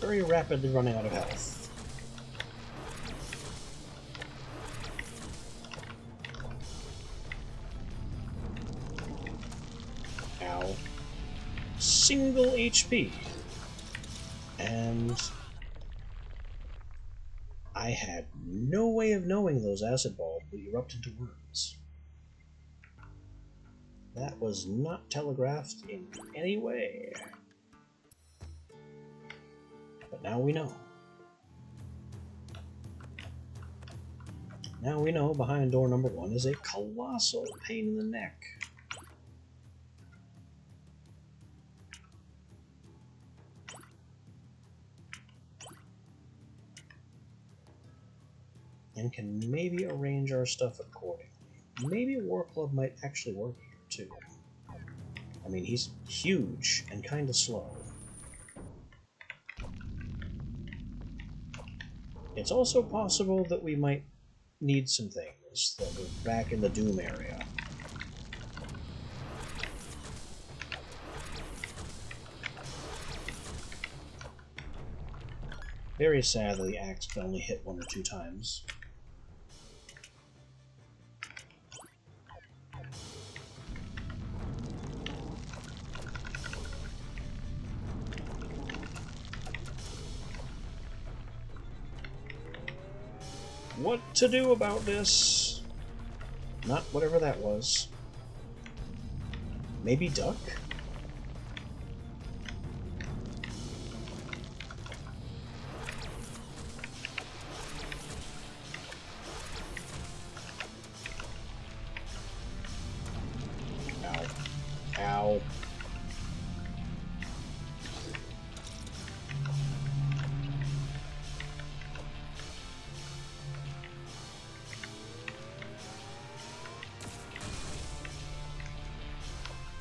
Very rapidly running out of health. single HP. And I had no way of knowing those acid balls would erupt into worms. That was not telegraphed in any way. But now we know. Now we know behind door number 1 is a colossal pain in the neck. And can maybe arrange our stuff accordingly. Maybe War Club might actually work here, too. I mean, he's huge and kind of slow. It's also possible that we might need some things, that we're back in the Doom area. Very sad that the axe can only hit 1 or 2 times. What to do about this? Not whatever that was. Maybe duck? Ow. Ow.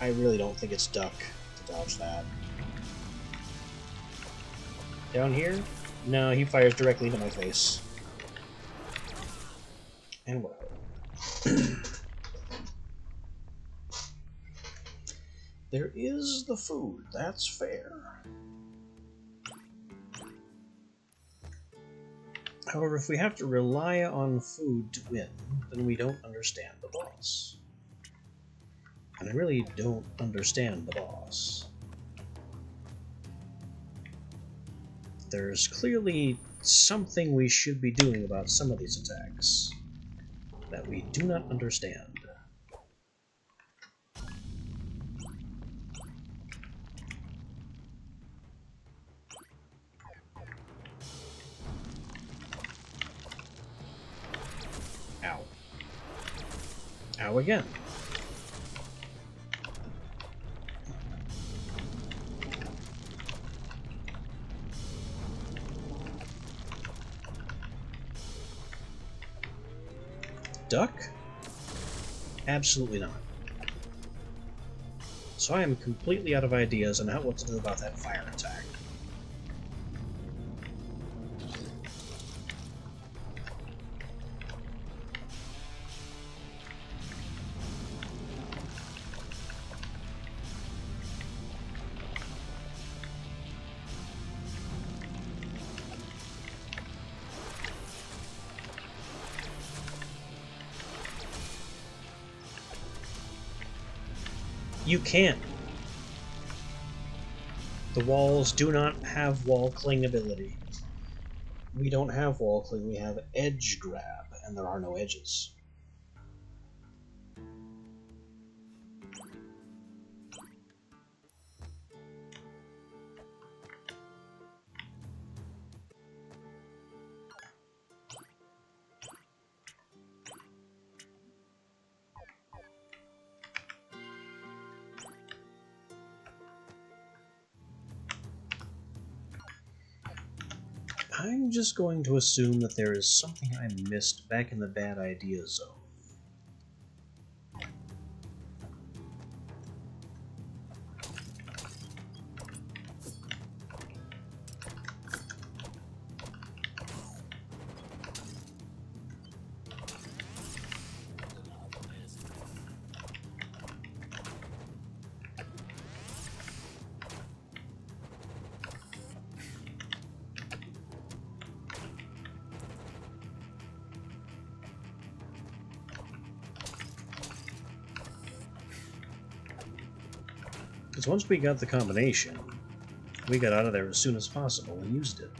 I really don't think it's duck to dodge that. Down here? No, he fires directly into my face. And we're out. There is the food, that's fair. However, if we have to rely on food to win, then we don't understand the boss. And I really don't understand the boss. There's clearly something we should be doing about some of these attacks that we do not understand. Ow. Ow again. Duck? Absolutely not. So I am completely out of ideas on what to do about that fire attack. You can't. The walls do not have wall cling ability. We don't have wall cling, we have edge grab, and there are no edges. I'm just going to assume that there is something I missed back in the bad idea zone. Because once we got the combination, we got out of there as soon as possible and used it.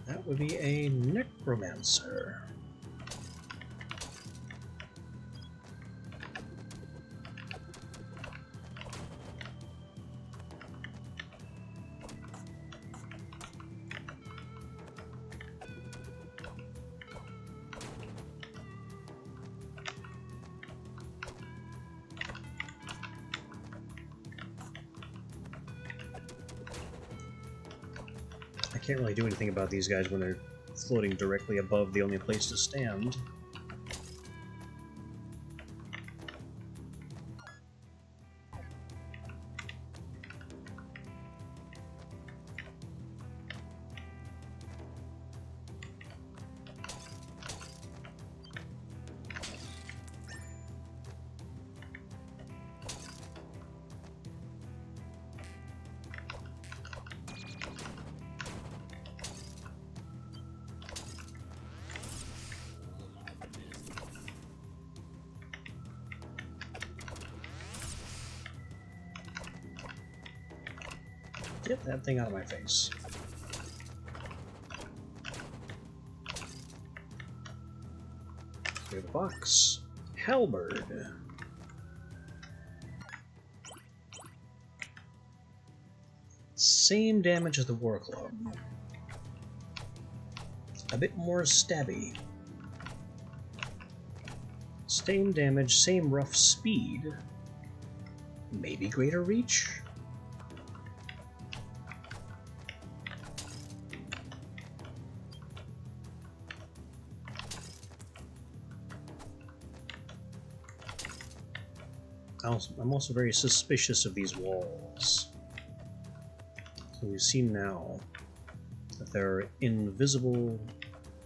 That would be a necromancer. I can't really do anything about these guys when they're floating directly above the only place to stand. Get that thing out of my face. Clear the box. Halberd. Same damage as the War Club. A bit more stabby. Same damage, same rough speed. Maybe greater reach? I'm also very suspicious of these walls. So we've seen now that there are invisible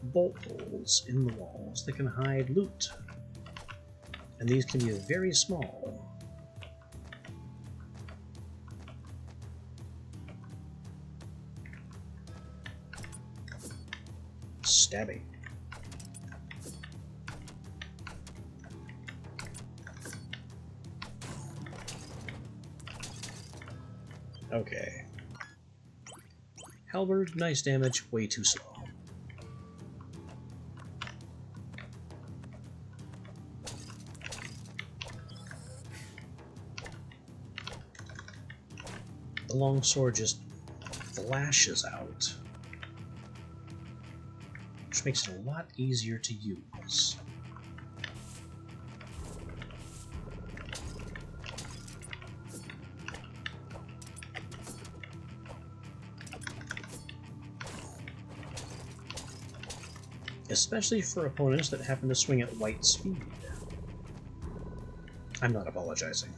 bolt holes in the walls that can hide loot. And these can be very small. Stabbing. Okay. Halberd, nice damage, way too slow. The longsword just flashes out, which makes it a lot easier to use. Especially for opponents that happen to swing at light speed. I'm not apologizing.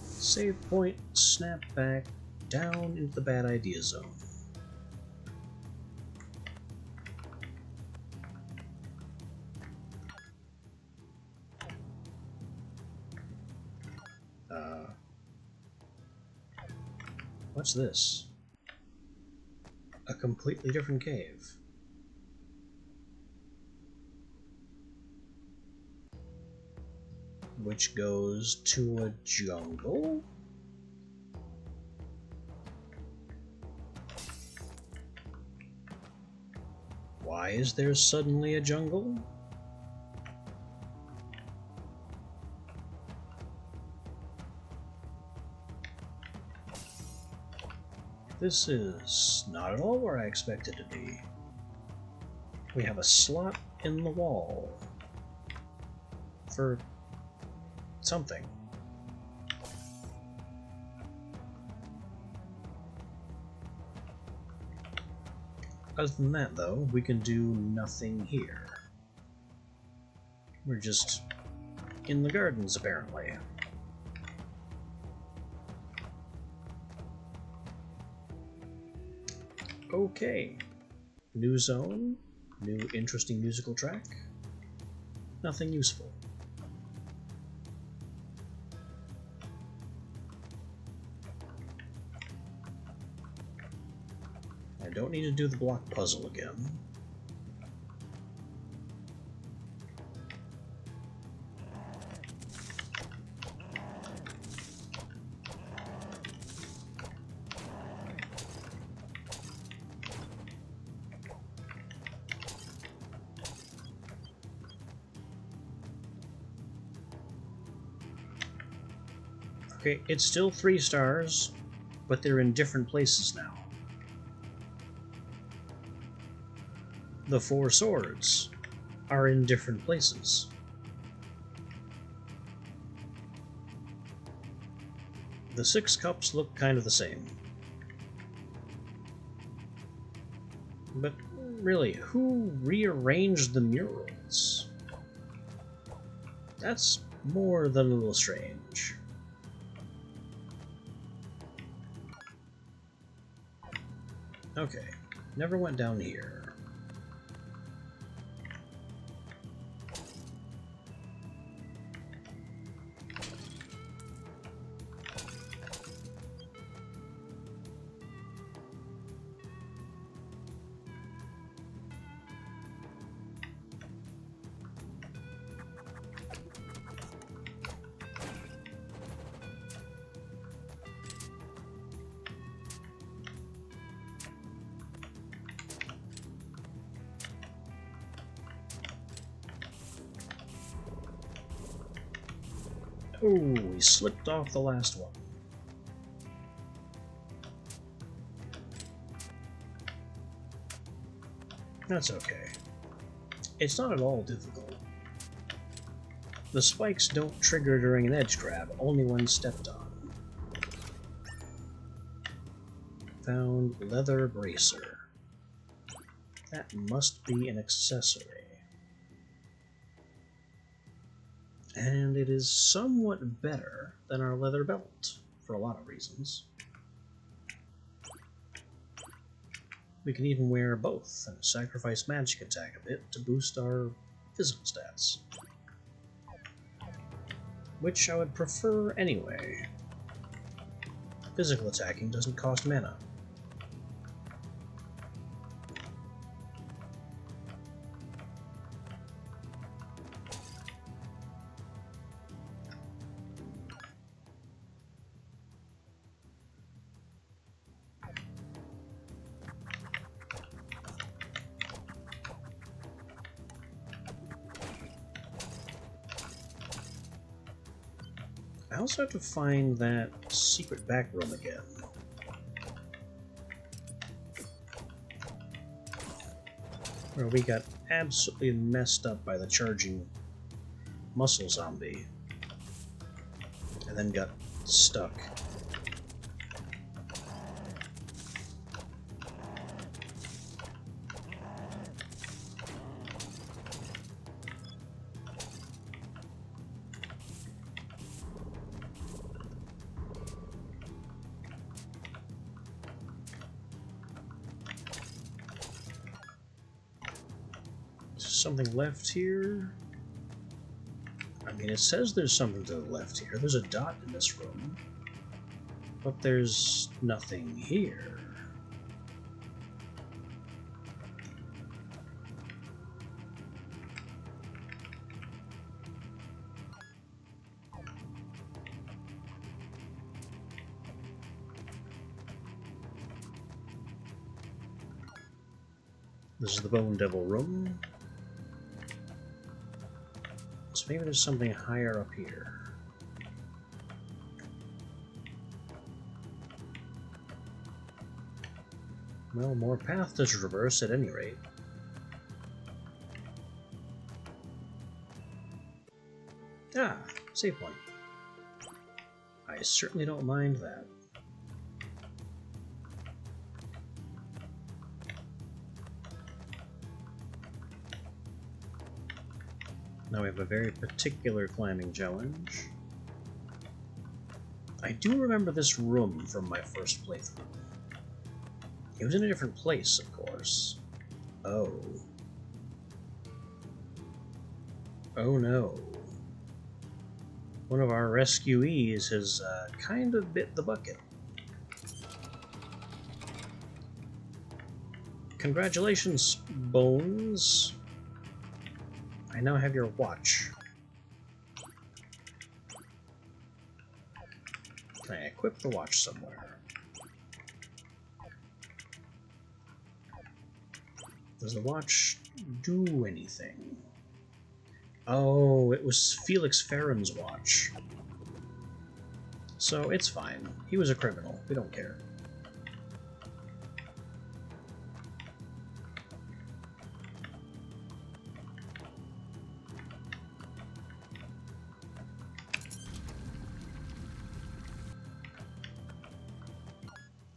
Save point, snap back, down into the bad idea zone. What's this? A completely different cave. Which goes to a jungle? Why is there suddenly a jungle? This is not at all where I expected to be. We have a slot in the wall for something. Other than that, though, we can do nothing here. We're just in the gardens, apparently. Okay. New zone, new interesting musical track. Nothing useful. I don't need to do the block puzzle again. Okay, it's still 3 stars, but they're in different places now. The 4 swords are in different places. The 6 cups look kind of the same. But really, who rearranged the murals? That's more than a little strange. Okay, never went down here. Oh, we slipped off the last one. That's okay. It's not at all difficult. The spikes don't trigger during an edge grab, only when stepped on. Found leather bracer. That must be an accessory. And it is somewhat better than our leather belt, for a lot of reasons. We can even wear both and sacrifice magic attack a bit to boost our physical stats. Which I would prefer anyway. Physical attacking doesn't cost mana. I also have to find that secret back room again. Where we got absolutely messed up by the charging muscle zombie. And then got stuck. Something left here? I mean, it says there's something to the left here. There's a dot in this room. But there's nothing here. This is the Bone Devil room. So maybe there's something higher up here. Well, more path to traverse at any rate. Ah, save point. I certainly don't mind that. Now we have a very particular climbing challenge. I do remember this room from my first playthrough. It was in a different place, of course. Oh. Oh no. One of our rescuees has kind of bit the bucket. Congratulations, Bones. I now have your watch. Can I equip the watch somewhere? Does the watch do anything? Oh, it was Felix Farron's watch. So it's fine. He was a criminal. We don't care.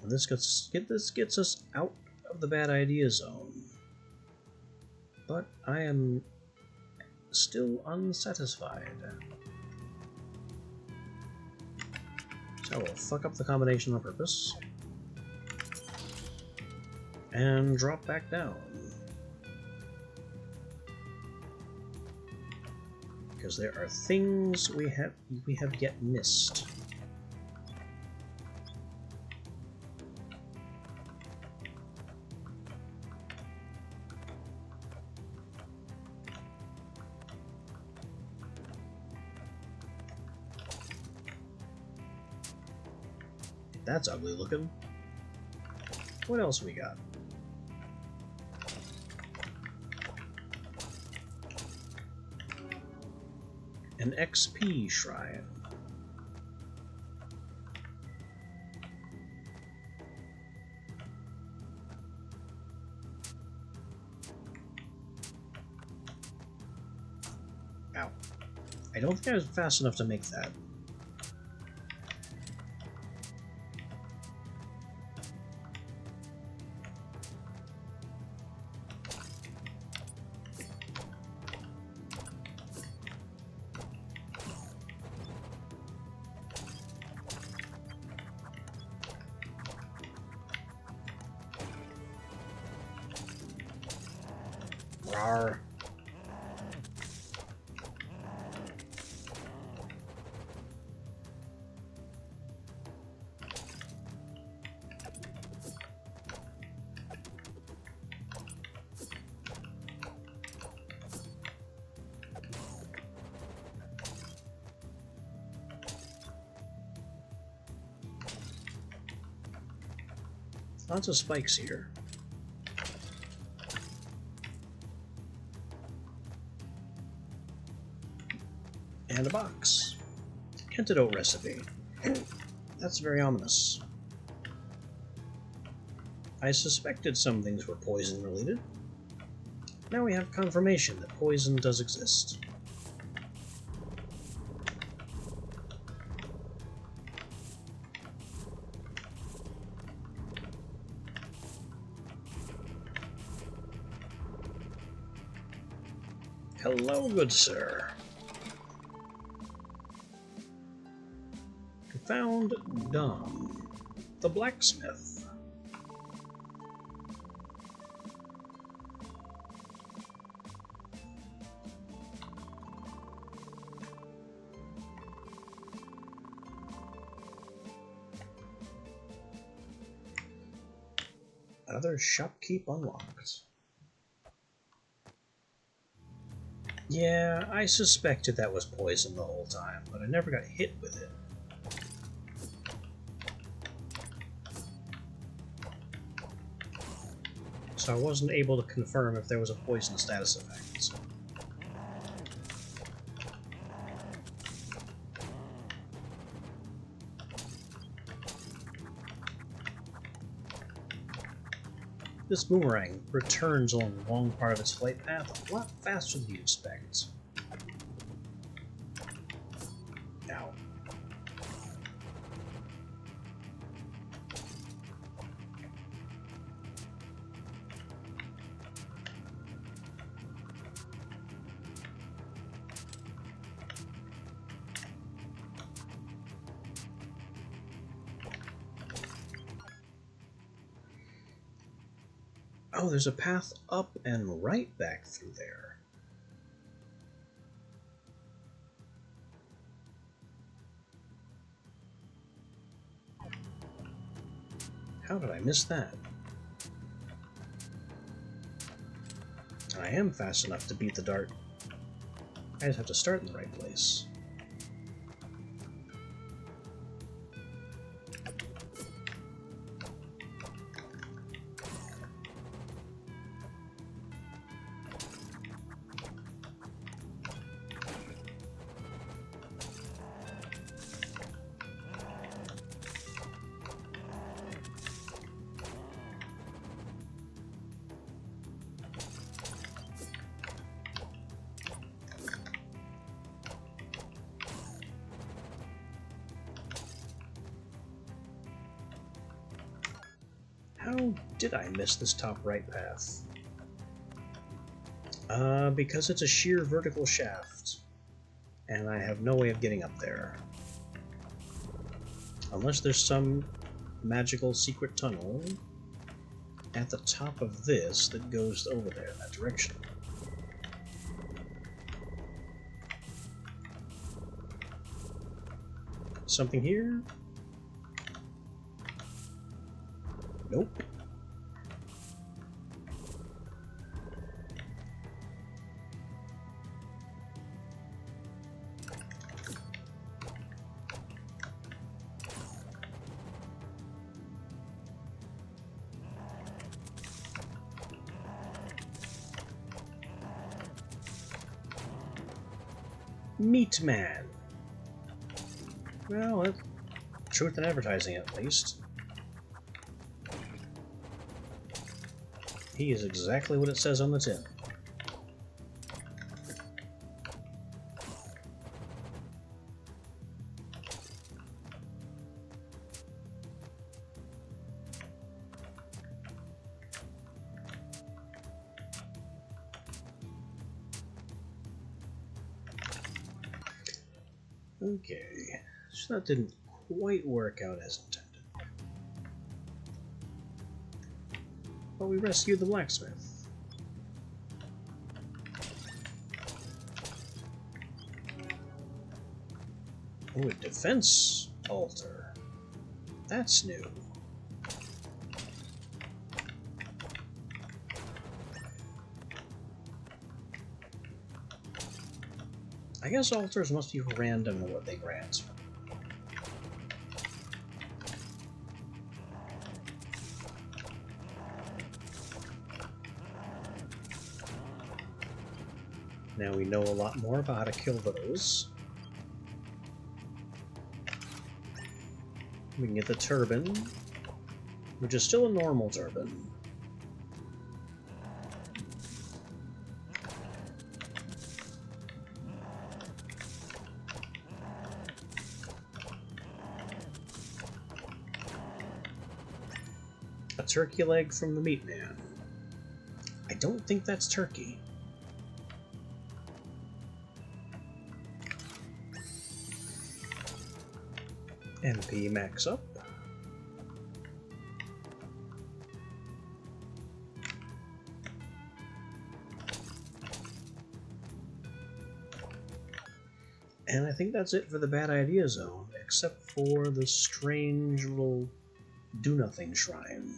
And this gets us out of the bad idea zone. But I am still unsatisfied. So we'll fuck up the combination on purpose. And drop back down. Because there are things we have yet missed. That's ugly looking. What else we got? An XP shrine. Ow. I don't think I was fast enough to make that. Rawr. Lots of spikes here. And a box. Antidote recipe. That's very ominous. I suspected some things were poison related. Now we have confirmation that poison does exist. Hello, good sir. Found Dom, the blacksmith. Another shopkeep unlocked. Yeah, I suspected that was poison the whole time, but I never got hit with it. So I wasn't able to confirm if there was a poison status effect. This boomerang returns along a long part of its flight path a lot faster than you'd expect. Ow. Oh, there's a path up and right back through there. How did I miss that? I am fast enough to beat the dart. I just have to start in the right place. How did I miss this top right path? Because it's a sheer vertical shaft, and I have no way of getting up there. Unless there's some magical secret tunnel at the top of this that goes over there in that direction. Something here? Nope. Meat Man. Well, that's truth in advertising at least. He is exactly what it says on the tin. Okay, so that didn't quite work out as intended. But we rescued the blacksmith. Oh, a defense altar. That's new. I guess altars must be random in what they grant. Now we know a lot more about how to kill those. We can get the turban, which is still a normal turban. A turkey leg from the Meat Man. I don't think that's turkey. MP max up. And I think that's it for the bad idea zone, except for the strange little do-nothing shrine.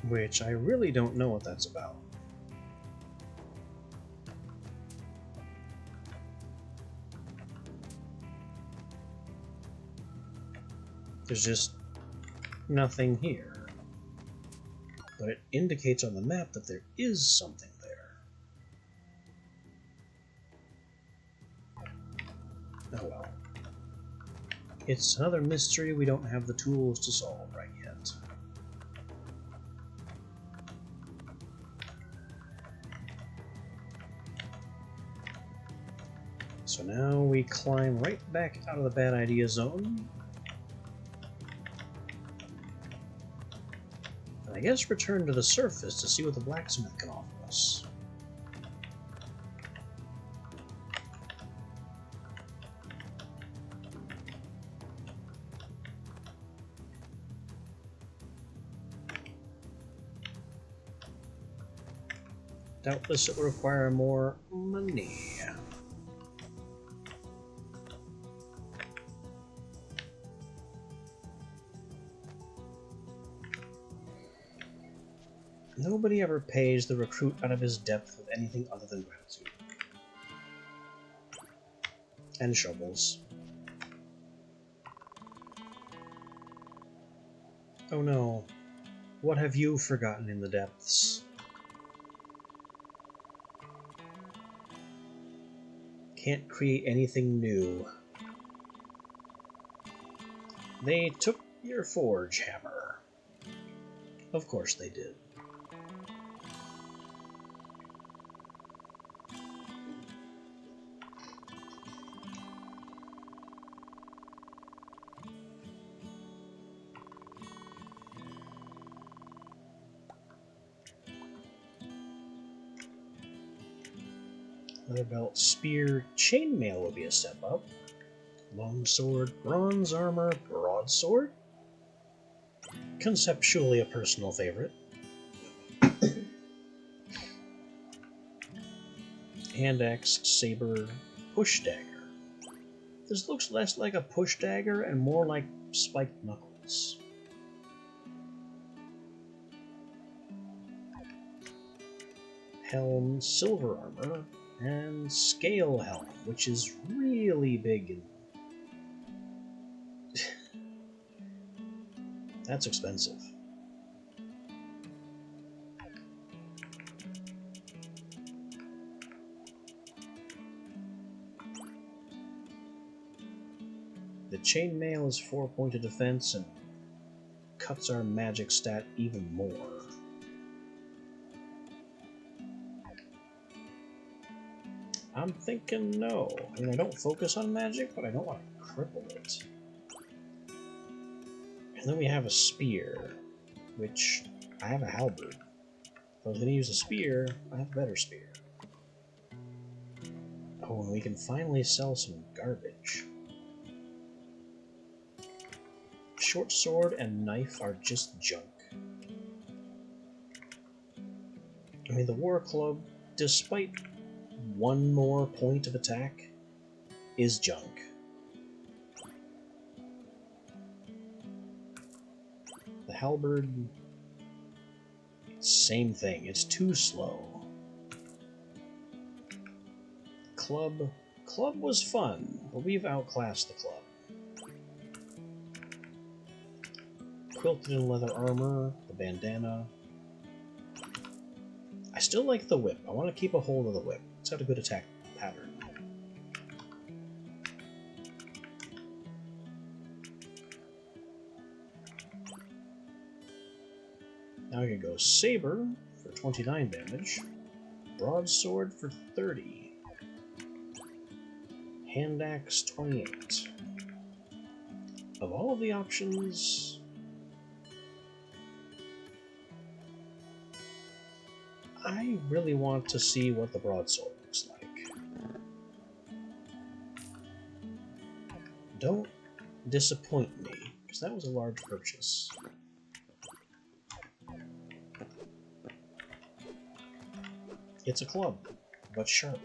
Which I really don't know what that's about. There's just nothing here. But it indicates on the map that there is something there. Oh well. It's another mystery we don't have the tools to solve right yet. So now we climb right back out of the bad idea zone. And I I guess return to the surface to see what the blacksmith can offer us. Doubtless it will require more money. Nobody ever pays the recruit out of his depth with anything other than gratitude. And shovels. Oh no. What have you forgotten in the depths? Can't create anything new. They took your forge hammer. Of course they did. Leather belt, spear, chainmail would be a step up. Longsword, bronze armor, broadsword. Conceptually a personal favorite. Hand axe, saber, push dagger. This looks less like a push dagger and more like spiked knuckles. Helm, silver armor, and scale helm, which is really big and that's expensive. The chainmail is 4-pointed defense and cuts our magic stat even more. I'm thinking no. I mean, I don't focus on magic, but I don't want to cripple it. And then we have a spear, which I have a halberd. If I was going to use a spear, I have a better spear. Oh, and we can finally sell some garbage. Short sword and knife are just junk. I mean, the war club, despite one more point of attack, is junk. The halberd, same thing, it's too slow. Club was fun, but we've outclassed the club. Quilted in leather armor, the bandana. I still like the whip. I want to keep a hold of the whip. It's got a good attack pattern. Now I can go saber for 29 damage, broadsword for 30, hand axe 28. Of all of the options, I really want to see what the broadsword looks like. Don't disappoint me, because that was a large purchase. It's a club, but sharp.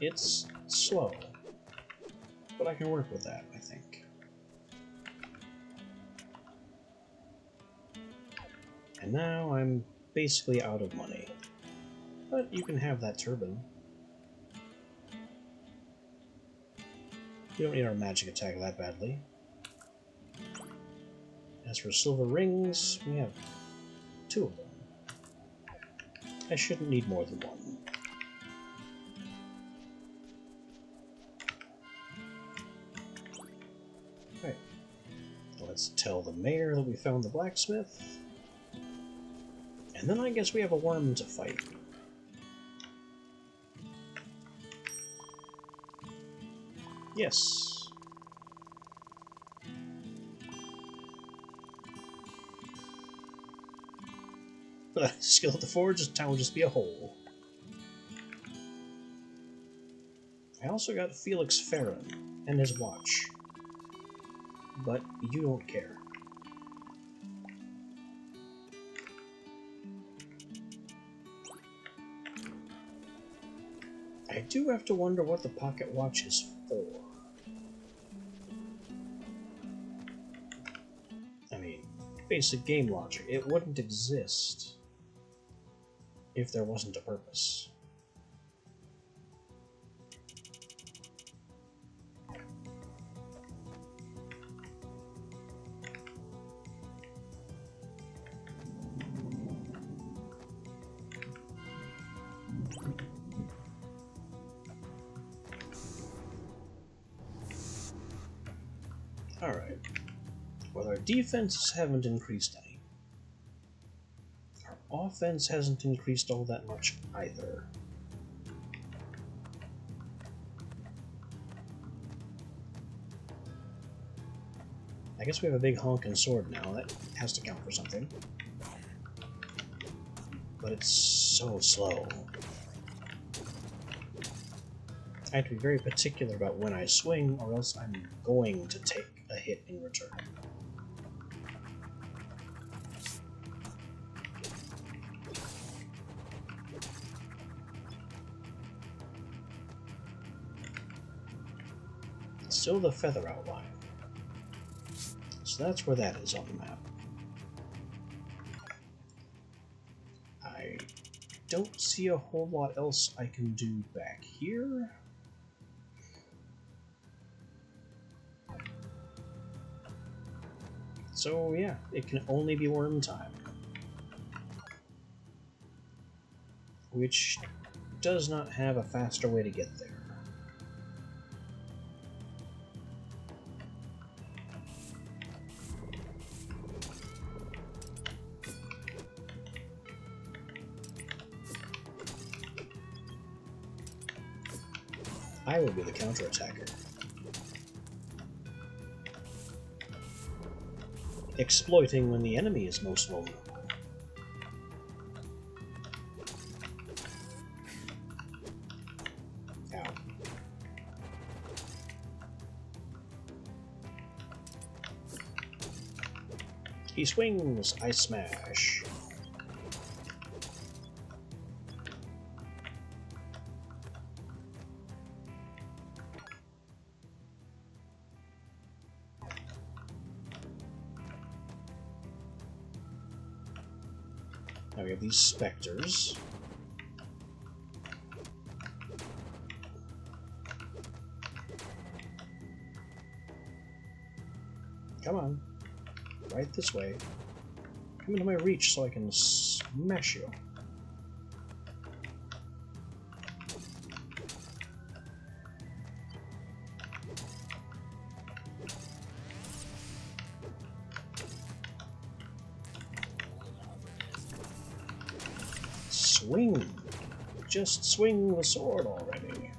It's slow, but I can work with that, I think. And now I'm basically out of money. But you can have that turban. We don't need our magic attack that badly. As for silver rings, we have 2 of them. I shouldn't need more than 1. Right. Let's tell the mayor that we found the blacksmith. And then I guess we have a worm to fight. Yes. Skill at the forge, this town will just be a hole. I also got Felix Farron and his watch. But you don't care. I do have to wonder what the pocket watch is for. I mean, basic game logic. It wouldn't exist if there wasn't a purpose. Alright. Well, our defenses haven't increased any. Our offense hasn't increased all that much either. I guess we have a big honking sword now. That has to count for something. But it's so slow. I have to be very particular about when I swing, or else I'm going to take a hit in return. Still the feather outline. So that's where that is on the map. I don't see a whole lot else I can do back here. So yeah, it can only be worm time. Which does not have a faster way to get there. I will be the counterattacker. Exploiting when the enemy is most vulnerable. Ow. He swings, I smash. Now we have these specters. Come on. Right this way. Come into my reach so I can smash you. Swing! Just swing the sword already.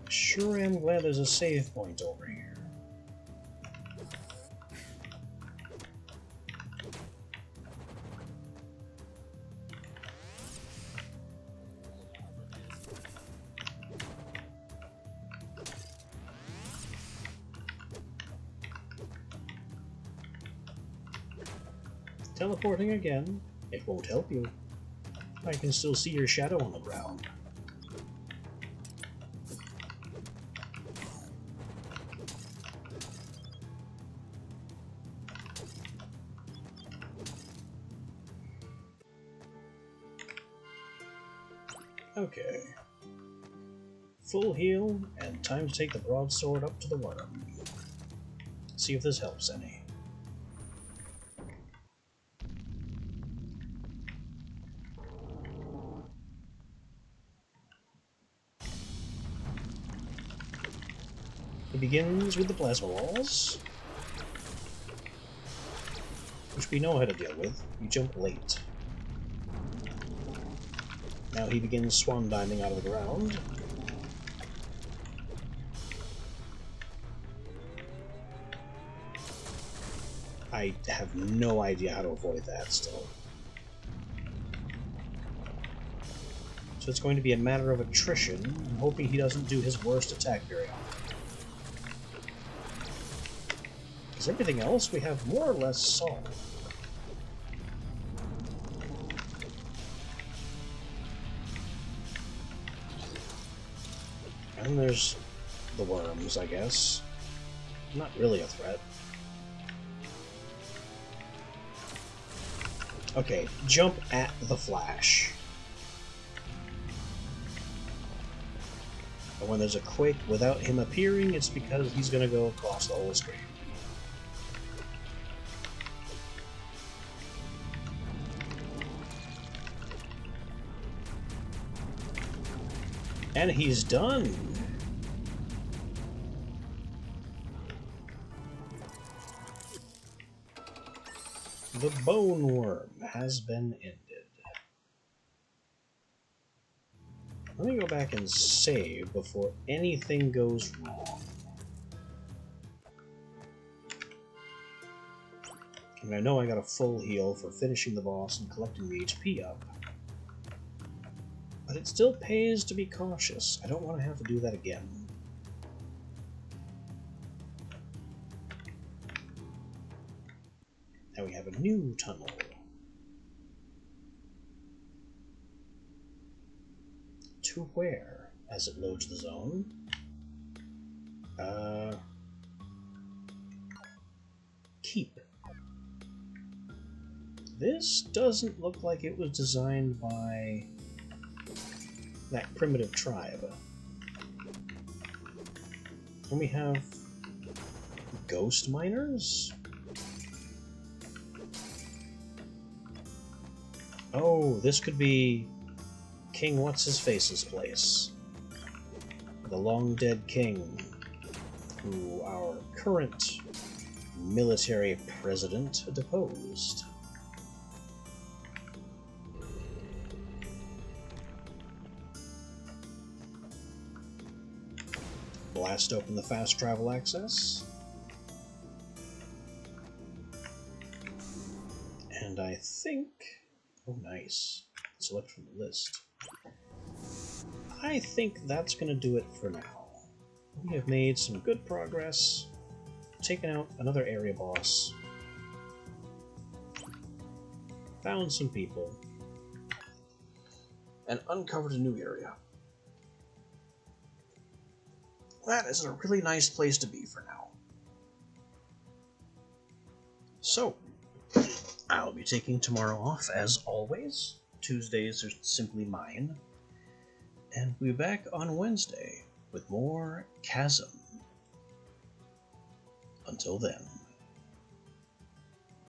Sure am glad there's a save point over here. Teleporting again. It won't help you. I can still see your shadow on the ground. Okay. Full heal, and time to take the broadsword up to the worm. See if this helps any. It begins with the plasma walls, which we know how to deal with. You jump late. Now he begins swan diving out of the ground. I have no idea how to avoid that still. So it's going to be a matter of attrition, and hoping he doesn't do his worst attack very often. Because everything else we have more or less solved. And there's the worms, I guess. Not really a threat. Okay, jump at the Flash. And when there's a quake without him appearing, it's because he's going to go across the whole screen. And he's done! The bone worm has been ended. Let me go back and save before anything goes wrong. And I know I got a full heal for finishing the boss and collecting the HP up. But it still pays to be cautious. I don't want to have to do that again. Now we have a new tunnel. To where? As it loads the zone. Keep. This doesn't look like it was designed by that primitive tribe. And we have ghost miners? Oh, this could be King What's-His-Face's place. The long-dead king, who our current military president deposed. Blast open the fast travel access. And I think... oh, nice. Select from the list. I think that's going to do it for now. We have made some good progress, taken out another area boss, found some people, and uncovered a new area. That is a really nice place to be for now. So, I'll be taking tomorrow off as always. Tuesdays are simply mine. And we'll be back on Wednesday with more Chasm. Until then.